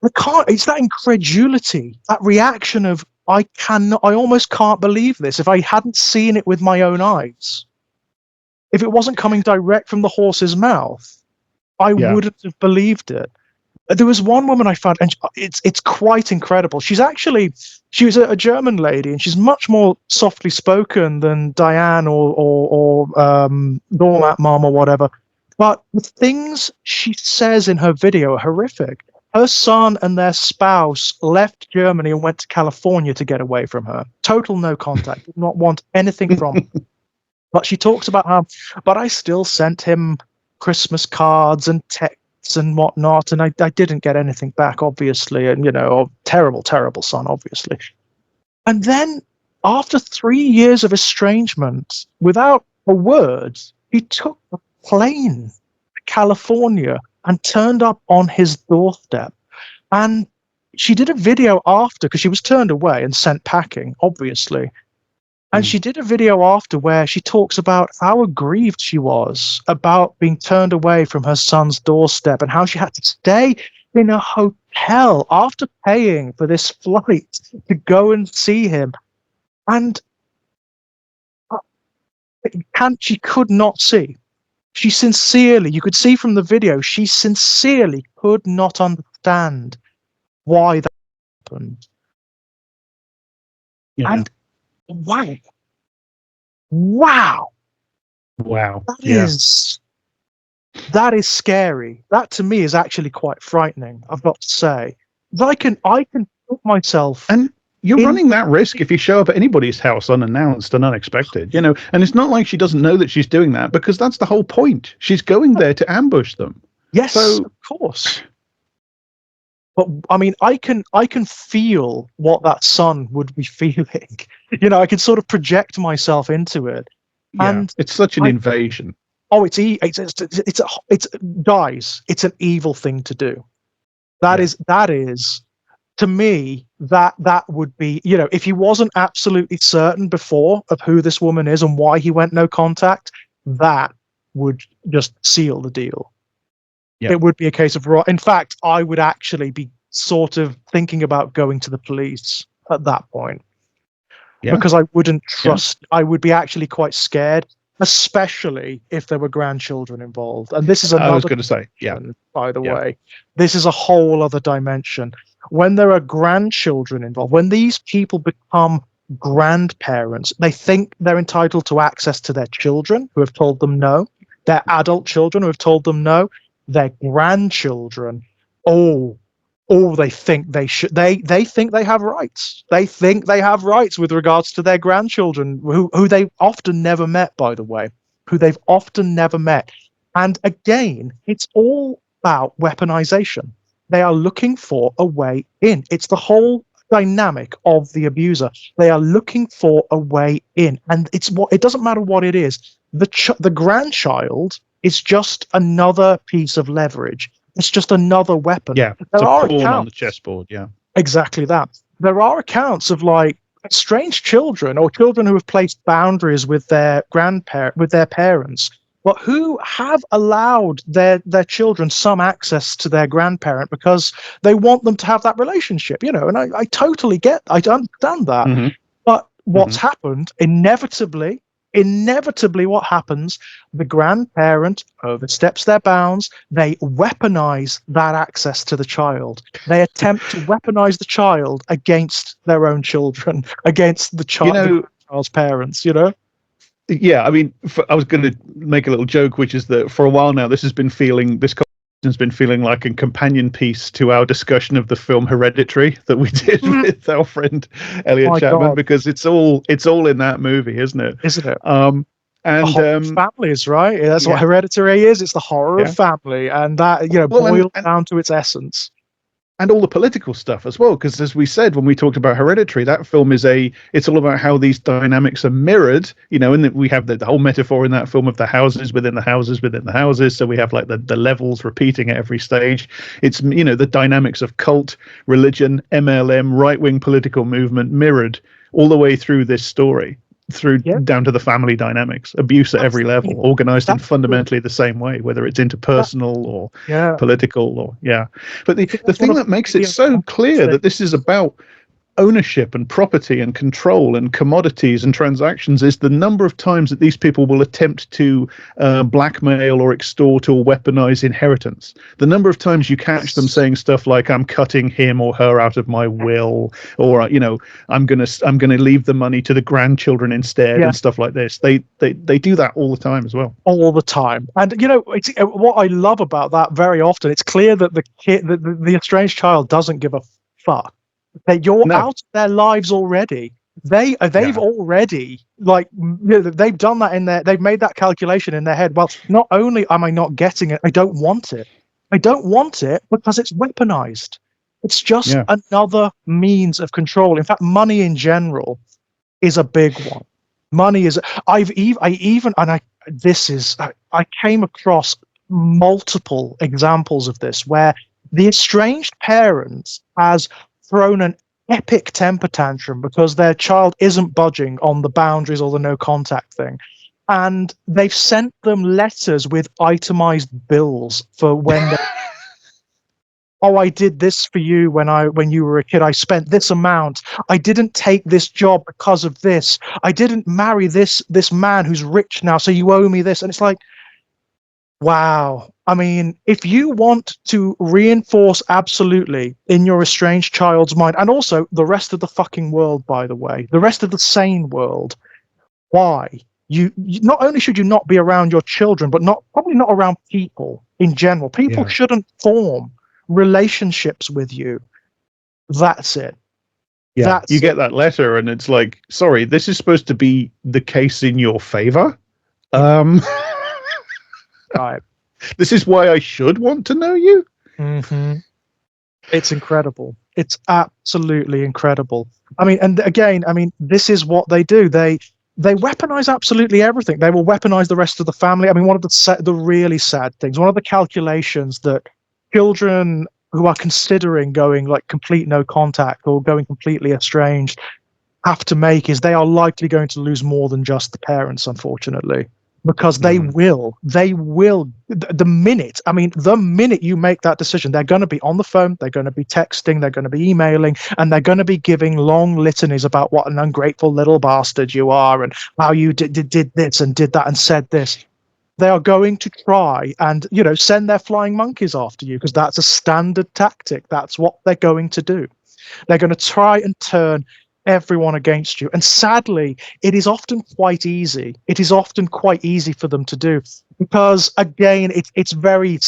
It's that incredulity, that reaction of I almost can't believe this. If I hadn't seen it with my own eyes, if it wasn't coming direct from the horse's mouth, I wouldn't have believed it. There was one woman I found, and it's quite incredible. She was a German lady, and she's much more softly spoken than Diane or Doormat Mom or whatever. But the things she says in her video are horrific. Her son and their spouse left Germany and went to California to get away from her. Total no contact. Did not want anything from her. But she talks about how, but I still sent him Christmas cards and texts and whatnot, and I didn't get anything back, obviously, and terrible, terrible son, obviously. And then, after 3 years of estrangement, without a word, he took a plane to California and turned up on his doorstep. And she did a video after, because she was turned away and sent packing, obviously. And she did a video after where she talks about how aggrieved she was about being turned away from her son's doorstep and how she had to stay in a hotel after paying for this flight to go and see him. And she could not see. She sincerely, you could see from the video, she sincerely could not understand why that happened. Yeah. And wow. That is scary. That to me is actually quite frightening, I've got to say. I can put myself, and you're running that risk if you show up at anybody's house unannounced and unexpected, and it's not like she doesn't know that she's doing that, because that's the whole point. She's going there to ambush them. Yes, so, of course. But I mean, I can feel what that son would be feeling. I can sort of project myself into it. Yeah, and it's such an invasion. Oh, it's guys, it's an evil thing to do. That is to me, that would be, if he wasn't absolutely certain before of who this woman is and why he went no contact, that would just seal the deal. Yeah. It would be a case of, in fact, I would actually be sort of thinking about going to the police at that point. Yeah. Because I wouldn't trust, I would be actually quite scared, especially if there were grandchildren involved. And this is another, I was going to say, by the way, this is a whole other dimension. When there are grandchildren involved, when these people become grandparents, they think they're entitled to access to their children who have told them no, their adult children who have told them no, their grandchildren, they think they should. They think they have rights. They think they have rights with regards to their grandchildren, who they've often never met, by the way, And again, it's all about weaponization. They are looking for a way in. It's the whole dynamic of the abuser. They are looking for a way in, and it doesn't matter what it is. The grandchild is just another piece of leverage. It's just another weapon. Yeah, it's a pawn on the chessboard. Yeah, exactly that. There are accounts of estranged children or children who have placed boundaries with their parents, but who have allowed their children some access to their grandparent because they want them to have that relationship. And I totally I understand that. Mm-hmm. But what's happened inevitably what happens, the grandparent oversteps their bounds. They weaponize that access to the child. They attempt to weaponize the child against their own children, against the child's parents, Yeah, I mean, I was going to make a little joke, which is that for a while now, this conversation has been feeling like a companion piece to our discussion of the film Hereditary that we did with our friend Elliot Chapman, because it's all in that movie, isn't it? Isn't it? And families, right? That's what Hereditary is. It's the horror of family, and that boiled down to its essence. and all the political stuff as well, because as we said when we talked about Hereditary, that film it's all about how these dynamics are mirrored, and we have the whole metaphor in that film of the houses within the houses within the houses. So we have like the levels repeating at every stage. It's the dynamics of cult, religion, MLM, right-wing political movement mirrored all the way through this story, through down to the family dynamics, abuse at every level, organized in fundamentally the same way, whether it's interpersonal or political or But the thing that makes it so clear that this is about ownership and property and control and commodities and transactions is the number of times that these people will attempt to blackmail or extort or weaponize inheritance. The number of times you catch them saying stuff like, I'm cutting him or her out of my will, or I'm gonna leave the money to the grandchildren instead, and stuff like this. They do that all the time as well. All the time. And it's, what I love about that, very often it's clear that the estranged child doesn't give a fuck. That you're out of their lives already. They've already they've done that they've made that calculation in their head. Well, not only am I not getting it, I don't want it. I don't want it because it's weaponized. It's just another means of control. In fact, money in general is a big one. Money is. I came across multiple examples of this where the estranged parent has thrown an epic temper tantrum because their child isn't budging on the boundaries or the no contact thing, and they've sent them letters with itemized bills for when I did this for you when you were a kid. I spent this amount. I didn't take this job because of this. I didn't marry this man who's rich now, so you owe me this. And it's like, wow. I mean, if you want to reinforce absolutely in your estranged child's mind, and also the rest of the fucking world, by the way, the rest of the sane world, why? You not only should you not be around your children, but probably not around people in general. People shouldn't form relationships with you. That's it. Yeah, you get that letter and it's like, sorry, this is supposed to be the case in your favor. Right. This is why I should want to know you. Mm-hmm. It's incredible. It's absolutely incredible. I mean, and again, this is what they do. They weaponize absolutely everything. They will weaponize the rest of the family. I mean, one of the really sad things, one of the calculations that children who are considering going like complete no contact or going completely estranged have to make is they are likely going to lose more than just the parents, unfortunately. Because the minute you make that decision, they're going to be on the phone, they're going to be texting, they're going to be emailing, and they're going to be giving long litanies about what an ungrateful little bastard you are and how you did this and did that and said this. They are going to try and, send their flying monkeys after you because that's a standard tactic. That's what they're going to do. They're going to try and turn everyone against you. And sadly, it is often quite easy. It is often quite easy for them to do because, again, it's very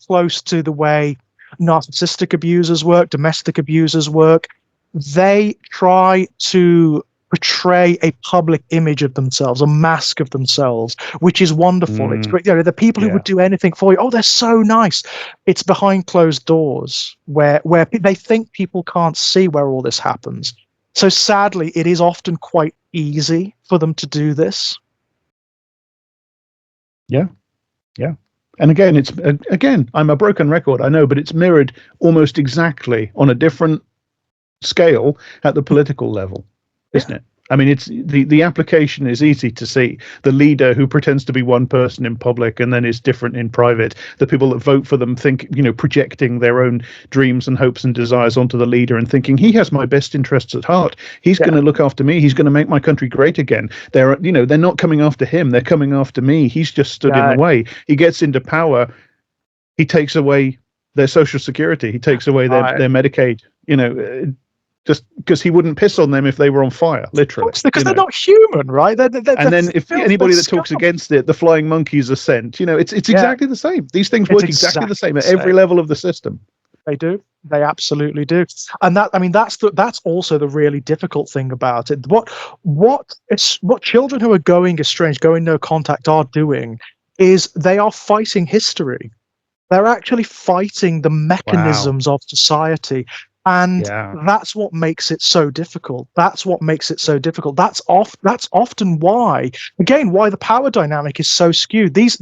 close to the way narcissistic abusers work, domestic abusers work. They try to portray a public image of themselves, a mask of themselves, which is wonderful. It's great. The people who would do anything for you, they're so nice. It's behind closed doors where they think people can't see where all this happens. So sadly, it is often quite easy for them to do this. Yeah. And again, I'm a broken record, I know, but it's mirrored almost exactly on a different scale at the political level, isn't it? I mean, it's the application is easy to see. The leader who pretends to be one person in public and then is different in private. The people that vote for them think, projecting their own dreams and hopes and desires onto the leader and thinking he has my best interests at heart. He's going to look after me. He's going to make my country great again. They're not coming after him. They're coming after me. He's just stood in the way. He gets into power. He takes away their social security. He takes away their Medicaid. Just because he wouldn't piss on them if they were on fire, literally. Because they're not human, right? They're and then if anybody that talks against it, the flying monkeys are sent. It's exactly the same. These things work exactly the same at every level of the system. They do. They absolutely do. And that's also the really difficult thing about it. What children who are going estranged, going no contact are doing is they are fighting history. They're actually fighting the mechanisms of society. And Yeah. that's what makes it so difficult. That's what makes it so difficult. That's often why, again, why the power dynamic is so skewed. These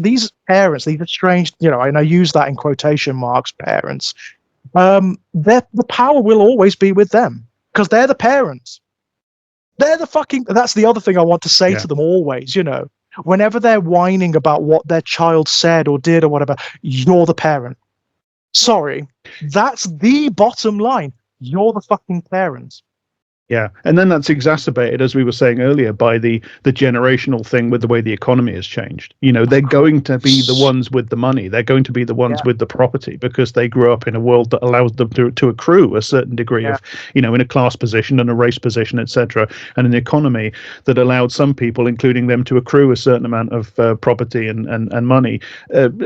parents, these estranged, and I use that in quotation marks, parents, the power will always be with them because they're the parents. They're the fucking. That's the other thing I want to say Yeah. to them always. Whenever they're whining about what their child said or did or whatever, you're the parent. Sorry, that's the bottom line. You're the fucking parents. Yeah, and then that's exacerbated, as we were saying earlier, by the generational thing with the way the economy has changed. They're going to be the ones with the money. They're going to be the ones Yeah. with the property because they grew up in a world that allows them to accrue a certain degree of, in a class position and a race position, etc., and an economy that allowed some people, including them, to accrue a certain amount of property and money,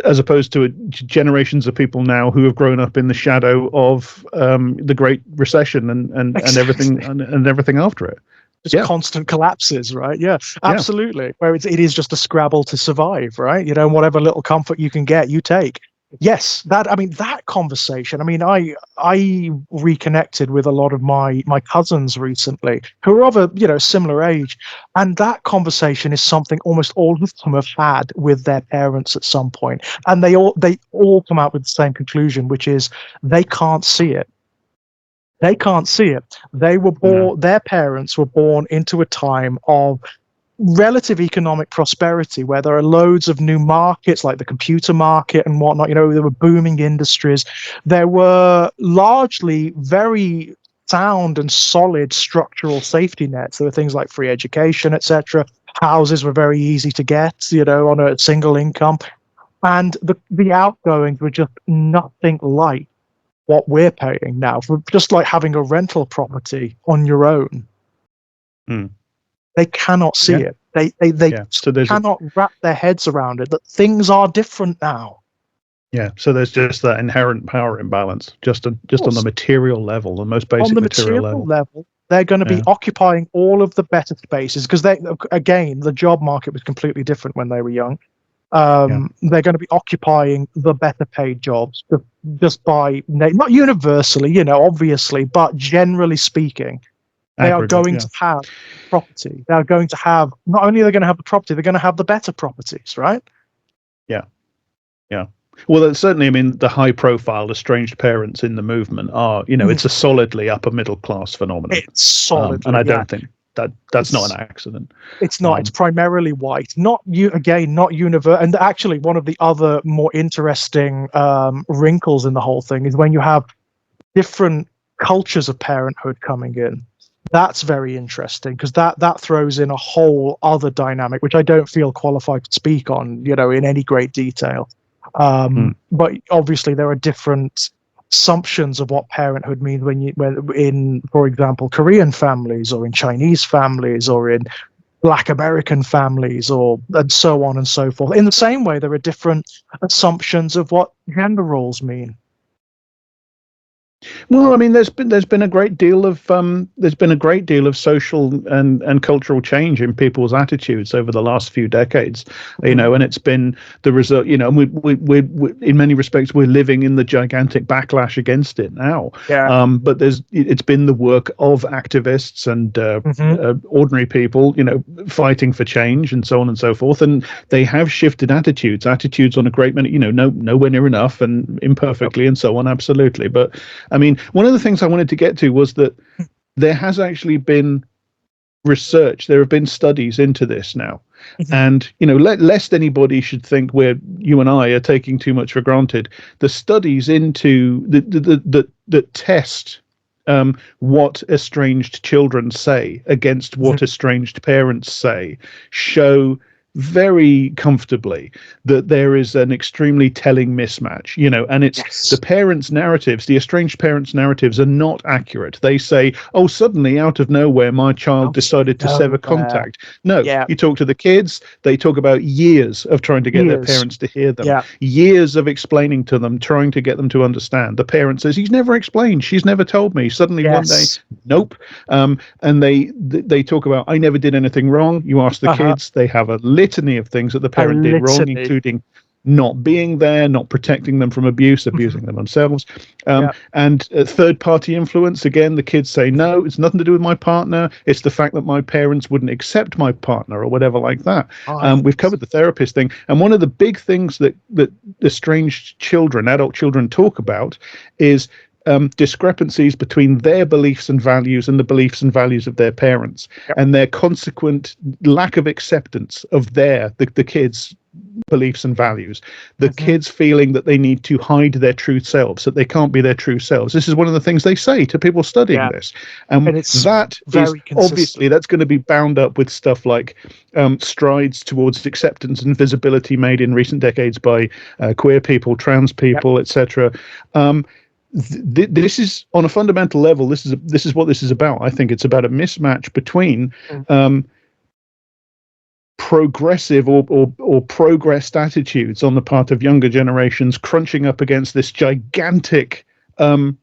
as opposed to generations of people now who have grown up in the shadow of the Great Recession and everything. And everything after it. Just constant collapses, right? Yeah, absolutely. Where it is just a scrabble to survive, right? And whatever little comfort you can get, you take. Yes, that conversation. I reconnected with a lot of my cousins recently who are of a similar age, and that conversation is something almost all of them have had with their parents at some point, and they all come out with the same conclusion, which is they can't see it. They can't see it. They were born. Their parents were born into a time of relative economic prosperity, where there are loads of new markets like the computer market and whatnot. There were booming industries. There were largely very sound and solid structural safety nets. There were things like free education, etc. Houses were very easy to get, on a single income, and the outgoings were just nothing like what we're paying now for just like having a rental property on your own. They cannot see it. They cannot wrap their heads around it that things are different now. Yeah, so there's just that inherent power imbalance, just on the material level, the most basic on the material level. They're going to be occupying all of the better spaces because the job market was completely different when they were young. They're going to be occupying the better paid jobs just by not universally, obviously, but generally speaking, they are going to have property. They are going to have, not only are they going to have the property, they're going to have the better properties, right? Yeah. Well, certainly, the high profile estranged parents in the movement are, it's a solidly upper middle class phenomenon. It's solidly, and I don't think that's not an accident. It's not. It's primarily white. Not universal. And actually, one of the other more interesting wrinkles in the whole thing is when you have different cultures of parenthood coming in. That's very interesting because that throws in a whole other dynamic, which I don't feel qualified to speak on, in any great detail. But obviously, there are different assumptions of what parenthood means when in, for example, Korean families or in Chinese families or in Black American families and so on and so forth. In the same way, there are different assumptions of what gender roles mean. Well, there's been a great deal of social and cultural change in people's attitudes over the last few decades, and it's been the result. And we in many respects we're living in the gigantic backlash against it now. But it's been the work of activists and ordinary people, fighting for change and so on and so forth, and they have shifted attitudes on a great many, nowhere near enough and imperfectly and so on, absolutely, but. One of the things I wanted to get to was that there has actually been research. There have been studies into this now. And, lest anybody should think you and I are taking too much for granted, the studies into that test what estranged children say against what estranged parents say show very comfortably that there is an extremely telling mismatch, and it's the parents' narratives, the estranged parents' narratives are not accurate. They say, oh, suddenly out of nowhere, my child decided to sever contact. No, you talk to the kids, they talk about years of trying to get their parents to hear them, years of explaining to them, trying to get them to understand. The parent says, he's never explained, she's never told me. Suddenly one day, nope. And they talk about, I never did anything wrong. You ask the kids, they have a litany of things that the parent did wrong, including not being there, not protecting them from abuse, abusing them themselves. And third-party influence, again, the kids say, no, it's nothing to do with my partner. It's the fact that my parents wouldn't accept my partner or whatever like that. We've covered the therapist thing. And one of the big things that estranged children, adult children, talk about is discrepancies between their beliefs and values and the beliefs and values of their parents, and their consequent lack of acceptance of the kids' beliefs and values. The kids feeling that they need to hide their true selves, that they can't be their true selves. This is one of the things they say to people studying this. And it's that is obviously that's going to be bound up with stuff like strides towards acceptance and visibility made in recent decades by queer people, trans people, etc. This is, on a fundamental level, this is what this is about. I think it's about a mismatch between progressive or progressed attitudes on the part of younger generations crunching up against this gigantic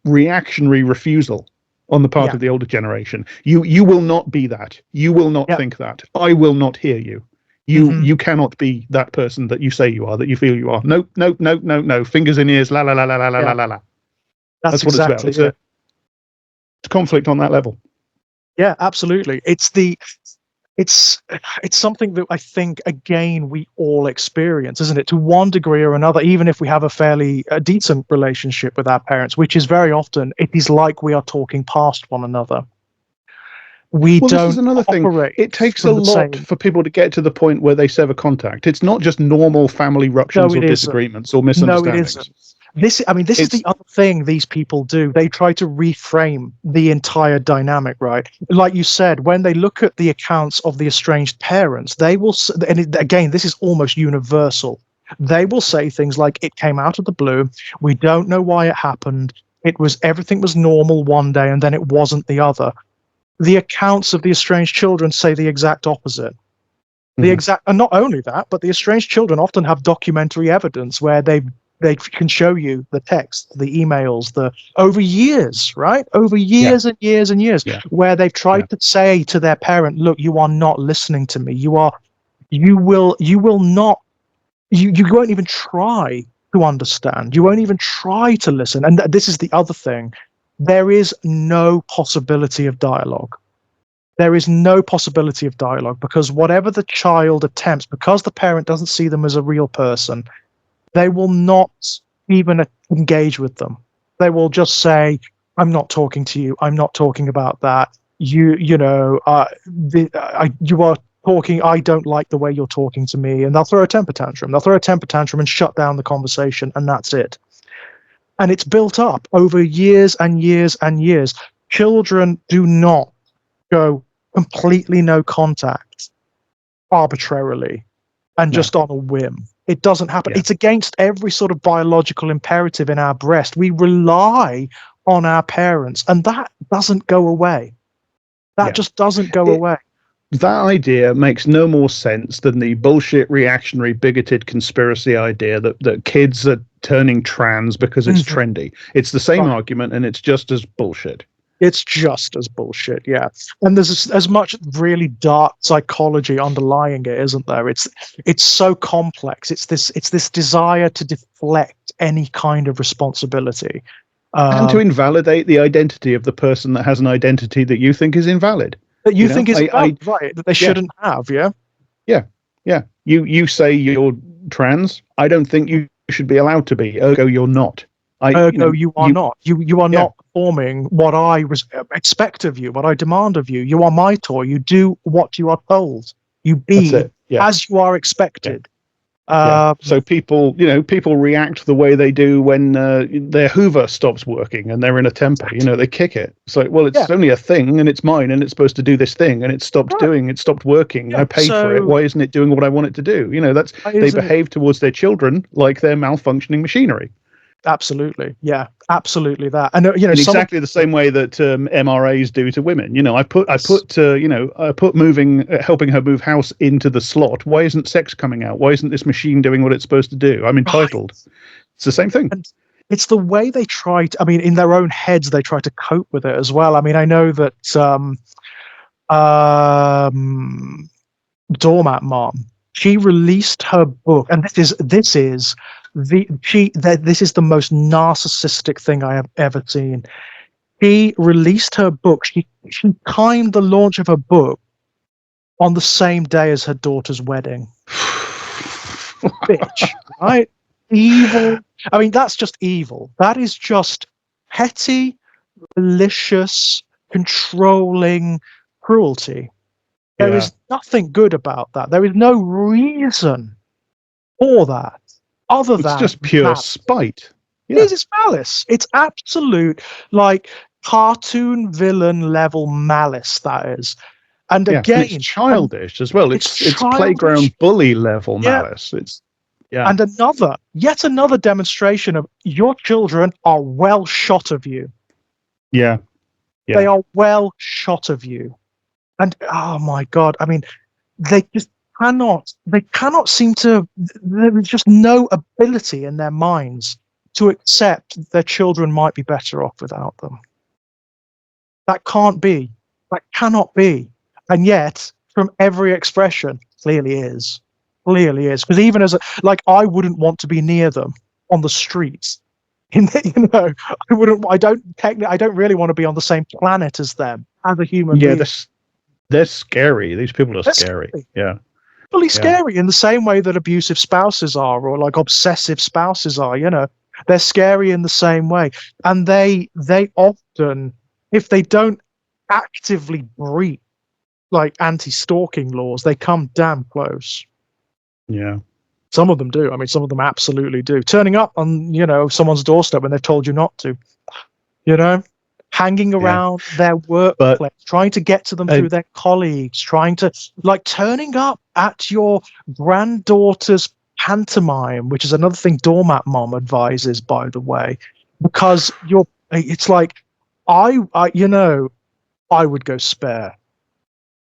reactionary refusal on the part of the older generation. You will not be that. You will not think that. I will not hear you. You cannot be that person that you say you are, that you feel you are. No, no, no, no, no. Fingers in ears. La la la la la la la la. That's what exactly it's about. It's a conflict on that level. Yeah, absolutely. It's something that I think, again, we all experience, isn't it? To one degree or another, even if we have a fairly decent relationship with our parents, which is very often, it is like we are talking past one another. This is another thing. It takes a lot for people to get to the point where they sever contact. It's not just normal family ruptures or disagreements or misunderstandings. No, it isn't. This is the other thing these people do. They try to reframe the entire dynamic, right? Like you said, when they look at the accounts of the estranged parents, they will, and again, this is almost universal. They will say things like, it came out of the blue. We don't know why it happened. Everything was normal one day and then it wasn't the other. The accounts of the estranged children say the exact opposite. And not only that, but the estranged children often have documentary evidence where they can show you the text, the emails, over years, right? Over years and years and years, where they've tried to say to their parent, look, you are not listening to me. You won't even try to understand. You won't even try to listen. And this is the other thing. There is no possibility of dialogue. There is no possibility of dialogue because whatever the child attempts, because the parent doesn't see them as a real person, they will not even engage with them. They will just say, I'm not talking to you. I'm not talking about that. You are talking. I don't like the way you're talking to me. And they'll throw a temper tantrum. They'll throw a temper tantrum and shut down the conversation. And that's it. And it's built up over years and years and years. Children do not go completely no contact arbitrarily and just on a whim. It doesn't happen. It's against every sort of biological imperative in our breast. We rely on our parents, and that doesn't go away. That just doesn't go away. That idea makes no more sense than the bullshit, reactionary, bigoted conspiracy idea that kids are turning trans because it's trendy. It's the same argument, and it's just as bullshit. It's just as bullshit, yeah. And there's as much really dark psychology underlying it, isn't there? It's so complex. It's this desire to deflect any kind of responsibility. And to invalidate the identity of the person that has an identity that you think is invalid. That you think is invalid, right, that they shouldn't have, yeah? Yeah. You say you're trans. I don't think you should be allowed to be. Ergo, you're not. You are not. You are not performing what I expect of you, what I demand of you. You are my toy. You do what you are told. You be as you are expected. So people react the way they do when their Hoover stops working and they're in a temper. They kick it. It's like, well, it's only a thing and it's mine and it's supposed to do this thing and it stopped working. Yeah, I paid for it. Why isn't it doing what I want it to do? They behave towards their children like they're malfunctioning machinery. Absolutely, yeah, absolutely that. And in exactly the same way that MRAs do to women. I put helping her move house into the slot. Why isn't sex coming out? Why isn't this machine doing what it's supposed to do? I'm entitled. Right. It's the same thing. And it's the way they try to. In their own heads, they try to cope with it as well. I know that Doormat Mom She released her book, and this is the most narcissistic thing I have ever seen. She released her book. She timed the launch of her book on the same day as her daughter's wedding. Bitch, right? Evil. I mean, that's just evil. That is just petty, malicious, controlling cruelty. There is nothing good about that. There is no reason for that other It's than just pure malice. spite. It is, it's malice. It's absolute, like, cartoon villain level malice, that is. And And again, it's childish as well. It's childish. playground bully level Yeah. malice. It's And yet another demonstration of your children are well shot of you. Yeah. They are well shot of you. And oh my God, I mean, they cannot seem to, there is just no ability in their minds to accept their children might be better off without them. That can't be. That cannot be. And yet, from every expression, clearly is. Clearly is. Because even as I wouldn't want to be near them on the streets. I don't really want to be on the same planet as them as a human being. They're scary. These people are scary. Yeah. Really scary in the same way that abusive spouses are, or like obsessive spouses are, they're scary in the same way. And they often, if they don't actively breach like anti-stalking laws, they come damn close. Yeah. Some of them do. I mean, some of them absolutely do. Turning up on, someone's doorstep when they've told you not to, hanging around their workplace, trying to get to them through their colleagues, trying to, turning up at your granddaughter's pantomime, which is another thing Doormat Mom advises, by the way, because it's like, I would go spare.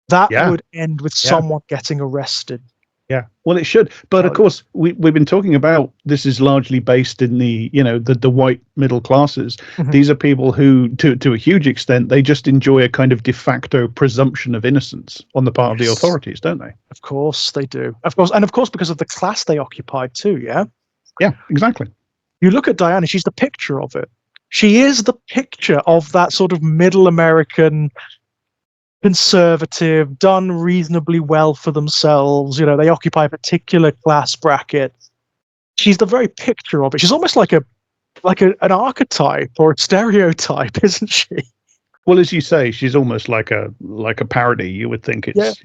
That would end with someone getting arrested. Yeah, well, it should. But of course, we've been talking about this is largely based in the the white middle classes. Mm-hmm. These are people who, to a huge extent, they just enjoy a kind of de facto presumption of innocence on the part of the authorities, don't they? Of course they do. Of course, because of the class they occupied too. Yeah. Yeah, exactly. You look at Diana; she's the picture of it. She is the picture of that sort of middle American, conservative, done reasonably well for themselves. They occupy a particular class bracket. She's the very picture of it. She's almost like an archetype or a stereotype, isn't she? Well, as you say, she's almost like a parody. You would think it's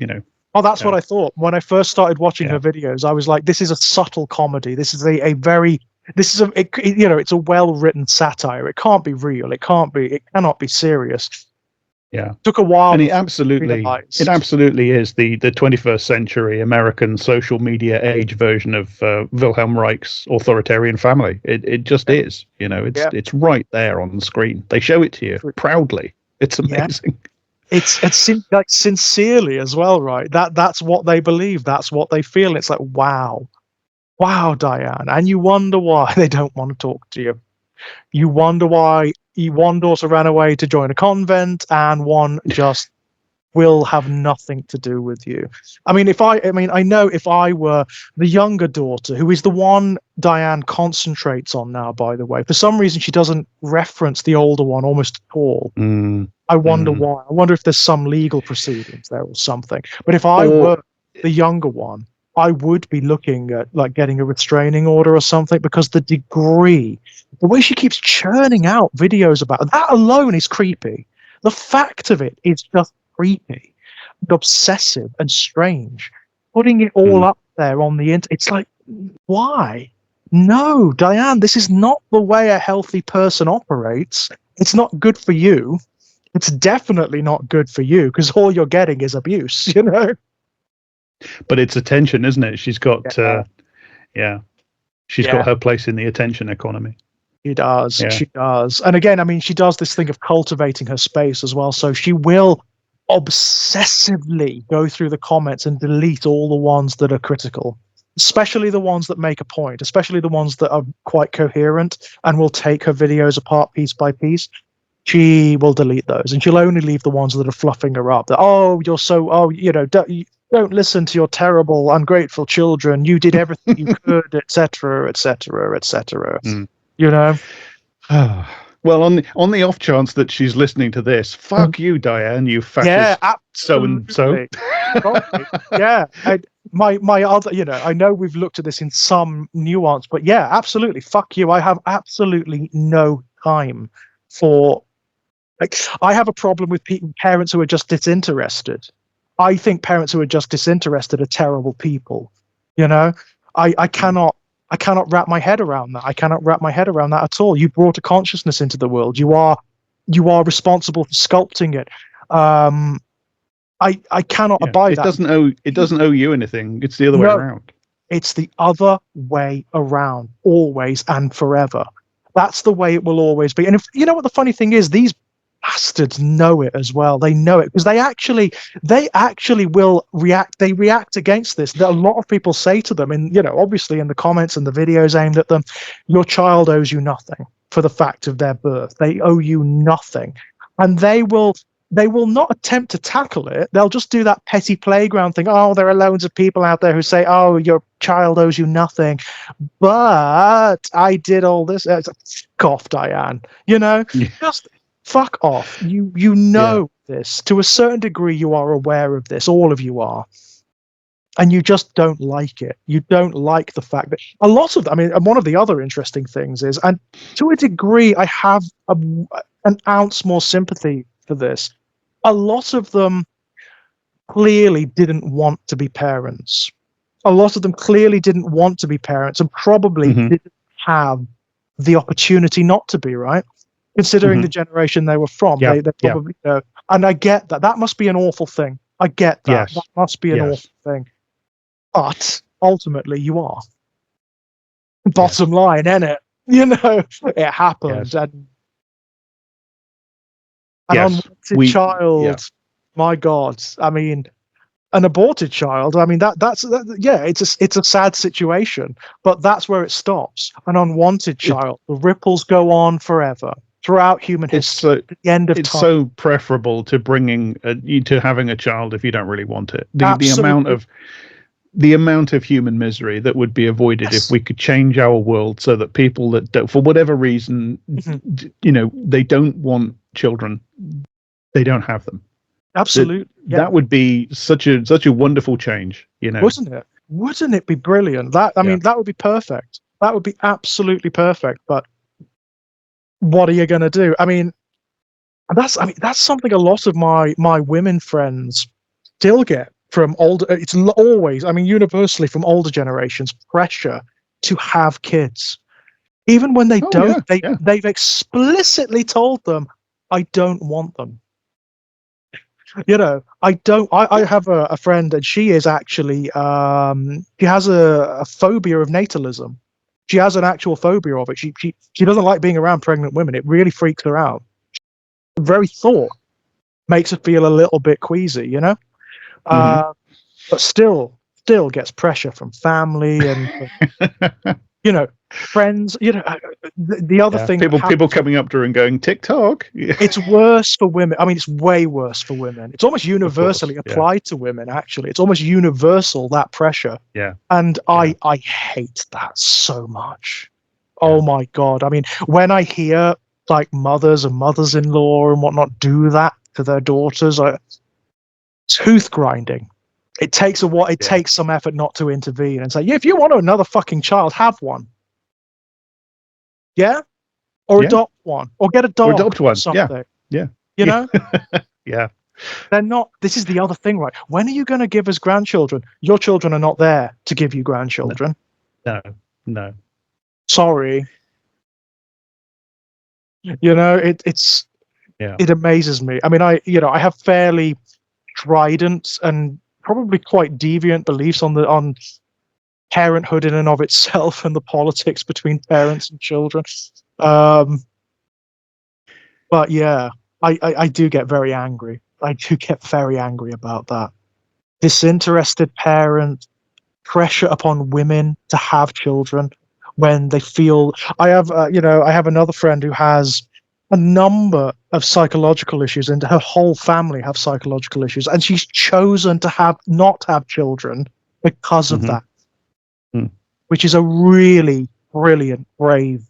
Oh, that's what I thought when I first started watching her videos. I was like, this is a subtle comedy. This is it's a well-written satire. It can't be real. It cannot be serious. Yeah, took a while, and it absolutely is the 21st century American social media age version of Wilhelm Reich's authoritarian family. It just is, it's right there on the screen. They show it to you proudly. It's amazing. It's sincerely as well, right? That's what they believe. That's what they feel. It's like wow, Diane, and you wonder why they don't want to talk to you. You wonder why one daughter ran away to join a convent and one just will have nothing to do with you. I know if I were the younger daughter, who is the one Diane concentrates on now, by the way, for some reason she doesn't reference the older one almost at all. I wonder why. I wonder if there's some legal proceedings there or something. But if I were the younger one, I would be looking at getting a restraining order or something, because the way she keeps churning out videos about that alone is creepy. The fact of it is just creepy and obsessive and strange. Putting it all up there on the internet, it's like, why? No, Diane, this is not the way a healthy person operates. It's not good for you. It's definitely not good for you, because all you're getting is abuse, But it's attention, isn't it? She's got, she's got her place in the attention economy. She does. Yeah. She does. And again, she does this thing of cultivating her space as well. So she will obsessively go through the comments and delete all the ones that are critical, especially the ones that make a point, especially the ones that are quite coherent and will take her videos apart piece by piece. She will delete those, and she'll only leave the ones that are fluffing her up. That, you're so, don't listen to your terrible, ungrateful children. You did everything you could, etc., etc., etc. Mm. You know. Well, on the off chance that she's listening to this, fuck you, Diane, you Yeah, fascist so and so. absolutely. Sorry. Yeah, my other, I know we've looked at this in some nuance, but yeah, absolutely. Fuck you. I have absolutely no time for. Like, I have a problem with parents who are just disinterested. I think parents who are just disinterested are terrible people. You know, I cannot wrap my head around that. I cannot wrap my head around that at all. You brought a consciousness into the world. You are responsible for sculpting it. I cannot abide that. It doesn't owe you anything. It's the other way No, around. it's the other way around, always and forever. That's the way it will always be. And if you know what the funny thing is, these bastards know it as well. They know it because they actually will react. They react against this. That a lot of people say to them, and obviously in the comments and the videos aimed at them, your child owes you nothing for the fact of their birth. They owe you nothing, and they will not attempt to tackle it. They'll just do that petty playground thing. Oh, there are loads of people out there who say, "Oh, your child owes you nothing," but I did all this. It's like, fuck off, Diane. Just fuck off. You know this to a certain degree. You are aware of this. All of you are, and you just don't like it. You don't like the fact that a lot of. I mean, and one of the other interesting things is, and to a degree, I have an ounce more sympathy for this. A lot of them clearly didn't want to be parents. A lot of them clearly didn't want to be parents and probably didn't have the opportunity not to be, right? Considering the generation they were from. Yeah, They probably and I get that. That must be an awful thing. I get that. Yes. That must be an awful thing. But ultimately you are. Bottom line, innit? It happened. Yes. An unwanted child, my God. I mean, an aborted child. I mean, it's a sad situation, but that's where it stops. An unwanted child. The ripples go on forever throughout human history. At the end of it's time. so preferable to to having a child if you don't really want it. The amount of human misery that would be avoided if we could change our world so that people that don't, for whatever reason, they don't want children, they don't have them. Absolutely. That would be such a wonderful change, Wouldn't it? Wouldn't it be brilliant? That would be perfect. That would be absolutely perfect. But what are you going to do? I mean, that's something a lot of my women friends still get from older. It's always, universally from older generations, pressure to have kids. Even when they don't, they've explicitly told them, I don't want them. I don't. I have a friend, and she is actually she has a phobia of natalism. She has an actual phobia of it. She doesn't like being around pregnant women. It really freaks her out. The very thought makes her feel a little bit queasy, but still gets pressure from family and friends. The other thing, people coming up to her and going TikTok. It's worse for women. I mean, it's way worse for women. It's almost universally applied to women. Actually, it's almost universal, that pressure. Yeah. And I hate that so much. Oh my God. I mean, when I hear like mothers and mothers-in-law and whatnot do that to their daughters, tooth grinding. It takes takes some effort not to intervene and say, if you want another fucking child, have one. Yeah? Or adopt one. Or get a dog. Or adopt one. Something. Yeah. Yeah. They're not. This is the other thing, right? When are you going to give us grandchildren? Your children are not there to give you grandchildren. No. Sorry. It amazes me. I mean, I have fairly strident and probably quite deviant beliefs on parenthood in and of itself and the politics between parents and children. But yeah, I do get very angry. I do get very angry about that. Disinterested parent, pressure upon women to have children when they feel. I have another friend who has a number of psychological issues, and her whole family have psychological issues, and she's chosen to not have children because of that, which is a really brilliant, brave,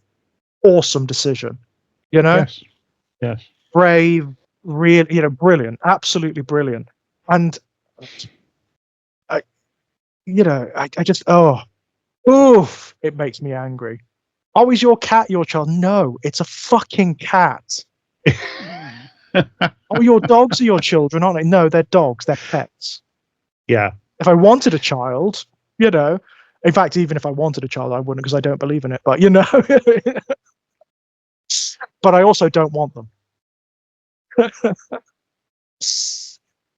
awesome decision. Yes. Brave, really, brilliant, absolutely brilliant. And I just, oof, it makes me angry. Oh, is your cat your child? No, it's a fucking cat. Oh, your dogs are your children, aren't they? No, they're dogs. They're pets. Yeah. If I wanted a child, in fact, even if I wanted a child, I wouldn't, because I don't believe in it. But but I also don't want them.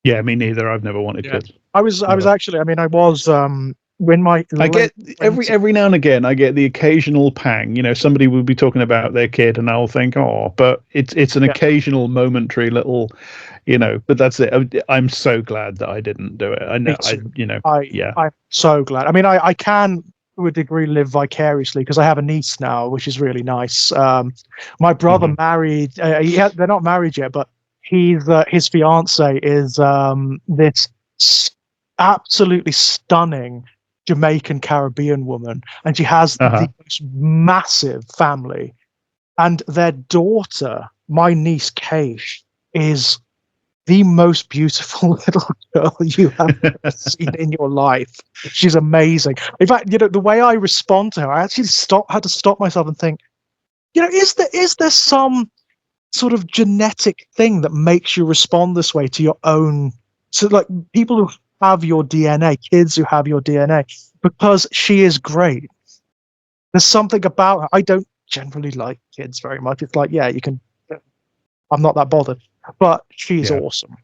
Yeah, me neither. I've never wanted kids. I was actually. I mean, I was when my. I get every now and again. I get the occasional pang. Somebody will be talking about their kid, and I'll think, oh, but it's an occasional momentary little, But that's it. I'm so glad that I didn't do it. I know. I'm so glad. I mean, I can to a degree live vicariously because I have a niece now, which is really nice. My brother married. They're not married yet, but his fiance is this absolutely stunning Jamaican Caribbean woman, and she has the most massive family. And their daughter, my niece Keish, is the most beautiful little girl you have ever seen in your life. She's amazing. In fact, the way I respond to her, I actually had to stop myself and think, is there some sort of genetic thing that makes you respond this way to your own? So, like, people who have your DNA, kids who have your DNA, because she is great. There's something about her. I don't generally like kids very much. It's like, yeah, you can. I'm not that bothered, but she's awesome.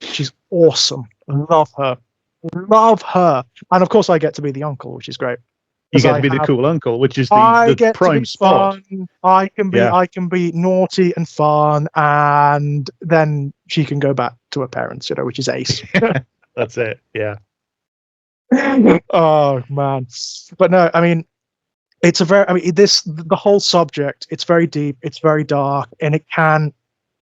She's awesome. Love her, and of course I get to be the uncle, which is great. You get to be the cool uncle, which is the prime spot. I can be naughty and fun, and then she can go back to her parents, which is ace. That's it. Yeah. Oh man, but no, I mean, the whole subject. It's very deep. It's very dark, and it can.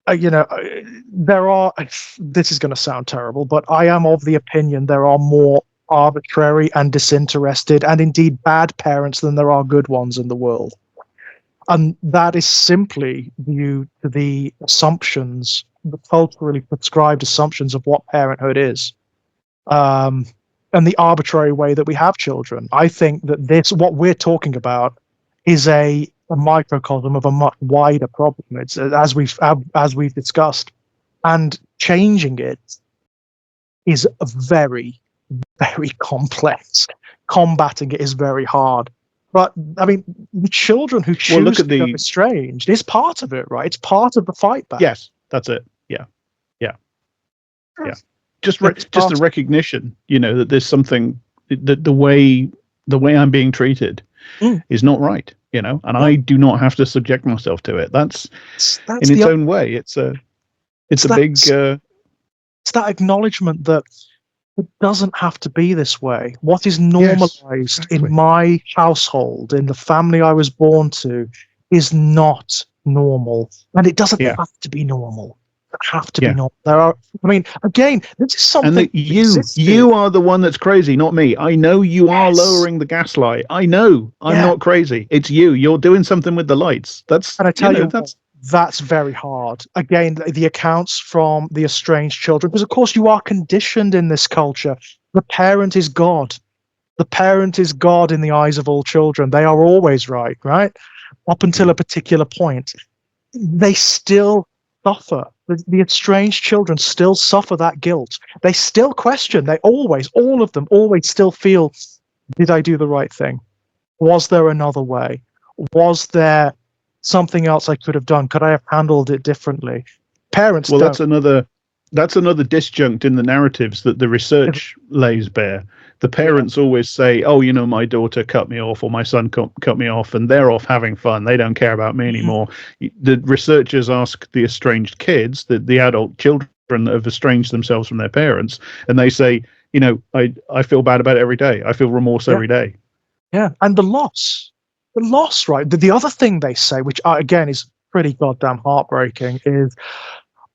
There are. This is going to sound terrible, but I am of the opinion there are more arbitrary and disinterested and indeed bad parents than there are good ones in the world, and that is simply due to the assumptions, the culturally prescribed assumptions of what parenthood is, and the arbitrary way that we have children. I think that what we're talking about is a microcosm of a much wider problem. It's as we've discussed, and changing it is very, very complex. Combating it is very hard. But I mean, the children who choose to become estranged is part of it, right? It's part of the fight back. Yes, that's it. Yeah. Just the recognition, that there's something that the way I'm being treated is not right, and I do not have to subject myself to it. That's in its own way. It's a big. It's that acknowledgement that it doesn't have to be this way. What is normalized in my household, in the family I was born to, is not normal, and it doesn't have to be normal. Have to be normal. There are. I mean, again, this is something. And you are the one that's crazy, not me. I know you are lowering the gaslight. I know I'm not crazy. It's you. You're doing something with the lights. And I tell you, that's very hard. Again, the accounts from the estranged children, because of course you are conditioned in this culture. The parent is God. The parent is God in the eyes of all children. They are always right, up until a particular point. They still suffer. The estranged children still suffer that guilt. They still question. All of them always still feel, did I do the right thing? Was there another way? Was there something else I could have done? Could I have handled it differently? Parents don't. That's another disjunct in the narratives that the research lays bare. The parents always say, oh, my daughter cut me off, or my son cut me off, and they're off having fun. They don't care about me anymore. The researchers ask the estranged kids, the adult children that have estranged themselves from their parents, and they say, I feel bad about it every day. I feel remorse every day. Yeah, and the loss, right? The other thing they say, which again is pretty goddamn heartbreaking is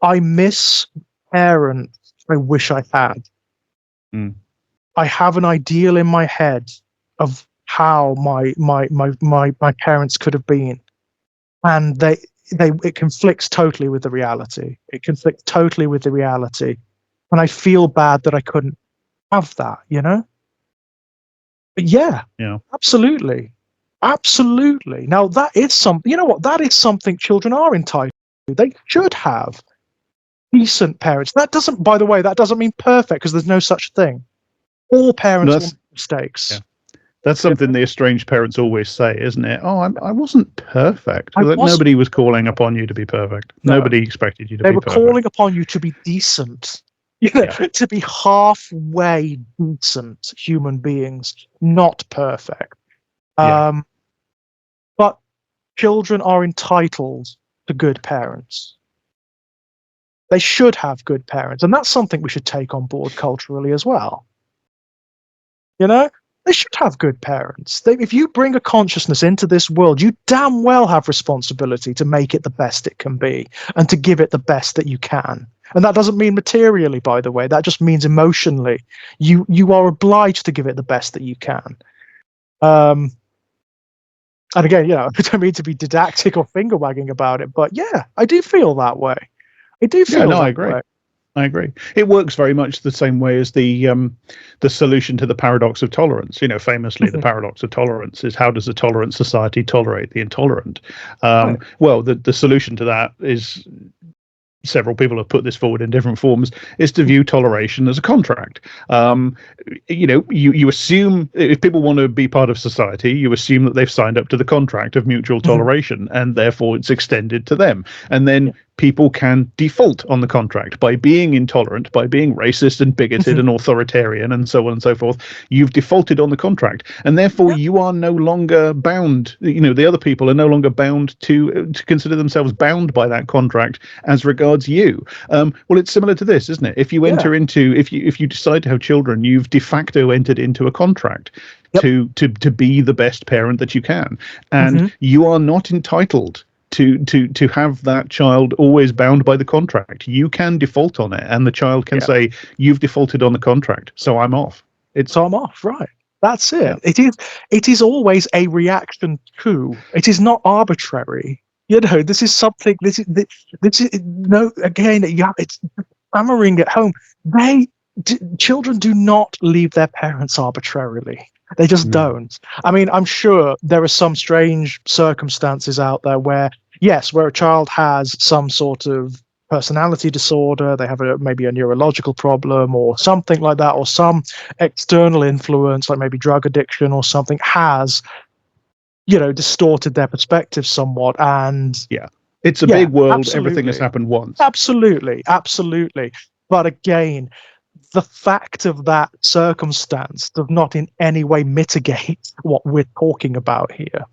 I miss parents I wish I had. Mm. I have an ideal in my head of how my parents could have been, and it conflicts totally with the reality. It conflicts totally with the reality, and I feel bad that I couldn't have that. But yeah, Yeah. absolutely, absolutely. Now that is something. You know what? That is something children are entitled to. They should have decent parents. That doesn't, by the way, that doesn't mean perfect because there's no such thing. All parents will That's make mistakes. yeah. That's You something know? the estranged parents always say, isn't it? Oh, I wasn't perfect. I Like, wasn't. nobody was calling upon you to be perfect. No, Nobody expected you to they be were perfect. calling upon you to be decent. Yeah. To be halfway decent human beings, not perfect. Yeah. But children are entitled to good parents. They should have good parents, and that's something we should take on board culturally as well. You know, they should have good parents. If you bring a consciousness into this world, you damn well have responsibility to make it the best it can be and to give it the best that you can. And that doesn't mean materially, by the way. That just means emotionally. You are obliged to give it the best that you can. And again, I don't mean to be didactic or finger wagging about it, but yeah, I do feel that way. I do Yeah. feel No, I that agree. way. I agree. It works very much the same way as the solution to the paradox of tolerance. Famously, the paradox of tolerance is, how does a tolerant society tolerate the intolerant? Right. Well, the solution to that is, several people have put this forward in different forms, is to view toleration as a contract. You assume, if people want to be part of society, you assume that they've signed up to the contract of mutual toleration, and therefore it's extended to them. And then people can default on the contract by being intolerant, by being racist and bigoted and authoritarian and so on and so forth. You've defaulted on the contract, and therefore you are no longer bound. The other people are no longer bound to consider themselves bound by that contract as regards you. Well, it's similar to this, isn't it? If you enter into, if you decide to have children, you've de facto entered into a contract to be the best parent that you can, and you are not entitled to have that child always bound by the contract. You can default on it, and the child can say, "You've defaulted on the contract, so I'm off." So I'm off, right? That's it. Yeah. It is always a reaction to. It is not arbitrary. This is something. This is no. Again, it's hammering at home. Children do not leave their parents arbitrarily. They just don't. I mean, I'm sure there are some strange circumstances out there where, yes, where a child has some sort of personality disorder, they have maybe a neurological problem or something like that, or some external influence, like maybe drug addiction or something, has, distorted their perspective somewhat. And Yeah, it's a big world. Everything has absolutely. happened once. Absolutely. But again, the fact of that circumstance does not in any way mitigate what we're talking about here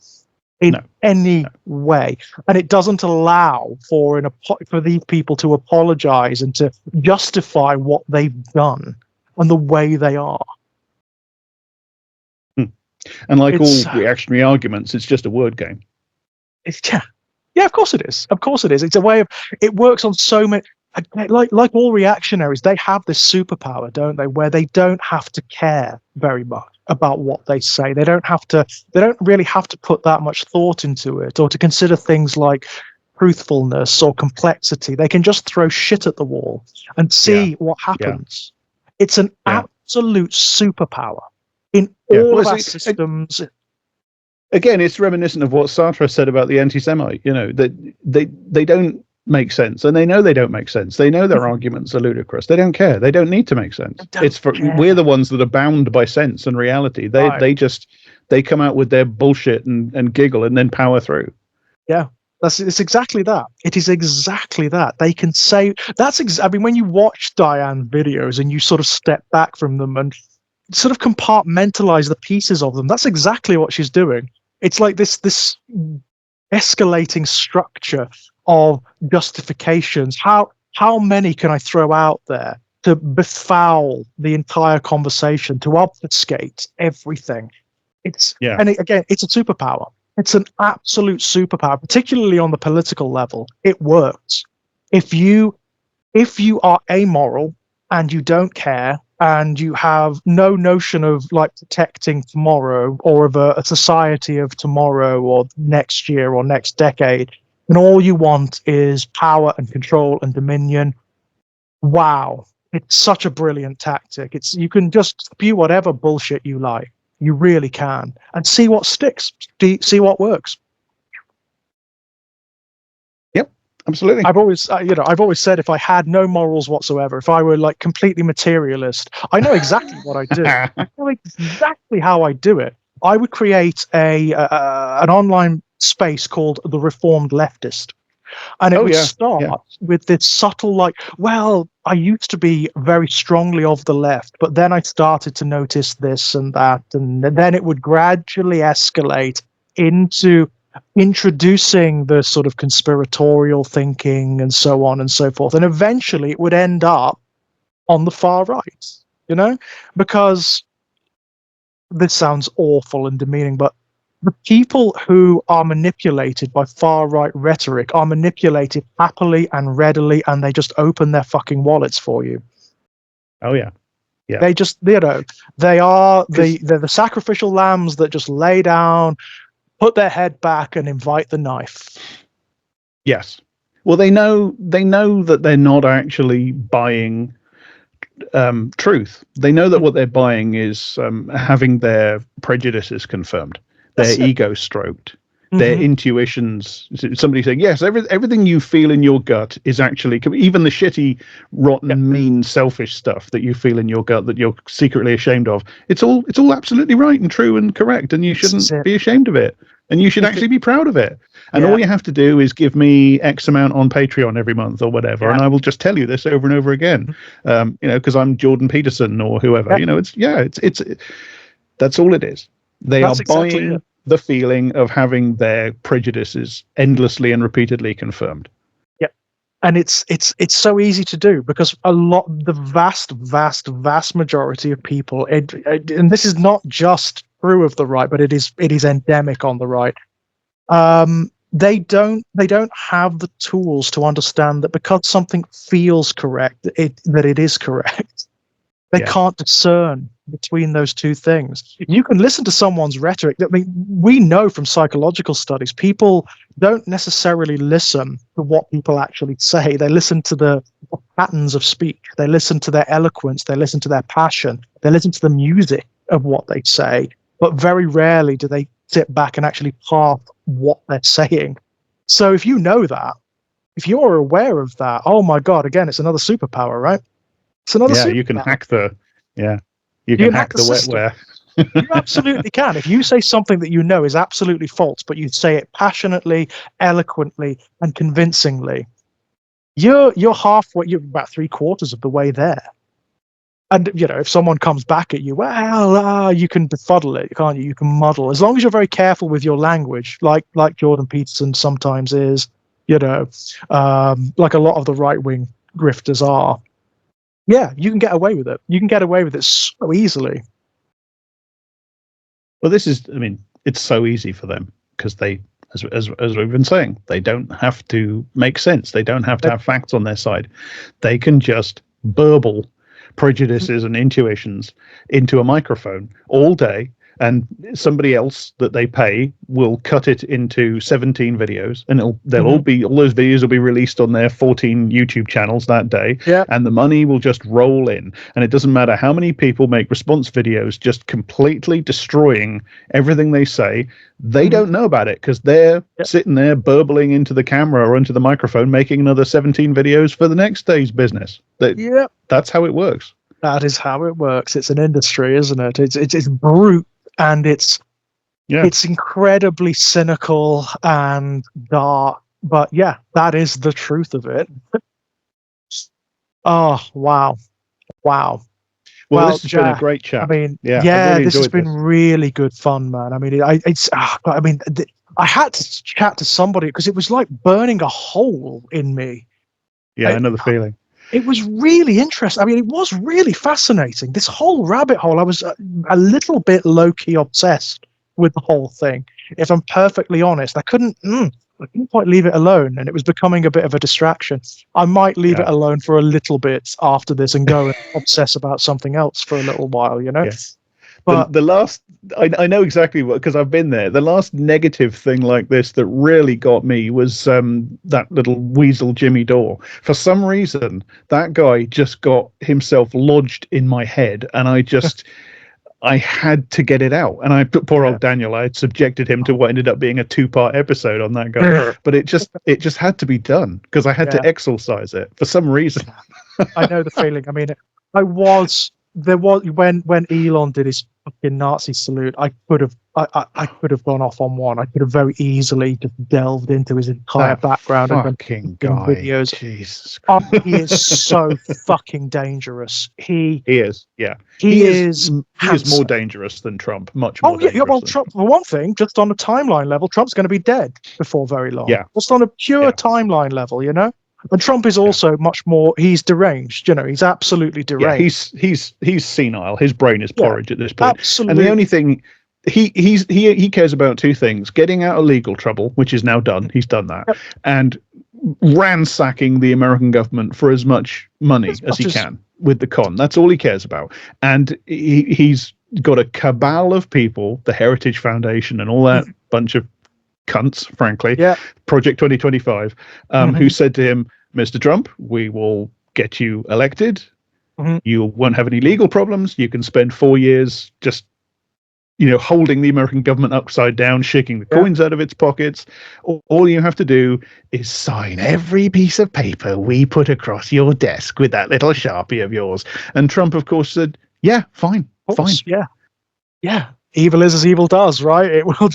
in any way, and it doesn't allow for these people to apologize and to justify what they've done and the way they are. And like all reactionary arguments, it's just a word game. Yeah, of course it is. Of course it is. It's a way of, it works on so many, like all reactionaries, they have this superpower, don't they, where they don't have to care very much about what they say. They don't really have to put that much thought into it or to consider things like truthfulness or complexity. They can just throw shit at the wall and see what happens. It's an absolute superpower in all of our systems. Again, it's reminiscent of what Sartre said about the anti-Semite. That they don't make sense, and they know they don't make sense. They know their arguments are ludicrous. They don't care. They don't need to make sense. We're the ones that are bound by sense and reality. They come out with their bullshit and giggle and then power through. Yeah. It's exactly that. It is exactly that. They can say I mean, when you watch Diane videos and you sort of step back from them and sort of compartmentalize the pieces of them, that's exactly what she's doing. It's like this escalating structure of justifications. How many can I throw out there to befoul the entire conversation, to obfuscate everything? And again, it's a superpower. It's an absolute superpower, particularly on the political level. It works. If you are amoral and you don't care and you have no notion of like protecting tomorrow or of a society of tomorrow or next year or next decade, and all you want is power and control and dominion, wow, it's such a brilliant tactic. You can just spew whatever bullshit you like. You really can, and see what sticks. See what works. Yep, absolutely. I've always said if I had no morals whatsoever, if I were like completely materialist, I know exactly what I do. I know exactly how I do it. I would create an online space called the Reformed Leftist. And it would start with this subtle, like, well, I used to be very strongly of the left, but then I started to notice this and that. And then it would gradually escalate into introducing the sort of conspiratorial thinking and so on and so forth. And eventually it would end up on the far right, because this sounds awful and demeaning, but the people who are manipulated by far-right rhetoric are manipulated happily and readily, and they just open their fucking wallets for you. Oh, yeah. Yeah. They just, they're the sacrificial lambs that just lay down, put their head back, and invite the knife. Yes. Well, they know that they're not actually buying truth. They know that what they're buying is having their prejudices confirmed. Their ego stroked, their intuitions. Somebody saying, yes, everything you feel in your gut is actually, even the shitty, rotten, mean, selfish stuff that you feel in your gut that you're secretly ashamed of. It's all absolutely right and true and correct, and you shouldn't be ashamed of it, and you should actually be proud of it. And all you have to do is give me X amount on Patreon every month or whatever, and I will just tell you this over and over again. Because I'm Jordan Peterson or whoever. It's that's all it is. They are buying the feeling of having their prejudices endlessly and repeatedly confirmed. Yep. And it's so easy to do because the vast majority of people, and this is not just true of the right, but it is endemic on the right. They don't have the tools to understand that because something feels correct, that it is correct. They can't discern between those two things. You can listen to someone's rhetoric. I mean, we know from psychological studies, people don't necessarily listen to what people actually say. They listen to the patterns of speech. They listen to their eloquence. They listen to their passion. They listen to the music of what they say. But very rarely do they sit back and actually parse what they're saying. So if you know that, if you're aware of that, oh my God, again, it's another superpower, right? It's another superpower. You can hack you can hack the wetware. You absolutely can. If you say something that you know is absolutely false, but you say it passionately, eloquently, and convincingly, you're halfway, you're about 3/4 of the way there. And if someone comes back at you, well, you can befuddle it, can't you? You can muddle, as long as you're very careful with your language, like Jordan Peterson sometimes is, like a lot of the right-wing grifters are. Yeah, you can get away with it. You can get away with it so easily. Well, it's so easy for them because they, as we've been saying, they don't have to make sense. They don't have to have facts on their side. They can just burble prejudices and intuitions into a microphone all day, and somebody else that they pay will cut it into 17 videos, and all those videos will be released on their 14 YouTube channels that day, and the money will just roll in, and it doesn't matter how many people make response videos just completely destroying everything they say. They don't know about it because they're sitting there burbling into the camera or into the microphone, making another 17 videos for the next day's business. That's how it works. That is how it works. It's an industry, isn't it? It's brute. And it's incredibly cynical and dark, but that is the truth of it. Oh, wow. Well, this has been a great chat. I mean, really this has been really good fun, man. I mean, I had to chat to somebody because it was like burning a hole in me. Yeah, I know the feeling. It was really interesting. I mean, it was really fascinating. This whole rabbit hole, I was a little bit low-key obsessed with the whole thing. If I'm perfectly honest, I couldn't quite leave it alone, and it was becoming a bit of a distraction. I might leave it alone for a little bit after this and go and obsess about something else for a little while, you know? Yes. But The last, I know exactly what, because I've been there. The last negative thing like this that really got me was that little weasel Jimmy Dore. For some reason, that guy just got himself lodged in my head, and I had to get it out. And poor old Daniel, I had subjected him to what ended up being a 2-part episode on that guy. But it just had to be done because I had to exorcise it for some reason. I know the feeling. I mean, there was when Elon did his fucking Nazi salute, I could have gone off on one. I could have very easily just delved into his entire background and fucking done guy. videos. Jesus. He is so fucking dangerous. He is, yeah. He is more dangerous than Trump. Much more. Well, Trump, for one thing, just on a timeline level, Trump's going to be dead before very long. Yeah. Just on a pure timeline level, you know. And Trump is also much more. He's deranged. You know, he's absolutely deranged. Yeah, he's senile. His brain is porridge at this point. Absolutely. And the only thing he cares about two things: getting out of legal trouble, which is now done. He's done that, and ransacking the American government for as much money as he can with the con. That's all he cares about. And he's got a cabal of people, the Heritage Foundation, and all that bunch of cunts, frankly. Yeah. Project 2025, who said to him, Mr. Trump, we will get you elected. You won't have any legal problems. You can spend 4 years just, holding the American government upside down, shaking the coins out of its pockets. All you have to do is sign every piece of paper we put across your desk with that little Sharpie of yours. And Trump, of course, said, yeah, fine. Yeah. Evil is as evil does, right? It will,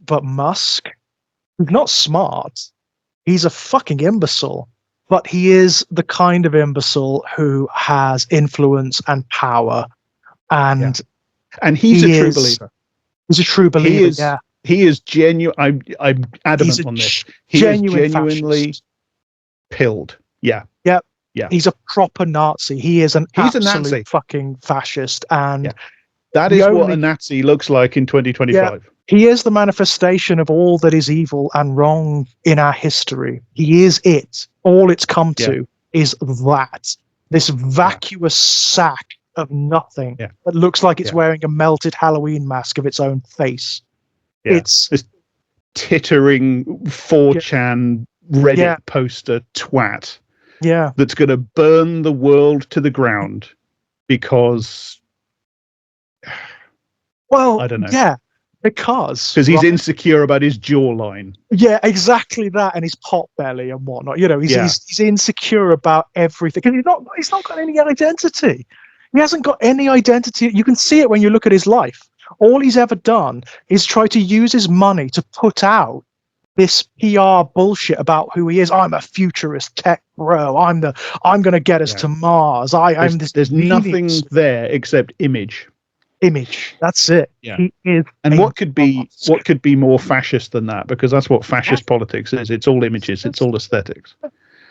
But Musk, he's not smart. He's a fucking imbecile. But he is the kind of imbecile who has influence and power, and he's a true believer. He's a true believer. He is genuine. I'm adamant on this. He is genuinely fascist. Pilled. Yeah. He's a proper Nazi. He's a Nazi. Fucking fascist, and that is what a Nazi looks like in 2025. He is the manifestation of all that is evil and wrong in our history. He is it. All it's come to is that. This vacuous sack of nothing that looks like it's wearing a melted Halloween mask of its own face. It's this tittering 4chan Reddit poster twat. Yeah. That's going to burn the world to the ground because... Well, I don't know. Yeah. Because he's insecure about his jawline. Yeah, exactly that, and his pot belly and whatnot. He's insecure about everything. And he's not got any identity. He hasn't got any identity. You can see it when you look at his life. All he's ever done is try to use his money to put out this PR bullshit about who he is. I'm a futurist tech bro. I'm going to get us to Mars. There's nothing there except image. That's it. He is. And what could be more fascist than that? Because that's what fascist politics is. It's all images. It's all aesthetics.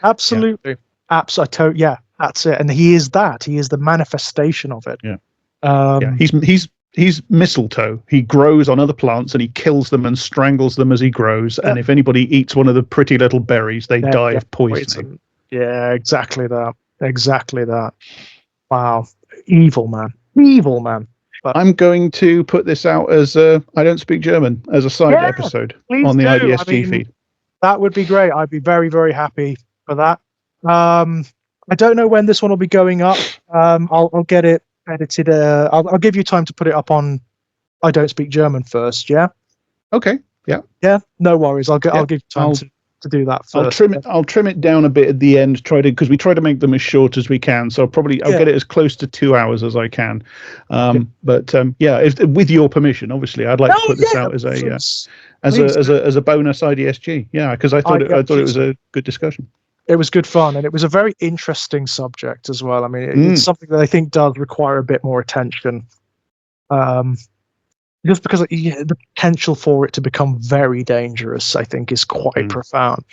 Absolutely. Absolutely. That's it. And he is that. He is the manifestation of it. He's mistletoe. He grows on other plants and he kills them and strangles them as he grows. And if anybody eats one of the pretty little berries, they die of poisoning. Yeah, exactly that. Wow. Evil man. But I'm going to put this out as I don't speak German as a side episode on the IDSG feed. That would be great. I'd be very, very happy for that. I don't know when this one will be going up. I'll get it edited. I'll give you time to put it up on I don't speak German first. Yeah. Okay. Yeah. Yeah. No worries. I'll give you time to do that first. I'll trim it down a bit at the end. Because we try to make them as short as we can. So I'll get it as close to 2 hours as I can. But with your permission, obviously, I'd like to put this out as a bonus IDSG. Yeah, because I thought it was a good discussion. It was good fun, and it was a very interesting subject as well. I mean, it's something that I think does require a bit more attention. Just because the potential for it to become very dangerous, I think, is quite profound.